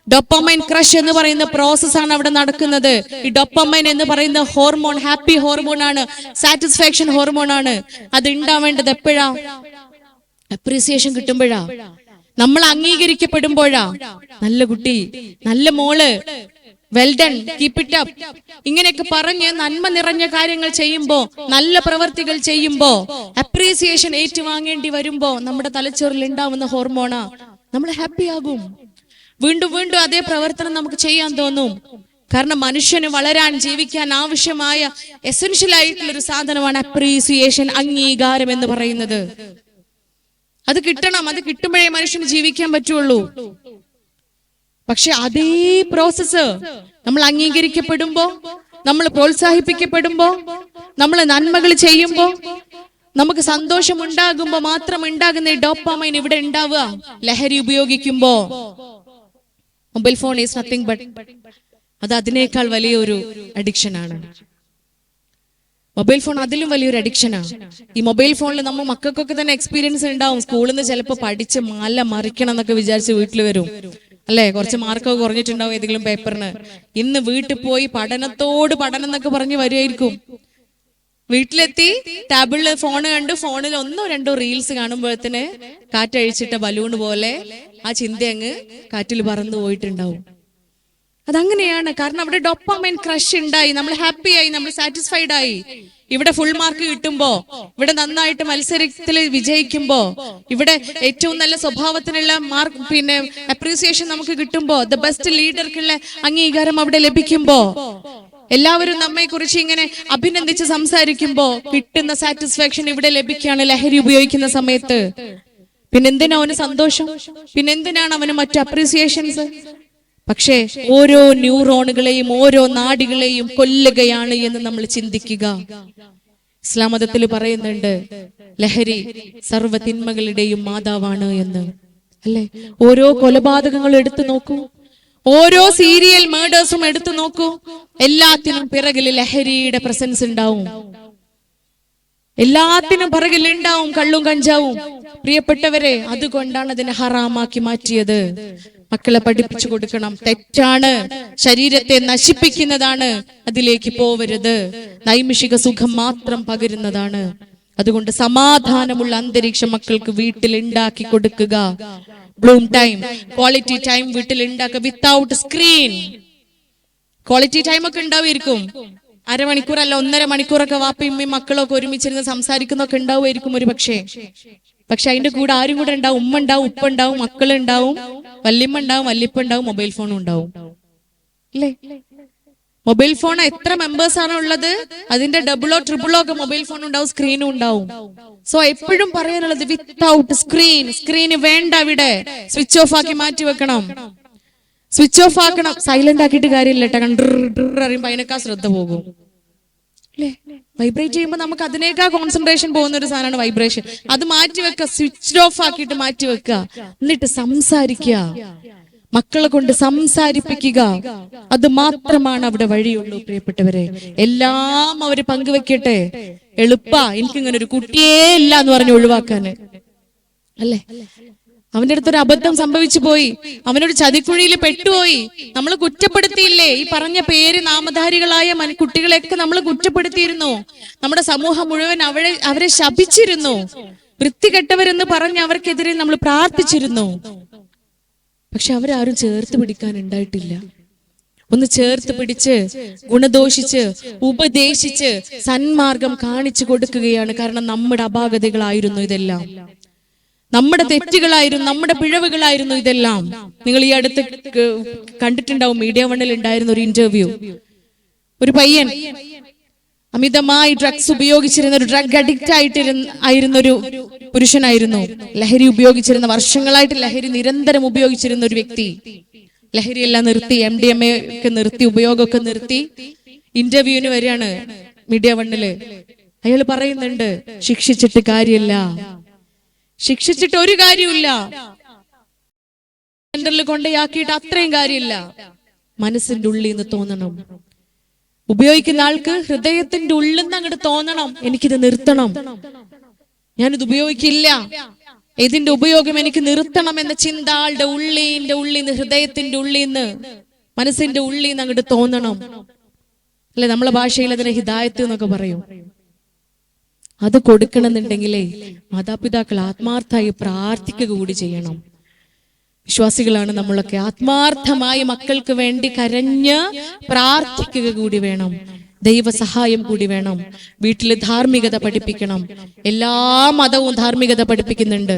ഡോപ്പമൈൻ ക്രഷ് എന്ന് പറയുന്ന പ്രോസസ്സാണ് അവിടെ നടക്കുന്നത്. ഈ ഡോപ്പമൈൻ എന്ന് പറയുന്ന ഹോർമോൺ ഹാപ്പി ഹോർമോൺ ആണ്, സാറ്റിസ്ഫാക്ഷൻ ഹോർമോൺ ആണ്. അത് ഉണ്ടാവേണ്ടത് എപ്പോഴാ? അപ്രീസിയേഷൻ കിട്ടുമ്പോഴാ, നമ്മൾ അംഗീകരിക്കപ്പെടുമ്പോഴാ. നല്ല കുട്ടി, നല്ല മോള്, well done, keep it up, ഇങ്ങനെയൊക്കെ പറഞ്ഞ് നന്മ നിറഞ്ഞ കാര്യങ്ങൾ ചെയ്യുമ്പോ, നല്ല പ്രവർത്തികൾ ചെയ്യുമ്പോ, അപ്രീസിയേഷൻ ഏറ്റുവാങ്ങേണ്ടി വരുമ്പോ നമ്മുടെ തലച്ചോറിൽ ഉണ്ടാവുന്ന ഹോർമോണാ. നമ്മൾ ഹാപ്പി ആകും. വീണ്ടും വീണ്ടും അതേ പ്രവർത്തനം നമുക്ക് ചെയ്യാൻ തോന്നും. കാരണം മനുഷ്യന് വളരാൻ, ജീവിക്കാൻ ആവശ്യമായ എസെൻഷ്യൽ ആയിട്ടുള്ള ഒരു സാധനമാണ് അപ്രീസിയേഷൻ, അംഗീകാരം എന്ന് പറയുന്നത്. അത് കിട്ടണം. അത് കിട്ടുമ്പോഴേ മനുഷ്യന് ജീവിക്കാൻ പറ്റുള്ളൂ. പക്ഷെ അതേ പ്രോസസ്സ് നമ്മൾ അംഗീകരിക്കപ്പെടുമ്പോ, നമ്മൾ പ്രോത്സാഹിപ്പിക്കപ്പെടുമ്പോ, നമ്മൾ നന്മകൾ ചെയ്യുമ്പോ, നമുക്ക് സന്തോഷം ഉണ്ടാകുമ്പോ മാത്രം ഉണ്ടാകുന്ന ഈ ഡോപ്പാമൈൻ ഇവിടെ ഉണ്ടാവുക. ലഹരി ഉപയോഗിക്കുമ്പോ mobile phone is nothing but, അത് അതിനേക്കാൾ വലിയൊരു അഡിക്ഷനാണ്. മൊബൈൽ ഫോൺ അതിലും വലിയൊരു അഡിക്ഷനാണ്. ഈ മൊബൈൽ ഫോണിൽ നമ്മൾ മക്കൾക്കൊക്കെ തന്നെ എക്സ്പീരിയൻസ് ഉണ്ടാവും. സ്കൂളിൽ നിന്ന് ചിലപ്പോൾ പഠിച്ച് മാല മറിക്കണം എന്നൊക്കെ വിചാരിച്ച് വീട്ടിൽ വരും, അല്ലെ? കുറച്ച് മാർക്കൊക്കെ കുറഞ്ഞിട്ടുണ്ടാവും ഏതെങ്കിലും പേപ്പറിന്. ഇന്ന് വീട്ടിൽ പോയി പഠനം എന്നൊക്കെ പറഞ്ഞ് വരുമായിരിക്കും. വീട്ടിലെത്തി ടാബിളിൽ ഫോണ് കണ്ട് ഫോണിൽ 1-2 റീൽസ് കാണുമ്പോഴത്തിന് കാറ്റഴിച്ചിട്ട ബലൂൺ പോലെ ആ ചിന്ത അങ്ങ് കാറ്റിൽ പറന്നു പോയിട്ടുണ്ടാവും. അതങ്ങനെയാണ്. കാരണം അവിടെ ഡോപ്പാമൈൻ ക്രഷ് ഉണ്ടായി, നമ്മൾ ഹാപ്പി ആയി, നമ്മൾ സാറ്റിസ്ഫൈഡ് ആയി. ഇവിടെ ഫുൾ മാർക്ക് കിട്ടുമ്പോ, ഇവിടെ നന്നായിട്ട് മത്സരത്തിൽ വിജയിക്കുമ്പോ, ഇവിടെ ഏറ്റവും നല്ല സ്വഭാവത്തിനുള്ള മാർക്ക്, പിന്നെ അപ്രീസിയേഷൻ നമുക്ക് കിട്ടുമ്പോ, ദ ബെസ്റ്റ് ലീഡർക്കുള്ള അംഗീകാരം അവിടെ ലഭിക്കുമ്പോ, എല്ലാവരും നമ്മെ കുറിച്ച് ഇങ്ങനെ അഭിനന്ദിച്ച് സംസാരിക്കുമ്പോ കിട്ടുന്ന സാറ്റിസ്ഫാക്ഷൻ ഇവിടെ ലഭിക്കുകയാണ് ലഹരി ഉപയോഗിക്കുന്ന സമയത്ത്. പിന്നെന്തിനാ അവന് സന്തോഷം? പിന്നെന്തിനാണ് അവന് മറ്റു അപ്രീസിയേഷൻസ്? പക്ഷേ ഓരോ ന്യൂറോണുകളെയും ഓരോ നാഡികളെയും കൊല്ലുകയാണ് എന്ന് നമ്മൾ ചിന്തിക്കുക. ഇസ്ലാം മതത്തിൽ പറയുന്നുണ്ട് ലഹരി സർവ്വ തിന്മകളുടെയും മാതാവാണ് എന്ന്, അല്ലെ? ഓരോ കൊലപാതകങ്ങളും എടുത്തു നോക്കൂ, ഓരോ സീരിയൽ മേഡേഴ്സും എടുത്തു നോക്കൂ, എല്ലാത്തിനും പിറകിൽ ലഹരിയുടെ പ്രസൻസ് ഉണ്ടാവും. എല്ലാത്തിനും പിറകിൽ ഉണ്ടാവും കള്ളും കഞ്ചാവും. പ്രിയപ്പെട്ടവരെ, അതുകൊണ്ടാണ് അതിനെ ഹറാമാക്കി മാറ്റിയത്. മക്കളെ പഠിപ്പിച്ചു കൊടുക്കണം, തെറ്റാണ്, ശരീരത്തെ നശിപ്പിക്കുന്നതാണ്, അതിലേക്ക് പോവരുത്, നൈമിഷിക സുഖം മാത്രം പകരുന്നതാണ്. അതുകൊണ്ട് സമാധാനമുള്ള അന്തരീക്ഷം മക്കൾക്ക് വീട്ടിൽ ഉണ്ടാക്കി കൊടുക്കുക. ബ്ലൂം ടൈം, ക്വാളിറ്റി ടൈം വീട്ടിൽ ഉണ്ടാക്കുക, വിത്തൗട്ട് സ്ക്രീൻ. ക്വാളിറ്റി ടൈം ഒക്കെ ഉണ്ടാവുമായിരിക്കും, അരമണിക്കൂറല്ല 1.5 മണിക്കൂറൊക്കെ വാപ്പയും മക്കളൊക്കെ ഒരുമിച്ചിരുന്ന് സംസാരിക്കുന്നൊക്കെ ഉണ്ടാവുമായിരിക്കും ഒരു പക്ഷേ. പക്ഷെ അതിന്റെ കൂടെ ആരും കൂടെ ഉണ്ടാവും, ഉമ്മ ഉണ്ടാവും, ഉപ്പ ഉണ്ടാവും, മക്കളുണ്ടാവും, വല്യമ്മ ഉണ്ടാവും, വല്യപ്പ ഉണ്ടാവും, മൊബൈൽ ഫോണും ഉണ്ടാവും, അല്ലേ? മൊബൈൽ ഫോൺ എത്ര മെമ്പേഴ്സ് ആണ് ഉള്ളത്, അതിന്റെ ഡബിളോ ട്രിപ്പിളോ ഒക്കെ മൊബൈൽ ഫോൺ ഉണ്ടാവും, സ്ക്രീനും ഉണ്ടാവും. സോ എപ്പോഴും പറയാനുള്ളത് വിത്തൗട്ട് സ്ക്രീന് വേണ്ട, ഇവിടെ സ്വിച്ച് ഓഫ് ആക്കി മാറ്റി വെക്കണം. സ്വിച്ച് ഓഫ് ആക്കണം. സൈലന്റ് ആക്കിയിട്ട് കാര്യമില്ല കേട്ടോ. അറിയുമ്പോ അതിനേക്കാൾ ശ്രദ്ധ പോകും അല്ലേ? വൈബ്രേറ്റ് ചെയ്യുമ്പോൾ നമുക്ക് അതിനേക്കാൾ കോൺസെൻട്രേഷൻ പോകുന്ന ഒരു സാധനമാണ് വൈബ്രേഷൻ. അത് മാറ്റി വെക്കുക, സ്വിച്ച് ഓഫ് ആക്കിയിട്ട് മാറ്റി വെക്കുക. എന്നിട്ട് സംസാരിക്കുക, മക്കളെ കൊണ്ട് സംസാരിപ്പിക്കുക. അത് മാത്രമാണ് അവിടെ വഴിയുള്ളൂ പ്രിയപ്പെട്ടവരെ. എല്ലാം അവര് പങ്കുവെക്കട്ടെ. എളുപ്പാ എനിക്കിങ്ങനെ ഒരു കുട്ടിയേ ഇല്ല എന്ന് പറഞ്ഞ് ഒഴിവാക്കാന് അല്ലേ? അവന്റെ അടുത്തൊരു അബദ്ധം സംഭവിച്ചു പോയി, അവനൊരു ചതിക്കുഴിയിൽ പെട്ടുപോയി. നമ്മൾ കുറ്റപ്പെടുത്തിയില്ലേ? ഈ പറഞ്ഞ പേര് നാമധാരികളായ കുട്ടികളെയൊക്കെ നമ്മൾ കുറ്റപ്പെടുത്തിയിരുന്നു. നമ്മുടെ സമൂഹം മുഴുവൻ അവരെ ശപിച്ചിരുന്നു. വൃത്തികെട്ടവരെന്ന് പറഞ്ഞ് അവർക്കെതിരെ നമ്മൾ പ്രാർത്ഥിച്ചിരുന്നു. പക്ഷെ അവരാരും ചേർത്ത് പിടിക്കാൻ ഉണ്ടായിട്ടില്ല. ഒന്ന് ചേർത്ത് പിടിച്ച് ഗുണദോഷിച്ച് ഉപദേശിച്ച് സന്മാർഗം കാണിച്ചു കൊടുക്കുകയാണ്. കാരണം നമ്മുടെ അപാകതകളായിരുന്നു ഇതെല്ലാം, നമ്മുടെ തെറ്റുകളായിരുന്നു, നമ്മുടെ പിഴവുകളായിരുന്നു ഇതെല്ലാം. നിങ്ങൾ ഈ അടുത്ത് കണ്ടിട്ടുണ്ടാവും, മീഡിയ വണ്ണിൽ ഉണ്ടായിരുന്ന ഒരു ഇന്റർവ്യൂ. ഒരു പയ്യൻ അമിതമായി ഡ്രഗ്സ് ഉപയോഗിച്ചിരുന്ന ഒരു ഡ്രഗ് അഡിക്റ്റ് ആയിരുന്ന ഒരു പുരുഷനായിരുന്നു. ലഹരി ഉപയോഗിച്ചിരുന്ന, വർഷങ്ങളായിട്ട് ലഹരി നിരന്തരം ഉപയോഗിച്ചിരുന്ന ഒരു വ്യക്തി. ലഹരിയെല്ലാം നിർത്തി, MDMA ഒക്കെ നിർത്തി, ഉപയോഗമൊക്കെ നിർത്തി. ഇന്റർവ്യൂവിന് വരികയാണ് മീഡിയ വണ്ണില്. അയാൾ പറയുന്നുണ്ട്, ശിക്ഷിച്ചിട്ട് കാര്യമില്ല, ശിക്ഷിച്ചിട്ട് ഒരു കാര്യമില്ല, സെന്ററിൽ കൊണ്ടയാക്കിയിട്ട് അത്രയും കാര്യമില്ല. മനസ്സിന്റെ ഉള്ളിൽ നിന്ന് തോന്നണം. ഉപയോഗിക്കുന്ന ആൾക്ക് ഹൃദയത്തിന്റെ ഉള്ളിൽ നിന്ന് അങ്ങോട്ട് തോന്നണം, എനിക്കിത് നിർത്തണം, ഞാനിത് ഉപയോഗിക്കില്ല, ഇതിന്റെ ഉപയോഗം എനിക്ക് നിർത്തണം എന്ന ചിന്ത ആളുടെ ഉള്ളിന്റെ ഉള്ളിൽ നിന്ന്, ഹൃദയത്തിന്റെ ഉള്ളിൽ നിന്ന്, മനസ്സിന്റെ ഉള്ളിൽ നിന്ന് അങ്ങോട്ട് തോന്നണം. അല്ലെ, നമ്മളെ ഭാഷയിൽ അതിനെ ഹിദായത്ത് എന്നൊക്കെ പറയും. അത് കൊടുക്കണമെന്നുണ്ടെങ്കിലേ മാതാപിതാക്കൾ ആത്മാർത്ഥമായി പ്രാർത്ഥിക്കുക കൂടി ചെയ്യണം. വിശ്വാസികളാണ് നമ്മളൊക്കെ. ആത്മാർത്ഥമായി മക്കൾക്ക് വേണ്ടി കരഞ്ഞ് പ്രാർത്ഥിക്കുക കൂടി വേണം. ദൈവസഹായം കൂടി വേണം. വീട്ടിൽ ധാർമ്മികത പഠിപ്പിക്കണം. എല്ലാ മതവും ധാർമ്മികത പഠിപ്പിക്കുന്നുണ്ട്,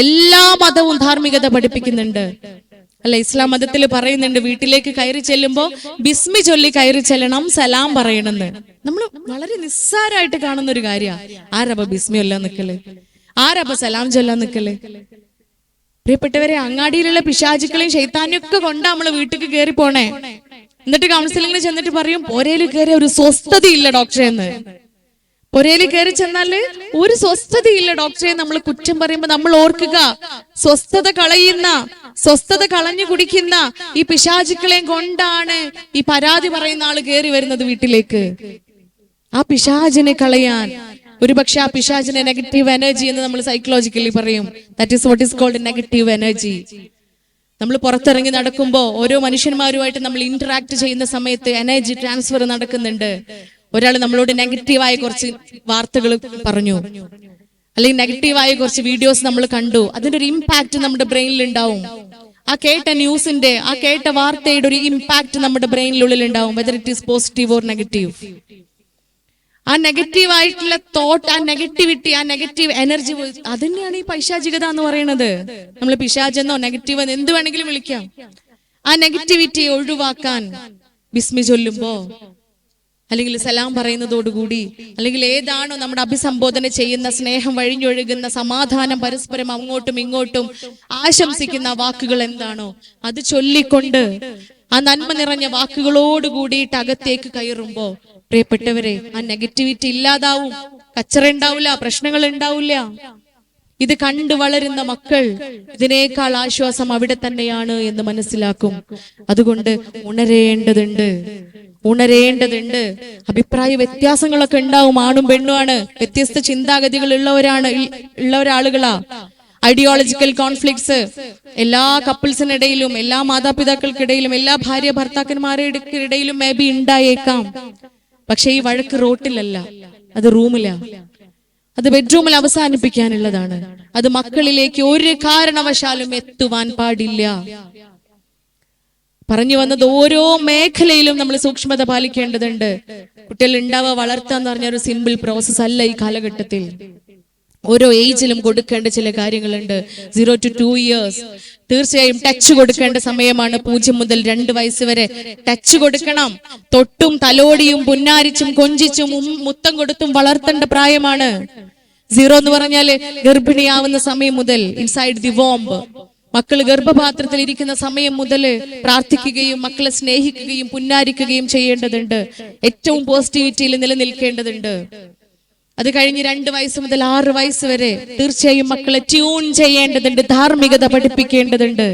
എല്ലാ മതവും ധാർമ്മികത പഠിപ്പിക്കുന്നുണ്ട് അല്ല. ഇസ്ലാം മതത്തിൽ പറയുന്നുണ്ട്, വീട്ടിലേക്ക് കയറി ചെല്ലുമ്പോ ബിസ്മി ചൊല്ലി കയറി ചെല്ലണം, സലാം പറയണമെന്ന്. നമ്മൾ വളരെ നിസ്സാരമായിട്ട് കാണുന്ന ഒരു കാര്യമാണ്. ആരപ്പ ബിസ്മി ചൊല്ലാൻ നിക്കല്, ആരപ്പ സലാം ചൊല്ലാൻ നിക്കല്? പ്രിയപ്പെട്ടവരെ, അങ്ങാടിയിലുള്ള പിശാചുക്കളെയും ശൈത്താനെയും ഒക്കെ കൊണ്ടാ നമ്മള് വീട്ടിലേക്ക് കയറി പോണേ. എന്നിട്ട് കൗൺസിലിംഗിന് ചെന്നിട്ട് പറയും, പൊരയില് കയറി ഒരു സ്വസ്ഥതയില്ല ഡോക്ടറെ എന്ന്. പൊരയില് കയറി ചെന്നാല് ഒരു സ്വസ്ഥതയില്ല ഡോക്ടറെ നമ്മൾ കുറ്റം പറയുമ്പോ നമ്മൾ ഓർക്കുക, സ്വസ്ഥത കളയുന്ന, സ്വസ്ഥത കളഞ്ഞു കുടിക്കുന്ന ഈ പിശാചുക്കളെയും കൊണ്ടാണ് ഈ പരാതി പറയുന്ന ആള് കയറി വരുന്നത് വീട്ടിലേക്ക്. ആ പിശാചിനെ കളയാൻ, ഒരുപക്ഷെ ആ പിശാചിനെ നെഗറ്റീവ് എനർജി എന്ന് നമ്മൾ സൈക്കോളജിക്കലി പറയും. That is what is called negative energy. നമ്മൾ പുറത്തിറങ്ങി നടക്കുമ്പോ ഓരോ മനുഷ്യന്മാരുമായിട്ട് നമ്മൾ ഇന്ററാക്ട് ചെയ്യുന്ന സമയത്ത് എനർജി ട്രാൻസ്ഫർ നടക്കുന്നുണ്ട്. ഒരാൾ നമ്മളോട് നെഗറ്റീവായ കുറച്ച് വാർത്തകൾ പറഞ്ഞു, അല്ലെങ്കിൽ നെഗറ്റീവായ കുറച്ച് വീഡിയോസ് നമ്മൾ കണ്ടു, അതിന്റെ ഒരു ഇമ്പാക്ട് നമ്മുടെ ബ്രെയിനിൽ ഉണ്ടാവും. ആ കേട്ട ന്യൂസിന്റെ, ആ കേട്ട വാർത്തയുടെ ഒരു ഇമ്പാക്ട് നമ്മുടെ ബ്രെയിനിനുള്ളിൽ ഉണ്ടാവും, whether it is positive or negative. ആ നെഗറ്റീവ് ആയിട്ടുള്ള തോട്ട്, ആ നെഗറ്റിവിറ്റി, ആ നെഗറ്റീവ് എനർജി, അത് തന്നെയാണ് ഈ പൈശാചികത എന്ന് പറയുന്നത്. നമ്മൾ പിശാചെന്നോ നെഗറ്റീവ് എന്ന് എന്ത് വേണമെങ്കിലും വിളിക്കാം. ആ നെഗറ്റിവിറ്റി ഒഴിവാക്കാൻ ബിസ്മി ചൊല്ലുമ്പോ, അല്ലെങ്കിൽ സലാം പറയുന്നതോടുകൂടി, അല്ലെങ്കിൽ ഏതാണോ നമ്മുടെ അഭിസംബോധന ചെയ്യുന്ന, സ്നേഹം വഴിഞ്ഞൊഴുകുന്ന, സമാധാനം പരസ്പരം അങ്ങോട്ടും ഇങ്ങോട്ടും ആശംസിക്കുന്ന വാക്കുകൾ എന്താണോ അത് ചൊല്ലിക്കൊണ്ട്, ആ നന്മ നിറഞ്ഞ വാക്കുകളോട് കൂടിയിട്ട് അകത്തേക്ക് കയറുമ്പോ, പ്രിയപ്പെട്ടവരെ, ആ നെഗറ്റിവിറ്റി ഇല്ലാതാവും. കച്ചറ ഉണ്ടാവില്ല, പ്രശ്നങ്ങൾ ഉണ്ടാവില്ല. ഇത് കണ്ടു വളരുന്ന മക്കൾ ഇതിനേക്കാൾ ആശ്വാസം അവിടെ തന്നെയാണ് എന്ന് മനസ്സിലാക്കും. അതുകൊണ്ട് ഉണരേണ്ടതുണ്ട്, ഉണരേണ്ടതുണ്ട്. അഭിപ്രായ വ്യത്യാസങ്ങളൊക്കെ ഉണ്ടാവും. ആണും പെണ്ണുമാണ്, വ്യത്യസ്ത ചിന്താഗതികൾ ഉള്ള ഒരാളുകളാ. ഐഡിയോളജിക്കൽ കോൺഫ്ലിക്ട്സ് എല്ലാ കപ്പിൾസിനിടയിലും, എല്ലാ മാതാപിതാക്കൾക്കിടയിലും, എല്ലാ ഭാര്യ ഭർത്താക്കന്മാരുടെയിലും മേ ബി ഉണ്ടായേക്കാം. പക്ഷെ ഈ വഴക്ക് റോട്ടിലല്ല, അത് റൂമിലാ, അത് ബെഡ്റൂമിൽ അവസാനിപ്പിക്കാനുള്ളതാണ്. അത് മക്കളിലേക്ക് ഒരു കാരണവശാലും എത്തുവാൻ പാടില്ല. പറഞ്ഞു വന്നത്, ഓരോ മേഖലയിലും നമ്മൾ സൂക്ഷ്മത പാലിക്കേണ്ടതുണ്ട്. കുട്ടികൾ ഉണ്ടാവുക, വളർത്തുക എന്ന് പറഞ്ഞ ഒരു സിമ്പിൾ പ്രോസസ് അല്ല ഈ കാലഘട്ടത്തിൽ. ഓരോ ഏജിലും കൊടുക്കേണ്ട ചില കാര്യങ്ങളുണ്ട്. 0 to 2 years തീർച്ചയായും ടച്ച് കൊടുക്കേണ്ട സമയമാണ്. 0 മുതൽ 2 വയസ്സ് വരെ ടച്ച് കൊടുക്കണം. തൊട്ടും തലോടിയും പുന്നാരിച്ചും കൊഞ്ചിച്ചും മുത്തം കൊടുത്തും വളർത്തേണ്ട പ്രായമാണ്. 0 എന്ന് പറഞ്ഞാല് ഗർഭിണിയാവുന്ന സമയം മുതൽ, ഇൻസൈഡ് ദി വോംബ്, മക്കൾ ഗർഭപാത്രത്തിൽ ഇരിക്കുന്ന സമയം മുതൽ പ്രാർത്ഥിക്കുകയും മക്കളെ സ്നേഹിക്കുകയും പുന്നാരിക്കുകയും ചെയ്യേണ്ടതുണ്ട്. ഏറ്റവും പോസിറ്റിവിറ്റിയിൽ നിലനിൽക്കേണ്ടതുണ്ട്. അത് കഴിഞ്ഞ് 2 വയസ്സ് മുതൽ 6 വയസ്സ് വരെ തീർച്ചയായും മക്കളെ ട്യൂൺ ചെയ്യേണ്ടതുണ്ട്. ധാർമ്മികത പഠിപ്പിക്കേണ്ടതുണ്ട്.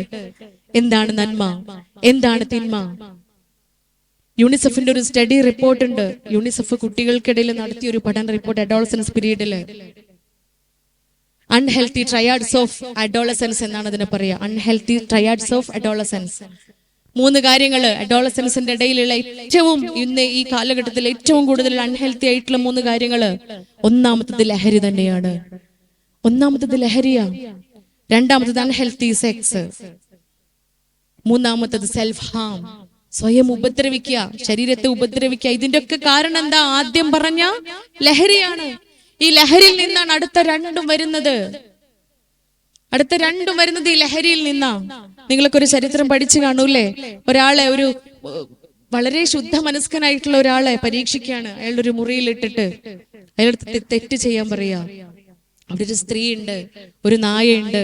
എന്താണ് നന്മ, എന്താണ് തിന്മ. യൂണിസെഫിന്റെ ഒരു സ്റ്റഡി റിപ്പോർട്ട് ഉണ്ട്. യൂണിസെഫ് കുട്ടികൾക്കിടയിൽ നടത്തിയ ഒരു പഠന റിപ്പോർട്ട് അഡോളസൻസ് പീരീഡില്. അൺഹെൽത്തി ട്രയാഡ്സ് ഓഫ് അഡോളസൻസ് എന്നാണ് അതിനെ പറയുക. Unhealthy triads of adolescence. 3 കാര്യങ്ങൾ അഡോളസൻസിന്റെ ഇടയിലുള്ള ഏറ്റവും ഇന്ന് ഈ കാലഘട്ടത്തിൽ ഏറ്റവും കൂടുതൽ അൺഹെൽത്തി ആയിട്ടുള്ള 3 കാര്യങ്ങൾ. ഒന്നാമത്തത് ലഹരി തന്നെയാണ്. ഒന്നാമത്തത് ലഹരിയാ. രണ്ടാമത്തത് അൺഹെൽത്തി സെക്സ്. മൂന്നാമത്തത് സെൽഫ് ഹാം, സ്വയം ഉപദ്രവിക്കുക, ശരീരത്തെ ഉപദ്രവിക്കുക. ഇതിന്റെ ഒക്കെ കാരണം എന്താ? ആദ്യം പറഞ്ഞ ലഹരിയാണ്. ഈ ലഹരിയിൽ നിന്നാണ് അടുത്ത രണ്ടും വരുന്നത്. അടുത്ത രണ്ടും വരുന്നത് ഈ ലഹരിയിൽ നിന്നാ. നിങ്ങളൊക്കെ ഒരു ചരിത്രം പഠിച്ചു കാണൂല്ലേ? ഒരാളെ, ഒരു വളരെ ശുദ്ധ മനസ്കനായിട്ടുള്ള ഒരാളെ പരീക്ഷിക്കുകയാണ്. അയാളുടെ ഒരു മുറിയിലിട്ടിട്ട് അയാളുടെ തെറ്റ് ചെയ്യാൻ പറയാ. അവിടെ ഒരു സ്ത്രീ ഉണ്ട്, ഒരു നായയുണ്ട്,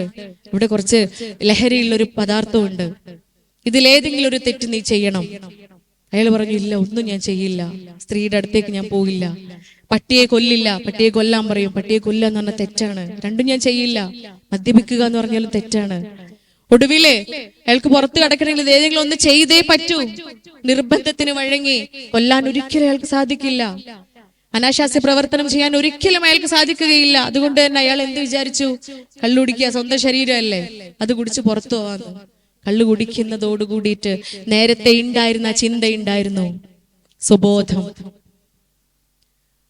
ഇവിടെ കുറച്ച് ലഹരിയുള്ള ഒരു പദാർത്ഥമുണ്ട്. ഇതിലേതെങ്കിലും ഒരു തെറ്റ് നീ ചെയ്യണം. അയാൾ പറഞ്ഞു, ഇല്ല, ഒന്നും ഞാൻ ചെയ്യില്ല. സ്ത്രീയുടെ അടുത്തേക്ക് ഞാൻ പോകില്ല. പട്ടിയെ കൊല്ലില്ല, പട്ടിയെ കൊല്ലാൻ പറയും. പട്ടിയെ കൊല്ലുക എന്ന് പറഞ്ഞാൽ തെറ്റാണ്. രണ്ടും ഞാൻ ചെയ്യില്ല. മദ്യപിക്കുക എന്ന് പറഞ്ഞാലും തെറ്റാണ്. ഒടുവില് അയാൾക്ക് പുറത്ത് കിടക്കണമെങ്കിൽ ഏതെങ്കിലും ഒന്ന് ചെയ്തേ പറ്റൂ. നിർബന്ധത്തിന് വഴങ്ങി. കൊല്ലാൻ ഒരിക്കലും അയാൾക്ക് സാധിക്കില്ല. അനാശാസ്യ പ്രവർത്തനം ചെയ്യാൻ ഒരിക്കലും അയാൾക്ക് സാധിക്കുകയില്ല. അതുകൊണ്ട് തന്നെ അയാൾ എന്ത് വിചാരിച്ചു? കള്ളു കുടിക്കുക, സ്വന്തം ശരീരമല്ലേ, അത് കുടിച്ച് പുറത്തു പോവാന്ന്. കള്ളു കുടിക്കുന്നതോടുകൂടിയിട്ട് നേരത്തെ ഉണ്ടായിരുന്ന ചിന്തയുണ്ടായിരുന്നു, സുബോധം,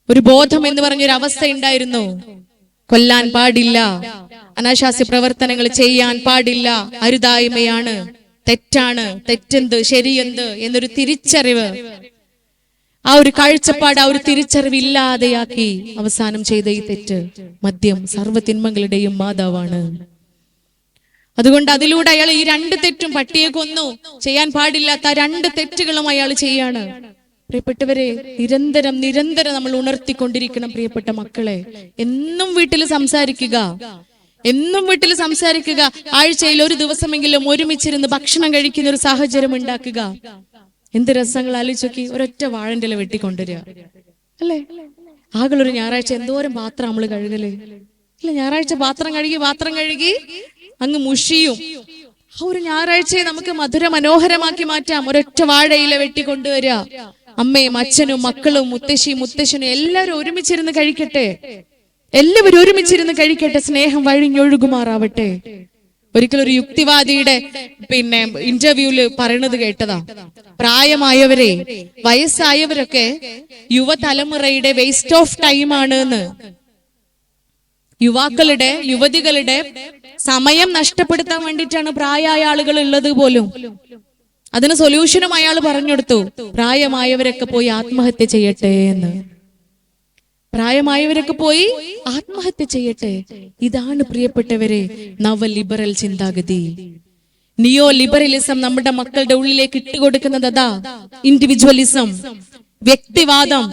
ഒരു ബോധം എന്ന് പറഞ്ഞൊരു അവസ്ഥ ഉണ്ടായിരുന്നു. കൊല്ലാൻ പാടില്ല, അനാശാസ്യ പ്രവർത്തനങ്ങൾ ചെയ്യാൻ പാടില്ല, അരുതായ്മയാണ്, തെറ്റാണ്, തെറ്റെന്ത് ശരിയെന്ത് എന്നൊരു തിരിച്ചറിവ്, ആ ഒരു കാഴ്ചപ്പാട്, ആ ഒരു തിരിച്ചറിവ് ഇല്ലാതെയാക്കി അവസാനം ചെയ്ത ഈ തെറ്റ്. മദ്യം സർവ്വ തിന്മകളുടെയും മാതാവാണ്. അതുകൊണ്ട് അതിലൂടെ അയാൾ ഈ 2 തെറ്റും, പട്ടിയെ കൊന്നു, ചെയ്യാൻ പാടില്ലാത്ത 2 തെറ്റുകളും അയാൾ ചെയ്യാണ്. പ്രിയപ്പെട്ടവരെ, നിരന്തരം നമ്മൾ ഉണർത്തിക്കൊണ്ടിരിക്കണം. പ്രിയപ്പെട്ട മക്കളെ, എന്നും വീട്ടിൽ സംസാരിക്കുക, എന്നും വീട്ടിൽ സംസാരിക്കുക. ആഴ്ചയിൽ ഒരു ദിവസമെങ്കിലും ഒരുമിച്ചിരുന്ന് ഭക്ഷണം കഴിക്കുന്ന ഒരു സാഹചര്യം ഉണ്ടാക്കുക. എന്ത് രസങ്ങൾ ആലോചിച്ചോക്കി. ഒരൊറ്റ വാഴന്റെ ഇല വെട്ടിക്കൊണ്ടുവരിക, അല്ലേ? ആകളൊരു ഞായറാഴ്ച എന്തോരം പാത്രം നമ്മള് കഴുകല്, ഇല്ല? ഞായറാഴ്ച പാത്രം കഴുകി അങ്ങ് മുഷിയും. ആ ഒരു ഞായറാഴ്ചയെ നമുക്ക് മധുര മനോഹരമാക്കി മാറ്റാം. ഒരൊറ്റ വാഴയില വെട്ടിക്കൊണ്ടുവരിക. അമ്മയും അച്ഛനും മക്കളും മുത്തശ്ശനും എല്ലാവരും ഒരുമിച്ചിരുന്ന് കഴിക്കട്ടെ. എല്ലാവരും ഒരുമിച്ചിരുന്ന് കഴിക്കട്ടെ. സ്നേഹം വഴിഞ്ഞൊഴുകുമാറാവട്ടെ. ഒരിക്കലൊരു യുക്തിവാദിയുടെ ഇന്റർവ്യൂല് പറയണത് കേട്ടതാ. പ്രായമായവരെ, വയസ്സായവരൊക്കെ യുവതലമുറയുടെ വേസ്റ്റ് ഓഫ് ടൈം ആണ് എന്ന്. യുവതികളുടെ സമയം നഷ്ടപ്പെടുത്താൻ വേണ്ടിയിട്ടാണ് പ്രായമായ ആളുകൾ ഉള്ളത് പോലും. അതിന് സൊല്യൂഷനും അയാൾ പറഞ്ഞെടുത്തു. പ്രായമായവരൊക്കെ പോയി ആത്മഹത്യ ചെയ്യട്ടെ എന്ന്. പ്രായമായവരൊക്കെ പോയി ആത്മഹത്യ ചെയ്യട്ടെ. ഇതാണ് പ്രിയപ്പെട്ടവരെ നവ ലിബറൽ ചിന്താഗതി. നിയോ ലിബറലിസം നമ്മുടെ മക്കളുടെ ഉള്ളിലേക്ക് ഇട്ടുകൊടുക്കുന്നത് അതാ. ഇൻഡിവിജ്വലിസം, വ്യക്തിവാദം,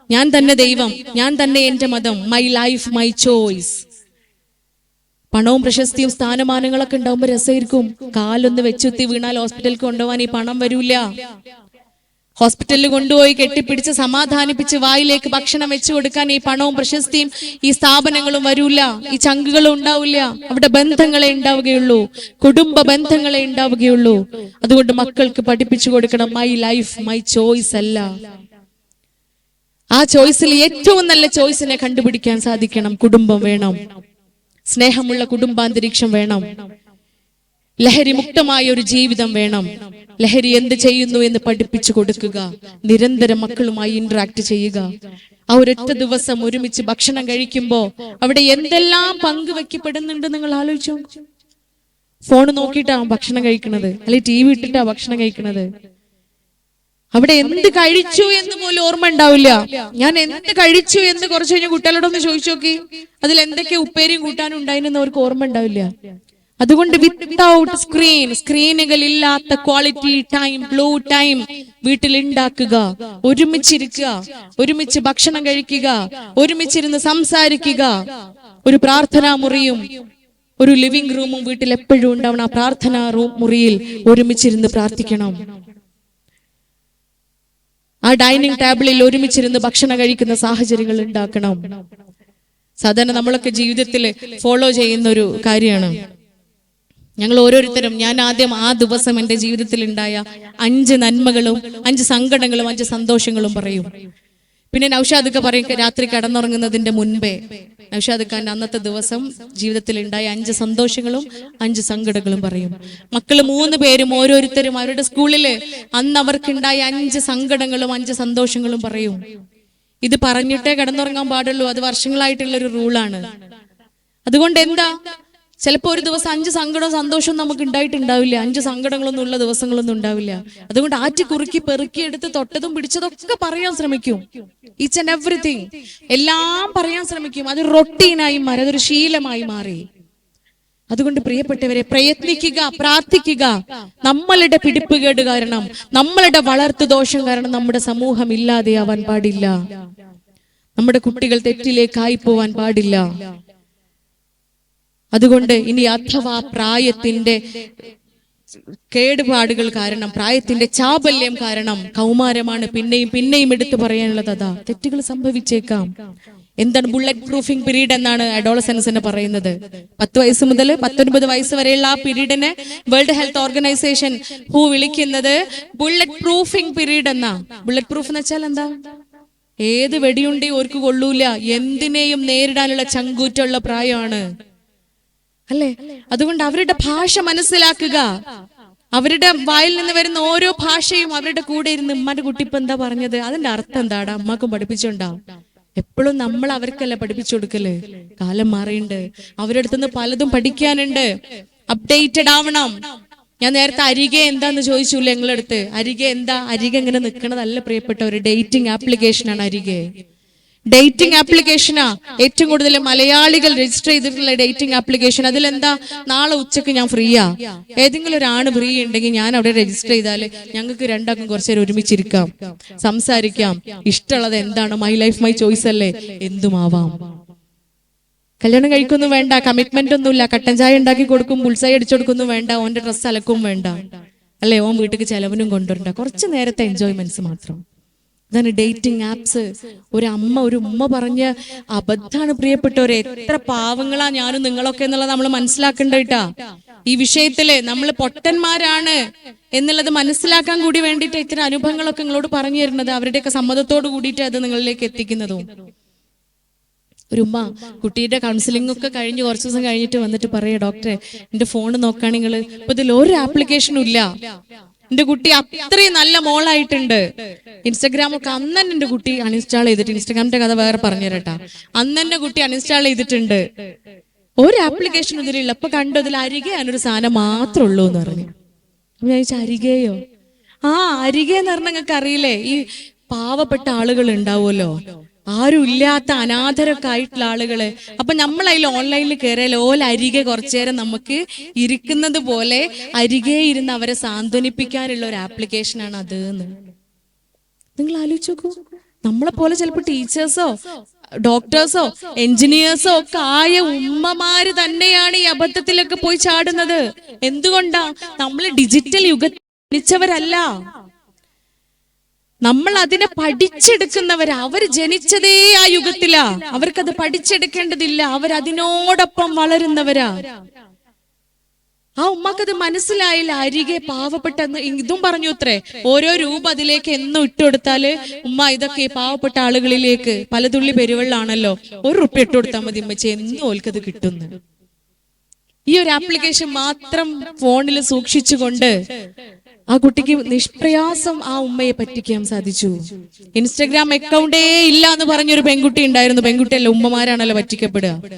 ഞാൻ തന്നെ ദൈവം, ഞാൻ തന്നെ എന്റെ മതം, മൈ ലൈഫ് മൈ ചോയ്സ്. പണവും പ്രശസ്തിയും സ്ഥാനമാനങ്ങളൊക്കെ ഉണ്ടാവുമ്പോ രസമായിരിക്കും. കാലൊന്ന് വെച്ചുത്തി വീണാൽ ഹോസ്പിറ്റലിൽ കൊണ്ടുപോകാൻ ഈ പണം വരൂല. ഹോസ്പിറ്റലിൽ കൊണ്ടുപോയി കെട്ടിപ്പിടിച്ച് സമാധാനിപ്പിച്ച് വായിലേക്ക് ഭക്ഷണം വെച്ചു കൊടുക്കാൻ ഈ പണവും പ്രശസ്തിയും ഈ സ്ഥാപനങ്ങളും വരൂല. ഈ ചങ്കുകളും ഉണ്ടാവില്ല. അവിടെ ബന്ധങ്ങളെ ഉണ്ടാവുകയുള്ളൂ, കുടുംബ ബന്ധങ്ങളെ ഉണ്ടാവുകയുള്ളൂ. അതുകൊണ്ട് മക്കൾക്ക് പഠിപ്പിച്ചു കൊടുക്കണം, മൈ ലൈഫ് മൈ ചോയ്സ് അല്ല. ആ ചോയ്സിൽ ഏറ്റവും നല്ല ചോയ്സിനെ കണ്ടുപിടിക്കാൻ സാധിക്കണം. കുടുംബം വേണം, സ്നേഹമുള്ള കുടുംബാന്തരീക്ഷം വേണം, ലഹരി മുക്തമായ ഒരു ജീവിതം വേണം. ലഹരി എന്ത് ചെയ്യുന്നു എന്ന് പഠിപ്പിച്ചു കൊടുക്കുക, നിരന്തരം മക്കളുമായി ഇന്ററാക്ട് ചെയ്യുക. ആ ഒരൊറ്റ ദിവസം ഒരുമിച്ച് ഭക്ഷണം കഴിക്കുമ്പോ അവിടെ എന്തെല്ലാം പങ്കുവെക്കപ്പെടുന്നുണ്ട് നിങ്ങൾ ആലോചിച്ചോ. ഫോൺ നോക്കിയിട്ടാ ഭക്ഷണം കഴിക്കുന്നത്, അല്ലെങ്കിൽ TV ഇട്ടിട്ടാ ഭക്ഷണം കഴിക്കുന്നത്. അവിടെ എന്ത് കഴിച്ചു എന്ന് പോലും ഓർമ്മ ഉണ്ടാവില്ല. ഞാൻ എന്ത് കഴിച്ചു എന്ന് കുറച്ച് കഴിഞ്ഞ കുട്ടികളോടൊന്ന് ചോദിച്ചു നോക്കി, അതിൽ എന്തൊക്കെ ഉപ്പേരിയും കൂട്ടാനും ഉണ്ടായിരുന്നു അവർക്ക് ഓർമ്മ ഉണ്ടാവില്ല. അതുകൊണ്ട് വിത്തൗട്ട് സ്ക്രീനുകൾ ഇല്ലാത്ത ക്വാളിറ്റി ടൈം, ബ്ലൂ ടൈം വീട്ടിൽ ഉണ്ടാക്കുക, ഒരുമിച്ചിരിക്കുക, ഒരുമിച്ച് ഭക്ഷണം കഴിക്കുക, ഒരുമിച്ചിരുന്ന് സംസാരിക്കുക. ഒരു പ്രാർത്ഥനാ മുറിയും ഒരു ലിവിംഗ് റൂമും വീട്ടിൽ എപ്പോഴും ഉണ്ടാവണം. ആ പ്രാർത്ഥനാ മുറിയിൽ ഒരുമിച്ചിരുന്ന് പ്രാർത്ഥിക്കണം. ആ ഡൈനിങ് ടേബിളിൽ ഒരുമിച്ചിരുന്ന് ഭക്ഷണം കഴിക്കുന്ന സാഹചര്യങ്ങൾ ഉണ്ടാക്കണം. സാധാരണ നമ്മളൊക്കെ ജീവിതത്തിൽ ഫോളോ ചെയ്യുന്ന ഒരു കാര്യമാണ്. ഞങ്ങൾ ഓരോരുത്തരും, ഞാൻ ആദ്യം ആ ദിവസം എൻ്റെ ജീവിതത്തിൽ ഉണ്ടായ 5 നന്മകളും 5 സങ്കടങ്ങളും 5 സന്തോഷങ്ങളും പറയും. പിന്നെ നൗഷാദൊക്കെ പറയും രാത്രി കിടന്നുറങ്ങുന്നതിന്റെ മുൻപേ നൗഷാദ് ഖാൻ അന്നത്തെ ദിവസം ജീവിതത്തിൽ ഉണ്ടായ 5 സന്തോഷങ്ങളും 5 സങ്കടങ്ങളും പറയും. മക്കള് 3 പേരും ഓരോരുത്തരും അവരുടെ സ്കൂളില് അന്ന് അവർക്കുണ്ടായ 5 സങ്കടങ്ങളും 5 സന്തോഷങ്ങളും പറയും. ഇത് പറഞ്ഞിട്ടേ കിടന്നുറങ്ങാൻ പാടുള്ളൂ. അത് വർഷങ്ങളായിട്ടുള്ള ഒരു റൂളാണ്. അതുകൊണ്ട് എന്താ, ചിലപ്പോൾ ഒരു ദിവസം 5 സങ്കടവും സന്തോഷവും നമുക്ക് ഉണ്ടായിട്ടുണ്ടാവില്ല. 5 സങ്കടങ്ങളൊന്നും ഉള്ള ദിവസങ്ങളൊന്നും ഉണ്ടാവില്ല. അതുകൊണ്ട് ആറ്റി കുറുക്കി പെറുക്കിയെടുത്ത് തൊട്ടതും പിടിച്ചതൊക്കെ പറയാൻ ശ്രമിക്കും. ഈച്ച് ആൻഡ് എവറിത്തിങ് എല്ലാം പറയാൻ ശ്രമിക്കും. അത് റൊട്ടീനായി മാറി, അതൊരു ശീലമായി മാറി. അതുകൊണ്ട് പ്രിയപ്പെട്ടവരെ, പ്രയത്നിക്കുക, പ്രാർത്ഥിക്കുക. നമ്മളുടെ പിടിപ്പുകേട് കാരണം, നമ്മളുടെ വളർത്തു ദോഷം കാരണം നമ്മുടെ സമൂഹം ഇല്ലാതെയാവാൻ പാടില്ല. നമ്മുടെ കുട്ടികൾ തെറ്റിലേക്കായി പോവാൻ പാടില്ല. അതുകൊണ്ട് ഇനി അഥവാ പ്രായത്തിന്റെ കേടുപാടുകൾ കാരണം, പ്രായത്തിന്റെ ചാബല്യം കാരണം, കൗമാരമാണ് പിന്നെയും പിന്നെയും എടുത്തു പറയാനുള്ളത്, അതാ തെറ്റുകൾ സംഭവിച്ചേക്കാം. എന്താണ് ബുള്ളറ്റ് പ്രൂഫിംഗ് പീരീഡ് എന്നാണ് അഡോളസൻസിന് പറയുന്നത്. 10 വയസ്സ് മുതൽ 19 വയസ്സ് വരെയുള്ള ആ പീരീഡിനെ വേൾഡ് ഹെൽത്ത് ഓർഗനൈസേഷൻ വിളിക്കുന്നത് ബുള്ളറ്റ് പ്രൂഫിംഗ് പീരീഡ് എന്നാ. ബുള്ളറ്റ് പ്രൂഫ് എന്ന് വെച്ചാൽ എന്താ? ഏത് വെടിയുണ്ടേ ഓർക്ക് കൊള്ളൂല, എന്തിനേയും നേരിടാനുള്ള ചങ്കൂറ്റുള്ള പ്രായമാണ് അല്ലേ? അതുകൊണ്ട് അവരുടെ ഭാഷ മനസ്സിലാക്കുക. അവരുടെ വായിൽ നിന്ന് വരുന്ന ഓരോ ഭാഷയും അവരുടെ കൂടെ ഇരുന്ന് ഉമ്മാന്റെ കുട്ടിപ്പ് എന്താ പറഞ്ഞത്, അതിന്റെ അർത്ഥം എന്താടാ, അമ്മക്കും പഠിപ്പിച്ചുണ്ടാവും. എപ്പോഴും നമ്മൾ അവർക്കല്ല പഠിപ്പിച്ചു കൊടുക്കല്. കാലം മാറിയുണ്ട്, അവരുടെ അടുത്തുനിന്ന് പലതും പഠിക്കാനുണ്ട്. അപ്ഡേറ്റഡ് ആവണം. ഞാൻ നേരത്തെ അരികെ എന്താന്ന് ചോദിച്ചില്ലേ നിങ്ങളുടെ അടുത്ത്? അരികെ എന്താ? അരികെ ഇങ്ങനെ നിൽക്കണതല്ല പ്രിയപ്പെട്ടവര്, ഡേറ്റിംഗ് ആപ്ലിക്കേഷനാണ് അരികെ. ഡേറ്റിംഗ് ആപ്ലിക്കേഷനാ ഏറ്റവും കൂടുതൽ മലയാളികൾ രജിസ്റ്റർ ചെയ്തിട്ടുള്ള ഡേറ്റിംഗ് ആപ്ലിക്കേഷൻ. അതിലെന്താ, നാളെ ഉച്ചക്ക് ഞാൻ ഫ്രീയാ, ഏതെങ്കിലും ഒരാണ് ഫ്രീ ഉണ്ടെങ്കിൽ ഞാൻ അവിടെ രജിസ്റ്റർ ചെയ്താല് ഞങ്ങൾക്ക് രണ്ടാക്കും കുറച്ചു നേരം ഒരുമിച്ചിരിക്കാം, സംസാരിക്കാം. ഇഷ്ടമുള്ളത് എന്താണ്, മൈ ലൈഫ് മൈ ചോയ്സ് അല്ലേ, എന്തുമാവാം. കല്യാണം കഴിക്കൊന്നും വേണ്ട, കമ്മിറ്റ്മെന്റ് ഒന്നുമില്ല, കട്ടൻ ചായ ഉണ്ടാക്കി കൊടുക്കും, ബുൾസായി അടിച്ചു കൊടുക്കൊന്നും വേണ്ട, ഓന്റെ ഡ്രസ്സ് അലക്കും വേണ്ട അല്ലേ, ഓൻ വീട്ടിലേക്ക് ചെലവിനും കൊണ്ടുവരണ്ട, കുറച്ചു നേരത്തെ എൻജോയ്മെന്റ്സ് മാത്രം. ഇതാണ് ഡേറ്റിംഗ് ആപ്സ്. ഒരു ഉമ്മ പറഞ്ഞ അബദ്ധാണ് പ്രിയപ്പെട്ടവരെ. എത്ര പാവങ്ങളാ ഞാനും നിങ്ങളൊക്കെ എന്നുള്ളത് നമ്മൾ മനസ്സിലാക്കണ്ടേട്ടാ. ഈ വിഷയത്തില് നമ്മൾ പൊട്ടന്മാരാണ് എന്നുള്ളത് മനസ്സിലാക്കാൻ കൂടി വേണ്ടിയിട്ട് ഇത്തരം അനുഭവങ്ങളൊക്കെ നിങ്ങളോട് പറഞ്ഞു തരുന്നത്, അവരുടെയൊക്കെ സമ്മതത്തോട് കൂടിയിട്ട് അത് നിങ്ങളിലേക്ക് എത്തിക്കുന്നതും. ഒരു ഉമ്മ കുട്ടിയുടെ കൗൺസിലിംഗ് ഒക്കെ കഴിഞ്ഞ് കുറച്ച് ദിവസം കഴിഞ്ഞിട്ട് വന്നിട്ട് പറയാ, ഡോക്ടറെ എന്റെ ഫോൺ നോക്കുകയാണെങ്കിൽ ഇപ്പൊ ഇതിൽ ഒരു ആപ്ലിക്കേഷനും ഇല്ല, എന്റെ കുട്ടി അത്രയും നല്ല മോളായിട്ടുണ്ട്. ഇൻസ്റ്റഗ്രാമൊക്കെ അന്ന് തന്നെ എന്റെ കുട്ടി അൺഇൻസ്റ്റാൾ ചെയ്തിട്ട്, ഇൻസ്റ്റാഗ്രാമിന്റെ കഥ വേറെ പറഞ്ഞു തരട്ടാ, അന്ന് തന്നെ കുട്ടി അൺഇൻസ്റ്റാൾ ചെയ്തിട്ടുണ്ട്. ഒരു ആപ്ലിക്കേഷൻ ഇതിലില്ല. അപ്പൊ കണ്ടു, ഇതിൽ അരികെ ഞാനൊരു സാധനം മാത്രമേ ഉള്ളൂ എന്ന് പറഞ്ഞു. അപ്പൊ ഞാൻ ചോദിച്ചാൽ അരികെയോ? ആ അരികെ എന്ന് പറഞ്ഞാൽ നിങ്ങൾക്ക് അറിയില്ലേ, ഈ പാവപ്പെട്ട ആളുകൾ ഉണ്ടാവുമല്ലോ, ആരും ഇല്ലാത്ത അനാഥരൊക്കെ ആയിട്ടുള്ള ആളുകള്. അപ്പൊ നമ്മൾ അതിൽ ഓൺലൈനിൽ കയറിയാലോ, അരികെ കുറച്ചേരം നമുക്ക് ഇരിക്കുന്നത് പോലെ അരികെ ഇരുന്ന് അവരെ സാന്ത്വനിപ്പിക്കാനുള്ള ഒരു ആപ്ലിക്കേഷനാണ് അത് എന്ന്. നിങ്ങൾ ആലോചിച്ച് നോക്കൂ, നമ്മളെ പോലെ ചിലപ്പോൾ ടീച്ചേഴ്സോ ഡോക്ടേഴ്സോ എഞ്ചിനീയേഴ്സോ ഒക്കെ ആയ ഉമ്മമാര് തന്നെയാണ് ഈ അബദ്ധത്തിലൊക്കെ പോയി ചാടുന്നത്. എന്തുകൊണ്ടാ? നമ്മൾ ഡിജിറ്റൽ യുഗത്തിൽ ജനിച്ചവരല്ല, നമ്മൾ അതിനെ പഠിച്ചെടുക്കുന്നവരാ. അവർ ജനിച്ചതേ ആ യുഗത്തിലാ, അവർക്കത് പഠിച്ചെടുക്കേണ്ടതില്ല, അവരതിനോടൊപ്പം വളരുന്നവരാ. ആ ഉമ്മക്കത് മനസ്സിലായില്ല. അരികെ പാവപ്പെട്ട ഇതും പറഞ്ഞു അത്രേ, ഓരോ രൂപ അതിലേക്ക് എന്നും ഇട്ടുകൊടുത്താല് ഉമ്മ ഇതൊക്കെ പാവപ്പെട്ട ആളുകളിലേക്ക്, പലതുള്ളി പെരുവെള്ളാണല്ലോ, 1 റുപ്യ ഇട്ടുകൊടുത്താൽ മതി ഉമ്മച്ചി, എന്നും ഓൽക്കത് കിട്ടുന്നു. ഈ ഒരു ആപ്ലിക്കേഷൻ മാത്രം ഫോണിൽ സൂക്ഷിച്ചുകൊണ്ട് ആ കുട്ടിക്ക് നിഷ്പ്രയാസം ആ ഉമ്മയെ പറ്റിക്കാൻ സാധിച്ചു. ഇൻസ്റ്റഗ്രാം അക്കൗണ്ടേ ഇല്ല എന്ന് പറഞ്ഞൊരു പെൺകുട്ടി ഉണ്ടായിരുന്നു. പെൺകുട്ടിയല്ല, ഉമ്മമാരാണല്ലോ പറ്റിക്കപ്പെടുക.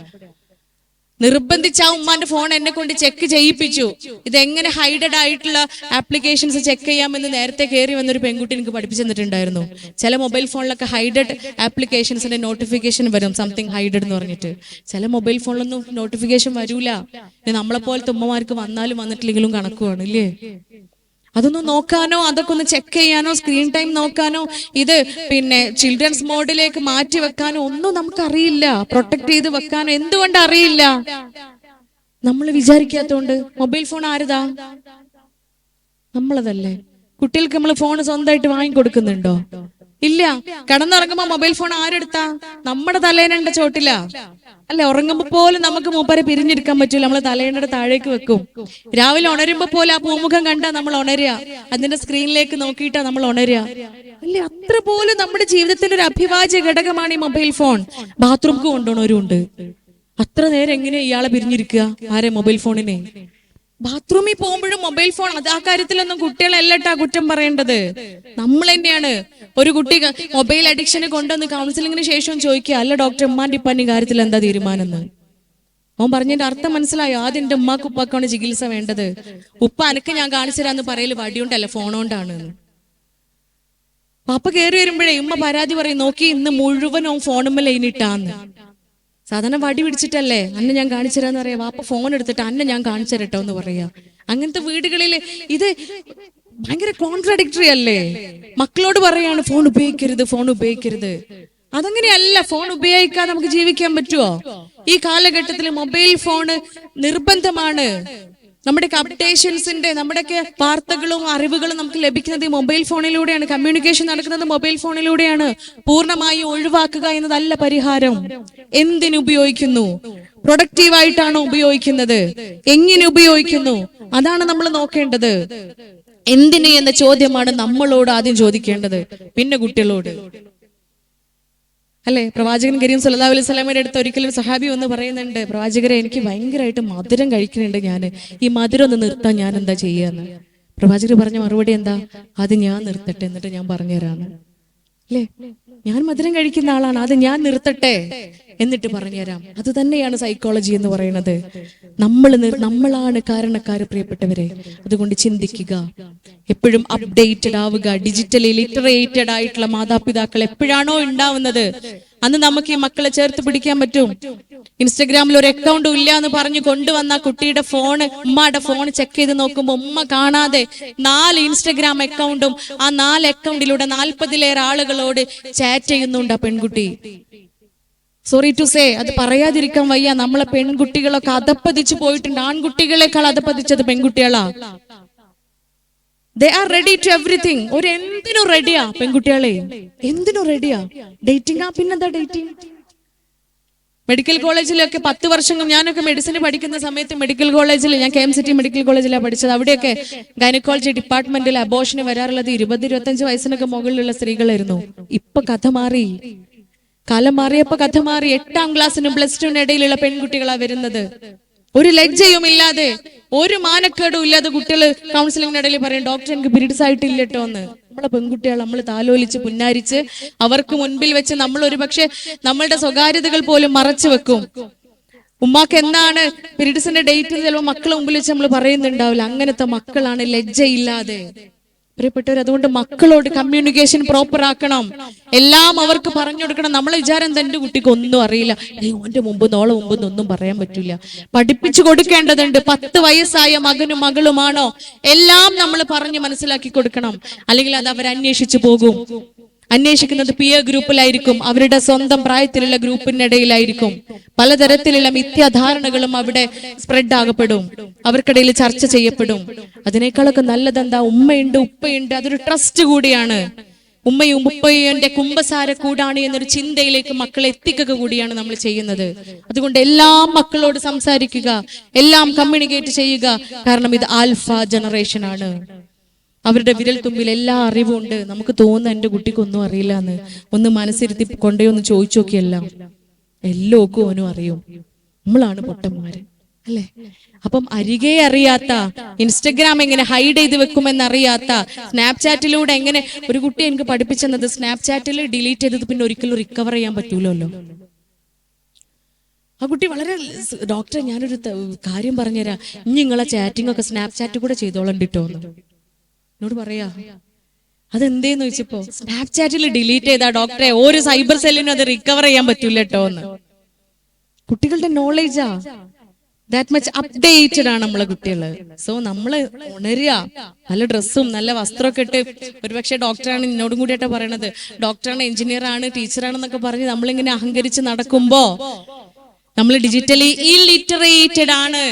നിർബന്ധിച്ച ആ ഉമ്മാന്റെ ഫോൺ എന്നെ കൊണ്ട് ചെക്ക് ചെയ്യിപ്പിച്ചു. ഇതെങ്ങനെ ഹൈഡഡ് ആയിട്ടുള്ള ആപ്ലിക്കേഷൻസ് ചെക്ക് ചെയ്യാമെന്ന് നേരത്തെ കയറി വന്നൊരു പെൺകുട്ടി എനിക്ക് പഠിപ്പിച്ചു തന്നിട്ടുണ്ടായിരുന്നു. ചില മൊബൈൽ ഫോണിലൊക്കെ ഹൈഡഡ് ആപ്ലിക്കേഷൻസിന്റെ നോട്ടിഫിക്കേഷൻ വരും, സംതിങ് ഹൈഡഡ് എന്ന് പറഞ്ഞിട്ട്. ചില മൊബൈൽ ഫോണിലൊന്നും നോട്ടിഫിക്കേഷൻ വരൂല. നമ്മളെ പോലത്തെ ഉമ്മമാർക്ക് വന്നാലും വന്നിട്ടില്ലെങ്കിലും കണക്കുവാണ് ഇല്ലേ? അതൊന്നും നോക്കാനോ അതൊക്കെ ഒന്ന് ചെക്ക് ചെയ്യാനോ സ്ക്രീൻ ടൈം നോക്കാനോ ഇത് ചിൽഡ്രൻസ് മോഡിലേക്ക് മാറ്റി വെക്കാനോ ഒന്നും നമുക്കറിയില്ല. പ്രൊട്ടക്ട് ചെയ്ത് വെക്കാനോ എന്തുകൊണ്ട് അറിയില്ല? നമ്മൾ വിചാരിക്കാത്തോണ്ട്. Mobile phone ആരതാ? നമ്മളതല്ലേ. കുട്ടികൾക്ക് നമ്മൾ ഫോൺ സ്വന്തമായിട്ട് വാങ്ങിക്കൊടുക്കുന്നുണ്ടോ? ഇല്ല. കിടന്നുറങ്ങുമ്പോ മൊബൈൽ ഫോൺ ആരെടുത്താ? നമ്മുടെ തലേനണ്ട ചോട്ടില്ല അല്ലെ? ഉറങ്ങുമ്പോ പോലും നമുക്ക് മൂപ്പരെ പിരിഞ്ഞെടുക്കാൻ പറ്റൂല, നമ്മള് തലേനയുടെ താഴേക്ക് വെക്കും. രാവിലെ ഉണരുമ്പോ പോലും ആ പൂമുഖം കണ്ടാ നമ്മൾ ഉണരുക, അതിന്റെ സ്ക്രീനിലേക്ക് നോക്കിയിട്ടാ നമ്മൾ ഉണരുക അല്ലെ? അത്ര പോലും നമ്മുടെ ജീവിതത്തിന്റെ ഒരു അഭിവാജ്യ ഘടകമാണ് ഈ മൊബൈൽ ഫോൺ. ബാത്റൂംക്ക് കൊണ്ടുപോണവരുണ്ട്. അത്ര നേരം എങ്ങനെയാ ഇയാളെ പിരിഞ്ഞിരിക്കുക? ആരെ? മൊബൈൽ ഫോണിനെ. ബാത്റൂമിൽ പോകുമ്പോഴും മൊബൈൽ ഫോൺ. അത് ആ കാര്യത്തിലൊന്നും കുട്ടികളെല്ലട്ടാ കുറ്റം പറയേണ്ടത്, നമ്മൾ തന്നെയാണ്. ഒരു കുട്ടി മൊബൈൽ അഡിക്ഷന് കൊണ്ടുവന്ന് കൗൺസിലിങ്ങിന് ശേഷം ചോദിക്കുക, അല്ല ഡോക്ടർ, ഉമ്മാന്റെ ഇപ്പാന്റെ കാര്യത്തിൽ എന്താ തീരുമാനം എന്ന്. അവൻ പറഞ്ഞതിന്റെ അർത്ഥം മനസ്സിലായോ? ആദ്യം എന്റെ ഉമ്മാക്ക് ഉപ്പാക്കാണ് ചികിത്സ വേണ്ടത്. ഉപ്പ അനക്ക് ഞാൻ കാണിച്ചു തരാന്ന് പറയല് വടിയോണ്ടല്ല, ഫോണോണ്ടാണ്. പാപ്പ കയറി വരുമ്പോഴേ ഉമ്മ പരാതി പറയും, നോക്കി ഇന്ന് മുഴുവനും ഫോണുമ്മ ലൈനിട്ടാന്ന്. സാധാരണ വടി പിടിച്ചിട്ടല്ലേ അന്നെ ഞാൻ കാണിച്ചു തരാന്ന് പറയാ. വാപ്പ ഫോൺ എടുത്തിട്ട് അന്നെ ഞാൻ കാണിച്ചു തരട്ടോ എന്ന് പറയാ. അങ്ങനത്തെ വീടുകളിൽ ഇത് ഭയങ്കര കോൺട്രാഡിക്ടറി അല്ലേ? മക്കളോട് പറയാണ് ഫോൺ ഉപയോഗിക്കരുത്, ഫോൺ ഉപയോഗിക്കരുത്. അതങ്ങനെയല്ല. ഫോൺ ഉപയോഗിക്കാതെ നമുക്ക് ജീവിക്കാൻ പറ്റുമോ? ഈ കാലഘട്ടത്തിൽ മൊബൈൽ ഫോണ് നിർബന്ധമാണ്. നമ്മുടെയൊക്കെ അപ്ഡേഷൻസിന്റെ, നമ്മുടെയൊക്കെ വാർത്തകളും അറിവുകളും നമുക്ക് ലഭിക്കുന്നത് ഈ മൊബൈൽ ഫോണിലൂടെയാണ്. കമ്മ്യൂണിക്കേഷൻ നടക്കുന്നത് മൊബൈൽ ഫോണിലൂടെയാണ്. പൂർണ്ണമായി ഒഴിവാക്കുക എന്നതല്ല പരിഹാരം. എന്തിനുപയോഗിക്കുന്നു? പ്രൊഡക്റ്റീവായിട്ടാണോ ഉപയോഗിക്കുന്നത്? എങ്ങനെ ഉപയോഗിക്കുന്നു? അതാണ് നമ്മൾ നോക്കേണ്ടത്. എന്തിന് എന്ന ചോദ്യമാണ് നമ്മളോട് ആദ്യം ചോദിക്കേണ്ടത്, പിന്നെ കുട്ടികളോട് അല്ലെ? പ്രവാചകൻ കരീം സല്ലല്ലാഹു അലൈഹി വസല്ലമയുടെ അടുത്ത് ഒരിക്കലും സഹാബി ഒന്ന് പറയുന്നുണ്ട്, പ്രവാചകരെ, എനിക്ക് ഭയങ്കരമായിട്ട് മധുരം കഴിക്കുന്നുണ്ട്, ഈ മധുരം ഒന്ന് നിർത്താൻ ഞാൻ എന്താ ചെയ്യാന്ന്. പ്രവാചകർ പറഞ്ഞ മറുപടി എന്താ? അത് ഞാൻ നിർത്തട്ടെ, എന്നിട്ട് ഞാൻ പറഞ്ഞുതരാന്ന്. അല്ലേ? ഞാൻ മധുരം കഴിക്കുന്ന ആളാണ്, അത് ഞാൻ നിർത്തട്ടെ എന്നിട്ട് പറഞ്ഞുതരാം. അത് തന്നെയാണ് സൈക്കോളജി എന്ന് പറയുന്നത്. നമ്മളാണ് കാരണക്കാര്, പ്രിയപ്പെട്ടവരെ. അതുകൊണ്ട് ചിന്തിക്കുക, എപ്പോഴും അപ്ഡേറ്റഡ് ആവുക. ഡിജിറ്റലി ലിറ്ററേറ്റഡ് ആയിട്ടുള്ള മാതാപിതാക്കൾ എപ്പോഴാണോ ഉണ്ടാവുന്നത് അന്ന് നമുക്ക് ഈ മക്കളെ ചേർത്ത് പിടിക്കാൻ പറ്റും. ഇൻസ്റ്റഗ്രാമിൽ ഒരു അക്കൗണ്ടും ഇല്ല എന്ന് പറഞ്ഞു കൊണ്ടുവന്ന കുട്ടിയുടെ ഫോണ്, ഉമ്മയുടെ ഫോൺ ചെക്ക് ചെയ്ത് നോക്കുമ്പോ ഉമ്മ കാണാതെ 4 ഇൻസ്റ്റഗ്രാം അക്കൗണ്ടും ആ 4 അക്കൗണ്ടിലൂടെ 40-ലേറെ ആളുകളോട് ചാറ്റ് ചെയ്യുന്നുണ്ട് ആ പെൺകുട്ടി. സോറി ടു സേ, അത് പറയാതിരിക്കാൻ വയ്യ. നമ്മളെ പെൺകുട്ടികളൊക്കെ അധപ്പതിച്ചു പോയിട്ടുണ്ട്. ആൺകുട്ടികളെക്കാൾ അധപ്പതിച്ചത് പെൺകുട്ടികളാ. They are ready to everything. ഒരു എന്തിനും റെഡിയാ പെൺകുട്ടികളെ, എന്തിനും റെഡിയാ. ഡേറ്റിംഗ്. പിന്നെന്താ ഡേറ്റിംഗ്? മെഡിക്കൽ കോളേജിലൊക്കെ 10 വർഷം ഞാനൊക്കെ മെഡിസിന് പഠിക്കുന്ന സമയത്ത് മെഡിക്കൽ കോളേജിൽ, ഞാൻ KMCT മെഡിക്കൽ കോളേജിലാണ് പഠിച്ചത്. അവിടെയൊക്കെ ഗൈനക്കോളജി ഡിപ്പാർട്ട്മെന്റിൽ അബോർഷന് വരാറുള്ളത് 20-25 വയസ്സിനൊക്കെ മുകളിലുള്ള സ്ത്രീകളായിരുന്നു. ഇപ്പൊ കഥ മാറി, കാലം മാറിയപ്പോ കഥ മാറി. 8ാം ക്ലാസ്സിനും +2 ഇടയിലുള്ള പെൺകുട്ടികളാ വരുന്നത്. ഒരു ലജ്ജയും ഇല്ലാതെ, ഒരു മാനക്കേടും ഇല്ലാതെ കുട്ടികൾ കൗൺസിലിംഗിനിടയിൽ പറയും, ഡോക്ടർ എനിക്ക് പീരീഡ്സ് ആയിട്ടില്ലട്ടോ എന്ന്. നമ്മളെ പെൺകുട്ടികൾ നമ്മൾ താലോലിച്ച് പുന്നാരിച്ച് അവർക്ക് മുൻപിൽ വെച്ച് നമ്മൾ ഒരുപക്ഷെ നമ്മളുടെ സ്വകാര്യതകൾ പോലും മറച്ചു വെക്കും. ഉമ്മാക്ക് എന്താണ് പീരീഡ്സിന്റെ ഡേറ്റ് ചിലപ്പോൾ മക്കളെ മുമ്പിൽ വെച്ച് നമ്മൾ പറയുന്നുണ്ടാവില്ല. അങ്ങനത്തെ മക്കളാണ് ലജ്ജയില്ലാതെ. പ്രിയപ്പെട്ടവർ, അതുകൊണ്ട് മക്കളോട് കമ്മ്യൂണിക്കേഷൻ പ്രോപ്പർ ആക്കണം. എല്ലാം അവർക്ക് പറഞ്ഞു കൊടുക്കണം. നമ്മളെ വിചാരം എന്റെ കുട്ടിക്ക് ഒന്നും അറിയില്ല, ഓന്റെ മുമ്പ് നോളെ മുമ്പ് ഒന്നും പറയാൻ പറ്റില്ല. പഠിപ്പിച്ചു കൊടുക്കേണ്ടതുണ്ട്. 10 വയസ്സായ മകനും മകളുമാണോ, എല്ലാം നമ്മൾ പറഞ്ഞ് മനസ്സിലാക്കി കൊടുക്കണം. അല്ലെങ്കിൽ അത് അവർ അന്വേഷിച്ചു പോകും. അന്വേഷിക്കുന്നത് പിയർ ഗ്രൂപ്പിലായിരിക്കും, അവരുടെ സ്വന്തം പ്രായത്തിലുള്ള ഗ്രൂപ്പിനിടയിലായിരിക്കും. പലതരത്തിലുള്ള മിഥ്യാധാരണകളും അവിടെ സ്പ്രെഡ് ആകപ്പെടും, അവർക്കിടയിൽ ചർച്ച ചെയ്യപ്പെടും. അതിനേക്കാളൊക്കെ നല്ലതെന്താ? ഉമ്മയുണ്ട്, ഉപ്പയുണ്ട്, അതൊരു ട്രസ്റ്റ് കൂടിയാണ്. ഉമ്മയും ഉപ്പയും എന്റെ കുമ്പസാര കൂടാണ് എന്നൊരു ചിന്തയിലേക്ക് മക്കളെ എത്തിക്കുക കൂടിയാണ് നമ്മൾ ചെയ്യുന്നത്. അതുകൊണ്ട് എല്ലാ മക്കളോട് സംസാരിക്കുക, എല്ലാം കമ്മ്യൂണിക്കേറ്റ് ചെയ്യുക. കാരണം ഇത് ആൽഫ ജനറേഷൻ ആണ്. അവരുടെ വിരൽ തുമ്പിൽ എല്ലാ അറിവും ഉണ്ട്. നമുക്ക് തോന്നുന്ന എന്റെ കുട്ടിക്ക് ഒന്നും അറിയില്ല എന്ന് ഒന്ന് മനസ്സിരുത്തി കൊണ്ടേ ഒന്ന് ചോദിച്ചു നോക്കിയെല്ലാം എല്ലോക്കും ഓനും അറിയും. നമ്മളാണ് പൊട്ടന്മാര് അല്ലെ? അപ്പം അരികെ അറിയാത്ത, ഇൻസ്റ്റഗ്രാം എങ്ങനെ ഹൈഡ് ചെയ്ത് വെക്കുമെന്നറിയാത്ത, സ്നാപ്ചാറ്റിലൂടെ എങ്ങനെ, ഒരു കുട്ടി എനിക്ക് പഠിപ്പിച്ചെന്നത് സ്നാപ്ചാറ്റിൽ ഡിലീറ്റ് ചെയ്തത് പിന്നെ ഒരിക്കലും റിക്കവർ ചെയ്യാൻ പറ്റൂലല്ലോ. ആ കുട്ടി വളരെ ഡോക്ടറെ ഞാനൊരു കാര്യം പറഞ്ഞുതരാം, ഇനി നിങ്ങളെ ചാറ്റിംഗ് ഒക്കെ സ്നാപ്ചാറ്റ് കൂടെ ചെയ്തോളണ്ടിട്ടോ എന്നോട് പറയാ. അതെന്തേന്ന് ചോദിച്ചപ്പോ സ്നാപ്ചാറ്റിൽ ഡിലീറ്റ് ചെയ്താ ഡോക്ടറെ ഒരു സൈബർ സെല്ലിനും അത് റിക്കവർ ചെയ്യാൻ പറ്റൂല കേട്ടോ എന്ന്. കുട്ടികളുടെ നോളേജാ ദാറ്റ് മച്ച് അപ്ഡേറ്റഡ് ആണ് നമ്മളെ കുട്ടികള്. സോ നമ്മള് ഉണരുക, നല്ല ഡ്രസ്സും നല്ല വസ്ത്രമൊക്കെ ഇട്ട്. ഒരുപക്ഷെ ഡോക്ടറാണ് എന്നോടും കൂടിയായിട്ടാ പറയണത്, ഡോക്ടറാണ്, എഞ്ചിനീയർ ആണ്, ടീച്ചറാണെന്നൊക്കെ പറഞ്ഞ് നമ്മളിങ്ങനെ അഹങ്കരിച്ച് നടക്കുമ്പോ നമ്മൾ ഡിജിറ്റലി ഇല്ലിറ്ററേറ്റഡ് ആണ്,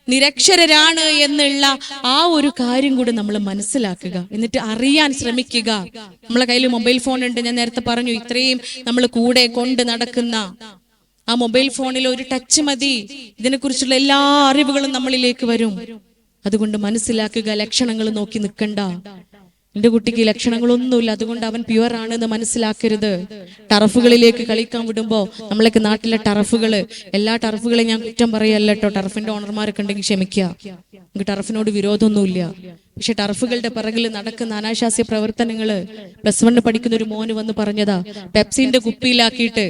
നിരക്ഷരരാണ് എന്നുള്ള ആ ഒരു കാര്യം കൂടി നമ്മൾ മനസ്സിലാക്കുക. എന്നിട്ട് അറിയാൻ ശ്രമിക്കുക. നമ്മളെ കയ്യിൽ മൊബൈൽ ഫോൺ ഉണ്ട്, ഞാൻ നേരത്തെ പറഞ്ഞു. ഇത്രയും നമ്മൾ കൂടെ കൊണ്ട് നടക്കുന്ന ആ മൊബൈൽ ഫോണിൽ ഒരു ടച്ച് മതി, ഇതിനെക്കുറിച്ചുള്ള എല്ലാ അറിവുകളും നമ്മളിലേക്ക് വരും. അതുകൊണ്ട് മനസ്സിലാക്കുക, ലക്ഷണങ്ങൾ നോക്കി നിൽക്കണ്ട. എന്റെ കുട്ടിക്ക് ലക്ഷണങ്ങളൊന്നുമില്ല, അതുകൊണ്ട് അവൻ പ്യുവർ ആണെന്ന് മനസ്സിലാക്കരുത്. ടർഫുകളിലേക്ക് കളിക്കാൻ വിടുമ്പോ, നമ്മളൊക്കെ നാട്ടിലെ ടർഫുകള്, എല്ലാ ടർഫുകളെയും ഞാൻ കുറ്റം പറയല്ല കേട്ടോ, ടർഫിന്റെ ഓണർമാരൊക്കെ ഉണ്ടെങ്കിൽ ക്ഷമിക്കുക, എനിക്ക് ടർഫിനോട് വിരോധമൊന്നുമില്ല. പക്ഷെ ടർഫുകളുടെ പിറകിൽ നടക്കുന്ന അനാശാസ്യ പ്രവർത്തനങ്ങള് +1 പഠിക്കുന്ന ഒരു മോന് വന്ന് പറഞ്ഞതാ, പെപ്സിന്റെ കുപ്പിയിലാക്കിയിട്ട്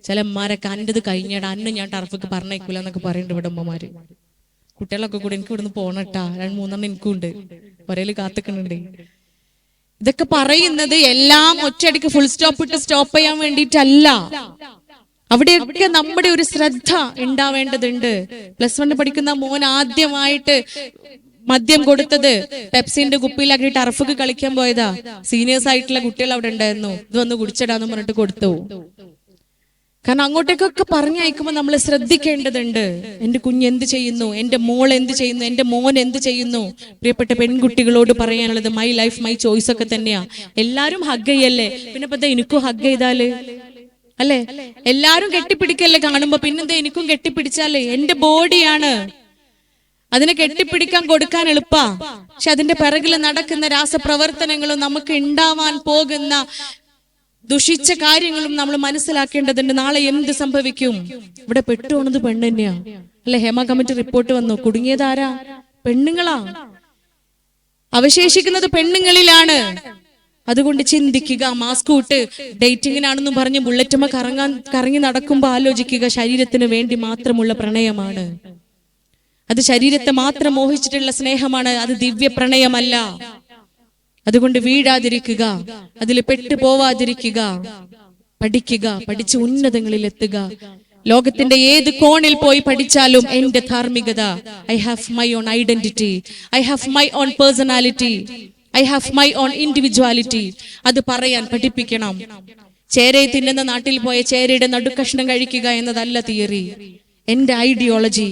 ചില അമ്മമാരൊക്കെ അൻ്റെത് കഴിഞ്ഞടാ, അന്ന് ഞാൻ ടർഫിക്ക് പറഞ്ഞേക്കൂല എന്നൊക്കെ പറയുന്നുണ്ട് ഇവിടെ അമ്മമാര്. കുട്ടികളൊക്കെ കൂടെ എനിക്ക് ഇവിടുന്ന് പോണട്ടാ, 2-3 എനിക്കും ഉണ്ട്, ഒരേല് കാത്തിക്കുന്നുണ്ട്. ഇതൊക്കെ പറയുന്നത് എല്ലാം ഒറ്റയടിക്ക് ഫുൾ സ്റ്റോപ്പ് ഇട്ട് സ്റ്റോപ്പ് ചെയ്യാൻ വേണ്ടിയിട്ടല്ല. അവിടെയൊക്കെ നമ്മുടെ ഒരു ശ്രദ്ധ ഉണ്ടാവേണ്ടതുണ്ട്. +1 പഠിക്കുന്ന മോൻ ആദ്യമായിട്ട് മദ്യം കൊടുത്തത് പെപ്സിന്റെ കുപ്പിയിലാക്കി ടർഫിക്ക് കളിക്കാൻ പോയതാ. സീനിയേഴ്സ് ആയിട്ടുള്ള കുട്ടികൾ അവിടെ ഉണ്ടായിരുന്നു, ഇത് വന്ന് കുടിച്ചിടാന്ന് പറഞ്ഞിട്ട് കൊടുത്തു. കാരണം അങ്ങോട്ടേക്കൊക്കെ പറഞ്ഞയക്കുമ്പോൾ നമ്മൾ ശ്രദ്ധിക്കേണ്ടതുണ്ട്. എന്റെ കുഞ്ഞ് എന്ത് ചെയ്യുന്നു, എന്റെ മോൾ എന്ത് ചെയ്യുന്നു, എന്റെ മോൻ എന്ത് ചെയ്യുന്നു. പ്രിയപ്പെട്ട പെൺകുട്ടികളോട് പറയാനുള്ളത് മൈ ലൈഫ് മൈ ചോയ്സ് ഒക്കെ തന്നെയാ. എല്ലാരും ഹഗ് ചെയ്യല്ലേ, പിന്നെ ഇപ്പൊ എനിക്കും ഹഗ് ചെയ്താല് അല്ലെ, എല്ലാരും കെട്ടിപ്പിടിക്കല്ലേ കാണുമ്പോ, പിന്നെന്താ എനിക്കും കെട്ടിപ്പിടിച്ചാലേ. എന്റെ ബോഡിയാണ്, അതിനെ കെട്ടിപ്പിടിക്കാൻ കൊടുക്കാൻ എളുപ്പാ. പക്ഷെ അതിന്റെ പിറകിൽ നടക്കുന്ന രാസപ്രവർത്തനങ്ങളും നമുക്ക് ഉണ്ടാവാൻ പോകുന്ന ദുഷിച്ച കാര്യങ്ങളും നമ്മൾ മനസ്സിലാക്കേണ്ടതുണ്ട്. നാളെ എന്ത് സംഭവിക്കും? ഇവിടെ പെട്ടുപോണത് പെണ്ണ് തന്നെയാ അല്ലെ. ഹേമ കമ്മിറ്റി റിപ്പോർട്ട് വന്നു, കുടുങ്ങിയതാരാ? പെണ്ണുങ്ങളാ, അവശേഷിക്കുന്നത് പെണ്ണുങ്ങളിലാണ്. അതുകൊണ്ട് ചിന്തിക്കുക. മാസ്ക് ഇട്ട് ഡേറ്റിങ്ങിനാണെന്നും പറഞ്ഞ് ബുള്ളറ്റുമ്മ കറങ്ങി നടക്കുമ്പോ ആലോചിക്കുക, ശരീരത്തിന് വേണ്ടി മാത്രമുള്ള പ്രണയമാണ് അത്. ശരീരത്തെ മാത്രം മോഹിച്ചിട്ടുള്ള സ്നേഹമാണ് അത്, ദിവ്യ പ്രണയമല്ല. അതുകൊണ്ട് വീഴാതിരിക്കുക, അതിൽ പെട്ടുപോവാതിരിക്കുക, പഠിക്കുക, പഠിച്ച് ഉന്നതങ്ങളിൽ എത്തുക. ലോകത്തിന്റെ ഏത് കോണിൽ പോയി പഠിച്ചാലും എന്റെ ധാർമ്മികത, I have my own identity, I have my own personality, I have my own individuality, അത് പറയാൻ പഠിപ്പിക്കണം. ചേരയെ തിന്നുന്ന നാട്ടിൽ പോയ ചേരയുടെ നടുക്കഷ്ണം കഴിക്കുക എന്നതല്ല തിയറി. എന്റെ ഐഡിയോളജി,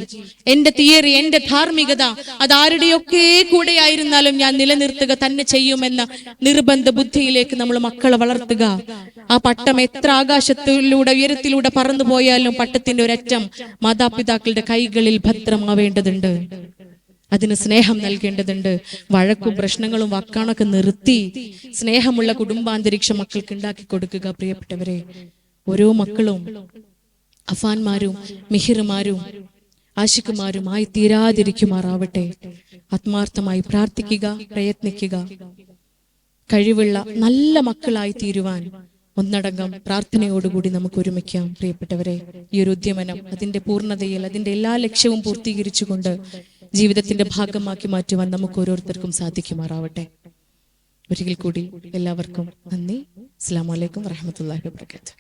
എന്റെ തിയറി, എന്റെ ധാർമ്മികത, അത് ആരുടെയൊക്കെ കൂടെ ആയിരുന്നാലും ഞാൻ നിലനിർത്തുക തന്നെ ചെയ്യുമെന്ന നിർബന്ധ ബുദ്ധിയിലേക്ക് നമ്മൾ മക്കളെ വളർത്തുക. ആ പട്ടം എത്ര ആകാശത്തിലൂടെ ഉയരത്തിലൂടെ പറന്നു പോയാലും പട്ടത്തിന്റെ ഒരറ്റം മാതാപിതാക്കളുടെ കൈകളിൽ ഭദ്രമാവേണ്ടതുണ്ട്. അതിന് സ്നേഹം നൽകേണ്ടതുണ്ട്. വഴക്കും പ്രശ്നങ്ങളും വക്കാണൊക്കെ നിർത്തി സ്നേഹമുള്ള കുടുംബാന്തരീക്ഷം മക്കൾക്ക് ഉണ്ടാക്കി കൊടുക്കുക. പ്രിയപ്പെട്ടവരെ, ഓരോ മക്കളും അഫാൻമാരും മിഹിറുമാരും ആശിക്കുമാരുമായി തീരാതിരിക്കുമാറാവട്ടെ. ആത്മാർത്ഥമായി പ്രാർത്ഥിക്കുക, പ്രയത്നിക്കുക. കഴിവുള്ള നല്ല മക്കളായി തീരുവാൻ ഒന്നടങ്കം പ്രാർത്ഥനയോടുകൂടി നമുക്ക് ഒരുമിക്കാം. പ്രിയപ്പെട്ടവരെ, ഈ ഒരു ഉദ്യമനം അതിന്റെ പൂർണ്ണതയിൽ അതിന്റെ എല്ലാ ലക്ഷ്യവും പൂർത്തീകരിച്ചുകൊണ്ട് ജീവിതത്തിന്റെ ഭാഗമാക്കി മാറ്റുവാൻ നമുക്ക് ഓരോരുത്തർക്കും സാധിക്കുമാറാവട്ടെ. ഒരിക്കൽ കൂടി എല്ലാവർക്കും നന്ദി. അസ്സലാമു അലൈക്കും വറഹ്മത്തുള്ളാഹി വബറകാതുഹു.